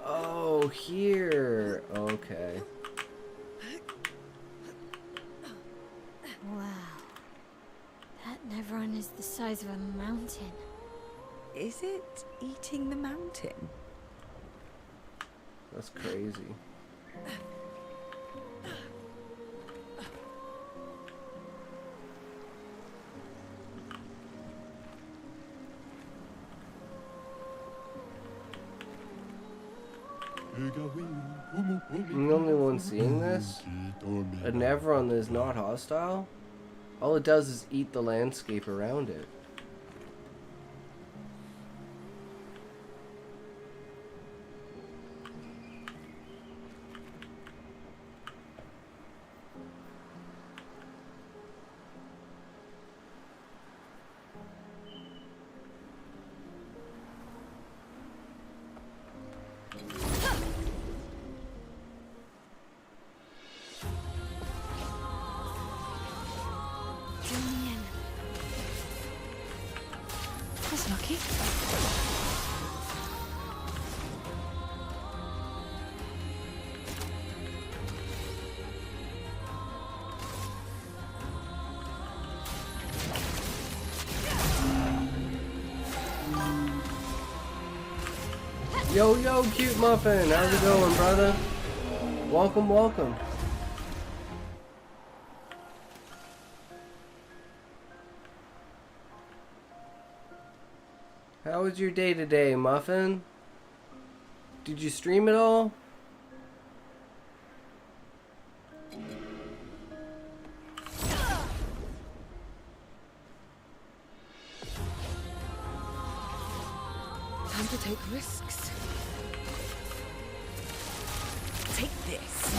Oh, here. Okay. Wow. That Nevron is the size of a mountain. Is it eating the mountain? That's crazy. I'm the only one seeing this? A Nevron is not hostile? All it does is eat the landscape around it. That's lucky. Yo, yo, cute muffin. How's it going, brother? Welcome, welcome. How was your day today, Muffin? Did you stream it all? Time to take risks. Take this.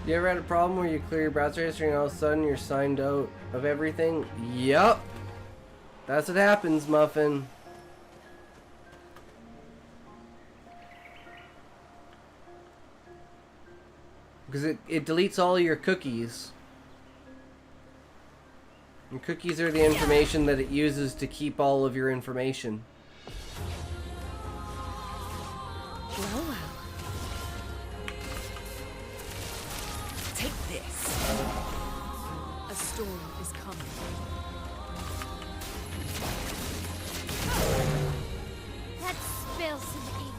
You ever had a problem where you clear your browser history and all of a sudden you're signed out of everything? Yup. That's what happens, Muffin. Because it deletes all your cookies. And cookies are the information that it uses to keep all of your information. Well, well. Take this. A storm is coming. Let's spill some ink.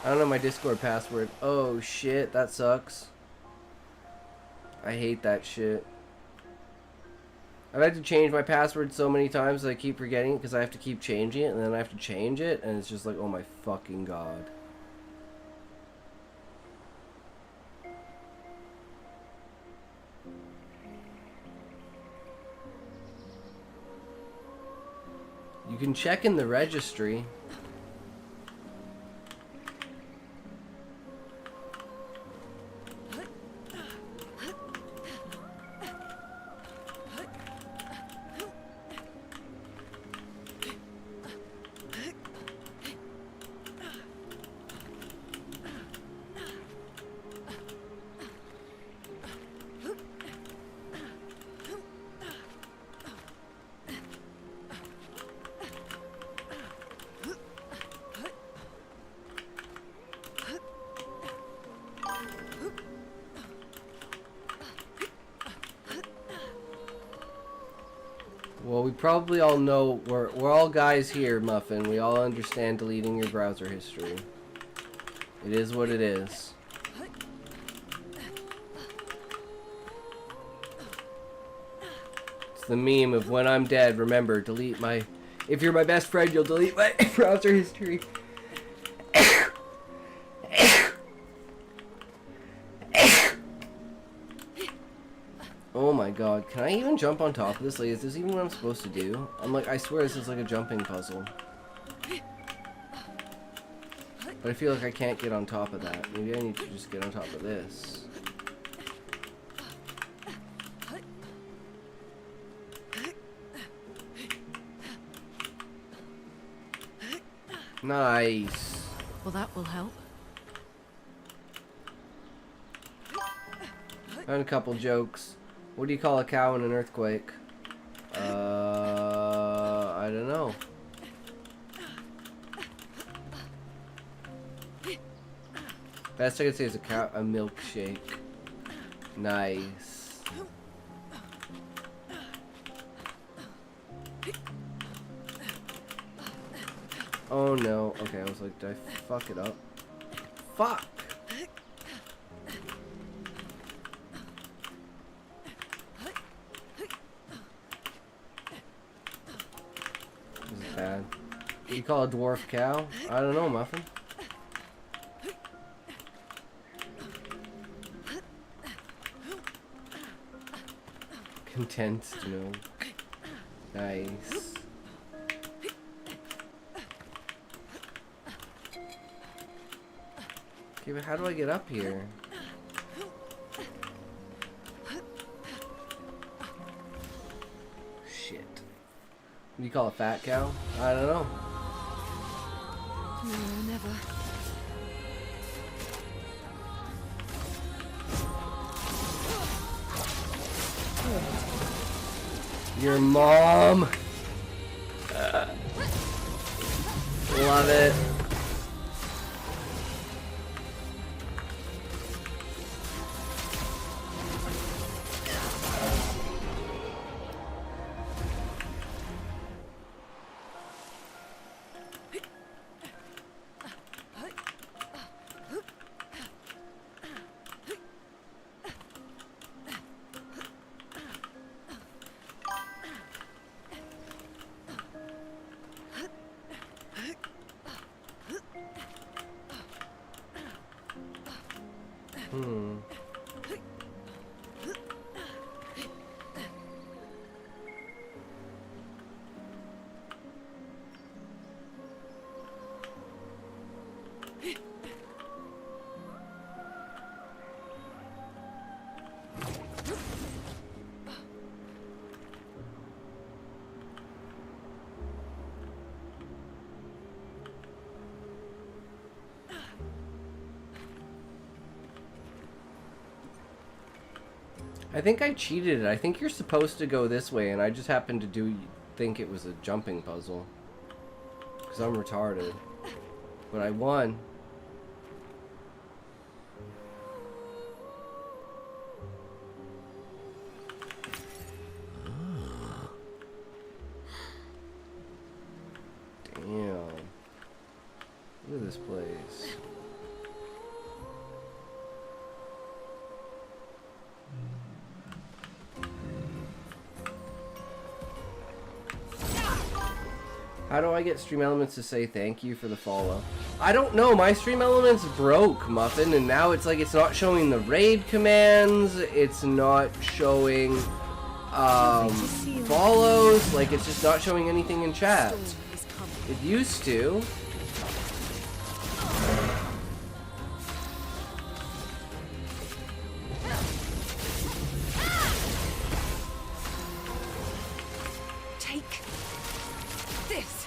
I don't know my Discord password. Oh shit, that sucks. I hate that shit. I've had to change my password so many times that I keep forgetting it because I have to keep changing it and then I have to change it and it's just like, oh my fucking god. You can check in the registry. Well, we probably all know, we're all guys here, Muffin. We all understand deleting your browser history. It is what it is. It's the meme of when I'm dead, remember, delete my... If you're my best friend, you'll delete my browser history. Oh my god, can I even jump on top of this? Like, is this even what I'm supposed to do? I'm like, I swear this is like a jumping puzzle. But I feel like I can't get on top of that. Maybe I need to just get on top of this. Nice. Well, that will help. And a couple jokes. What do you call a cow in an earthquake? I don't know. Best I could say is a milkshake. Nice. Oh no. Okay, I was like, did I fuck it up? Fuck! This is bad. What do you call a dwarf cow? I don't know, Muffin. Content to know. Nice. Okay, but how do I get up here? Shit. What do you call a fat cow? I don't know. No, never. Your mom. Love it. I think I cheated it. I think you're supposed to go this way, and I just happened to think it was a jumping puzzle. Because I'm retarded. But I won. Damn. Look at this place. How do I get Stream Elements to say thank you for the follow? I don't know. My Stream Elements broke, Muffin, and now it's like it's not showing the raid commands. It's not showing follows, like it's just not showing anything in chat. It used to. Take this.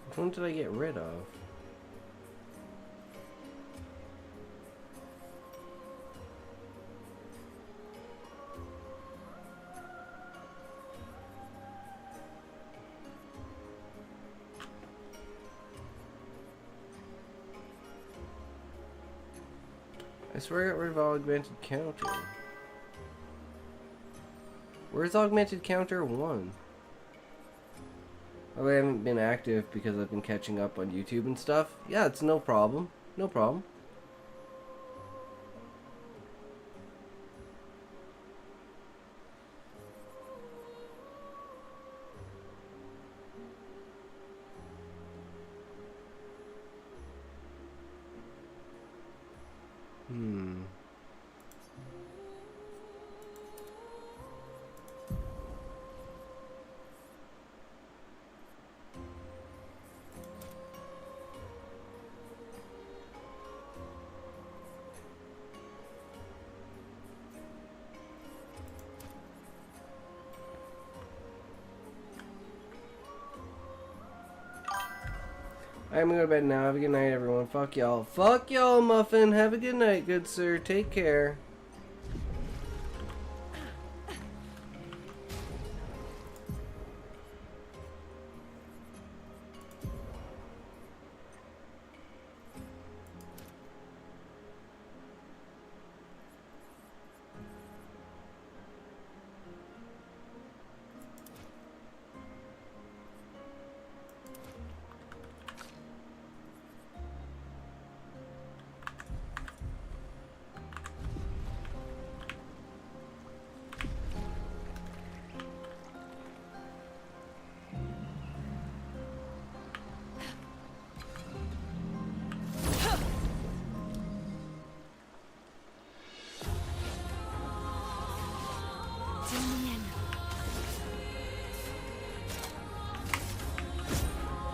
Which one did I get rid of? I swear I got rid of augmented counter. Where's augmented counter 1? Oh, I haven't been active because I've been catching up on YouTube and stuff. Yeah, it's no problem. No problem. I'm gonna go to bed now. Have a good night, everyone. Fuck y'all. Fuck y'all, Muffin. Have a good night, good sir. Take care.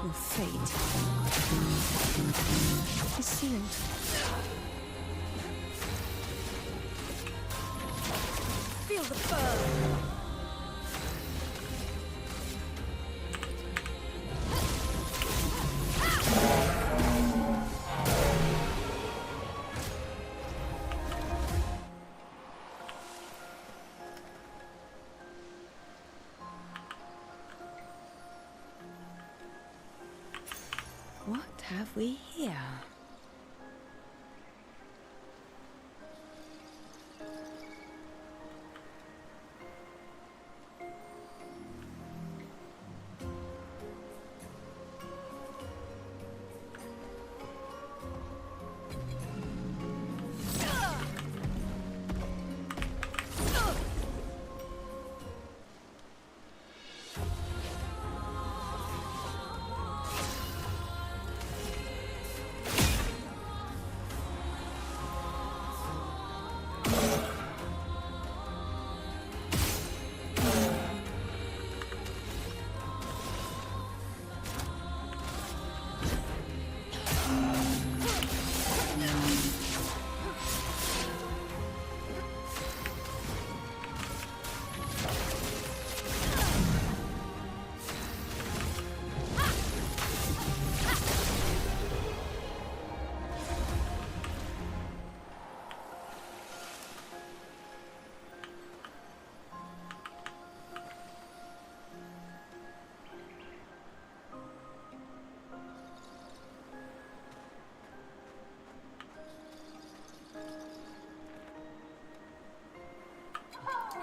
Your fate is sealed. Feel the burn. What have we here?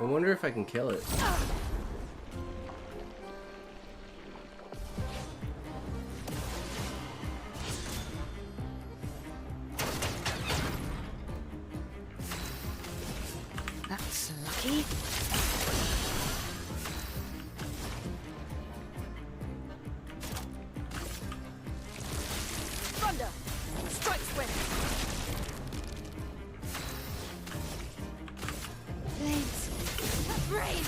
I wonder if I can kill it. That's lucky. Thunder! Strike swing! Blades. Rain!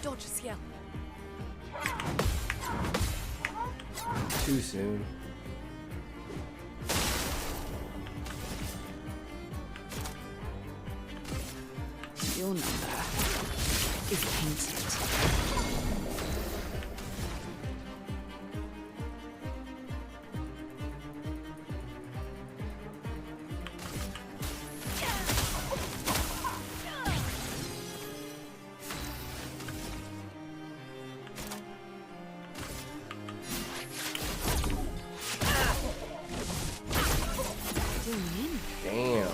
Dodge a skill. Too soon. Your number is painted. Damn.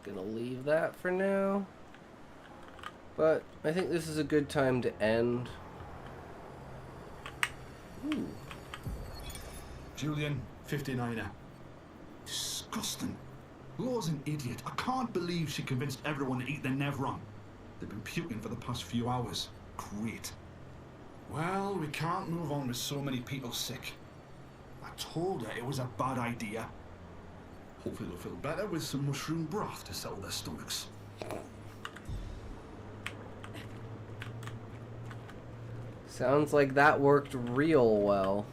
Gonna leave that for now. But I think this is a good time to end. Ooh. Julian, 59er. Disgusting. Law's an idiot. I can't believe she convinced everyone to eat their Nevron. They've been puking for the past few hours. Great. Well, we can't move on with so many people sick. I told her it was a bad idea. Hopefully they'll feel better with some mushroom broth to settle their stomachs. Sounds like that worked real well.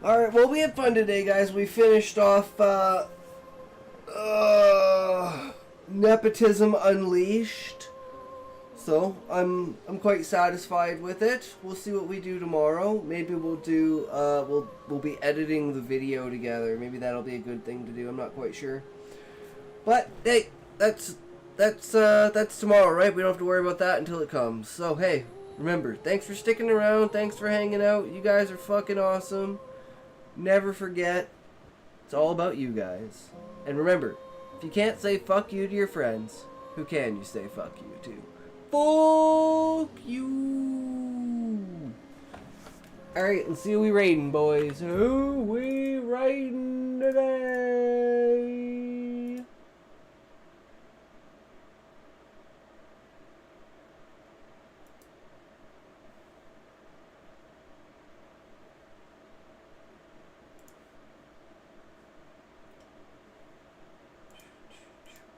Alright, well, we had fun today, guys. We finished off, Nepotism Unleashed. So, I'm quite satisfied with it. We'll see what we do tomorrow. Maybe we'll do, we'll be editing the video together. Maybe that'll be a good thing to do. I'm not quite sure. But, hey, that's tomorrow, right? We don't have to worry about that until it comes. So, hey, remember, thanks for sticking around. Thanks for hanging out. You guys are fucking awesome. Never forget, it's all about you guys. And remember, if you can't say fuck you to your friends, who can you say fuck you to? Fuck you! Alright, let's see who we raiding, boys. Who we raiding today?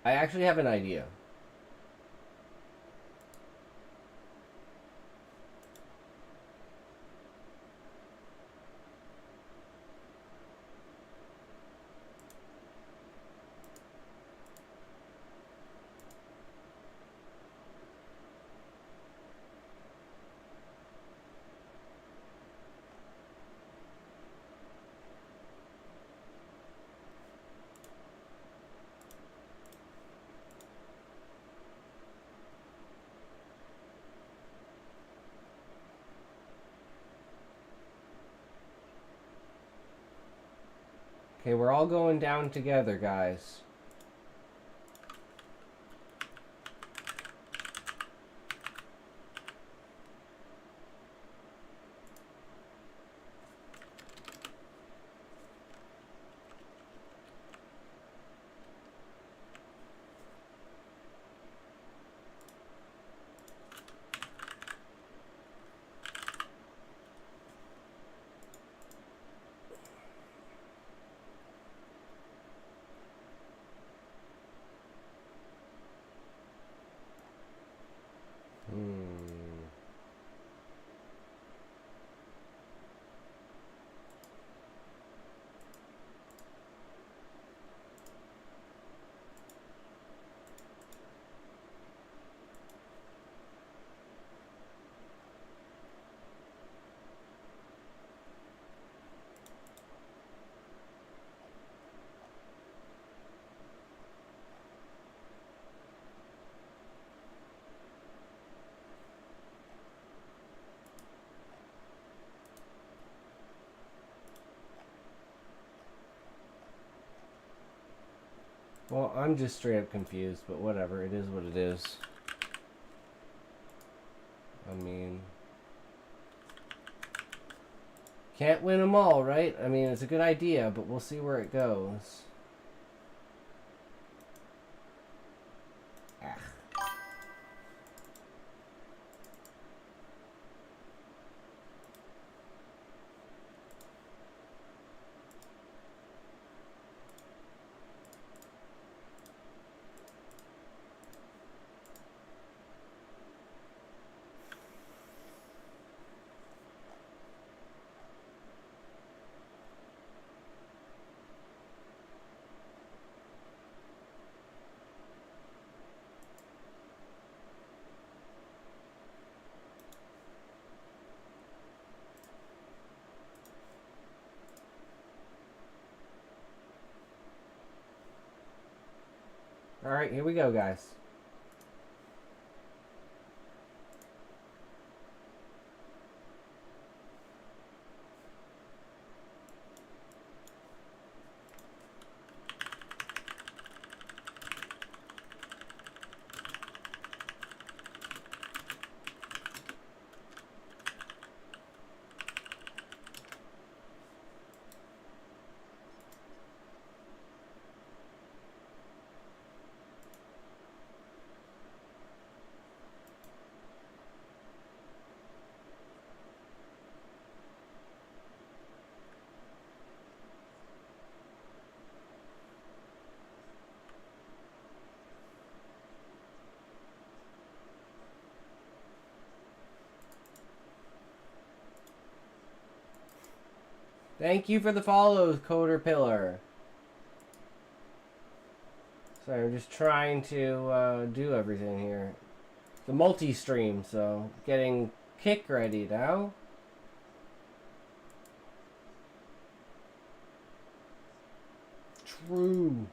I actually have an idea. Okay, we're all going down together, guys. Well, I'm just straight up confused, but whatever. It is what it is. I mean... Can't win them all, right? I mean, it's a good idea, but we'll see where it goes. Alright, here we go, guys. Thank you for the follow, Coder Pillar. Sorry, I'm just trying to do everything here. The multi-stream, so getting Kick ready now. True.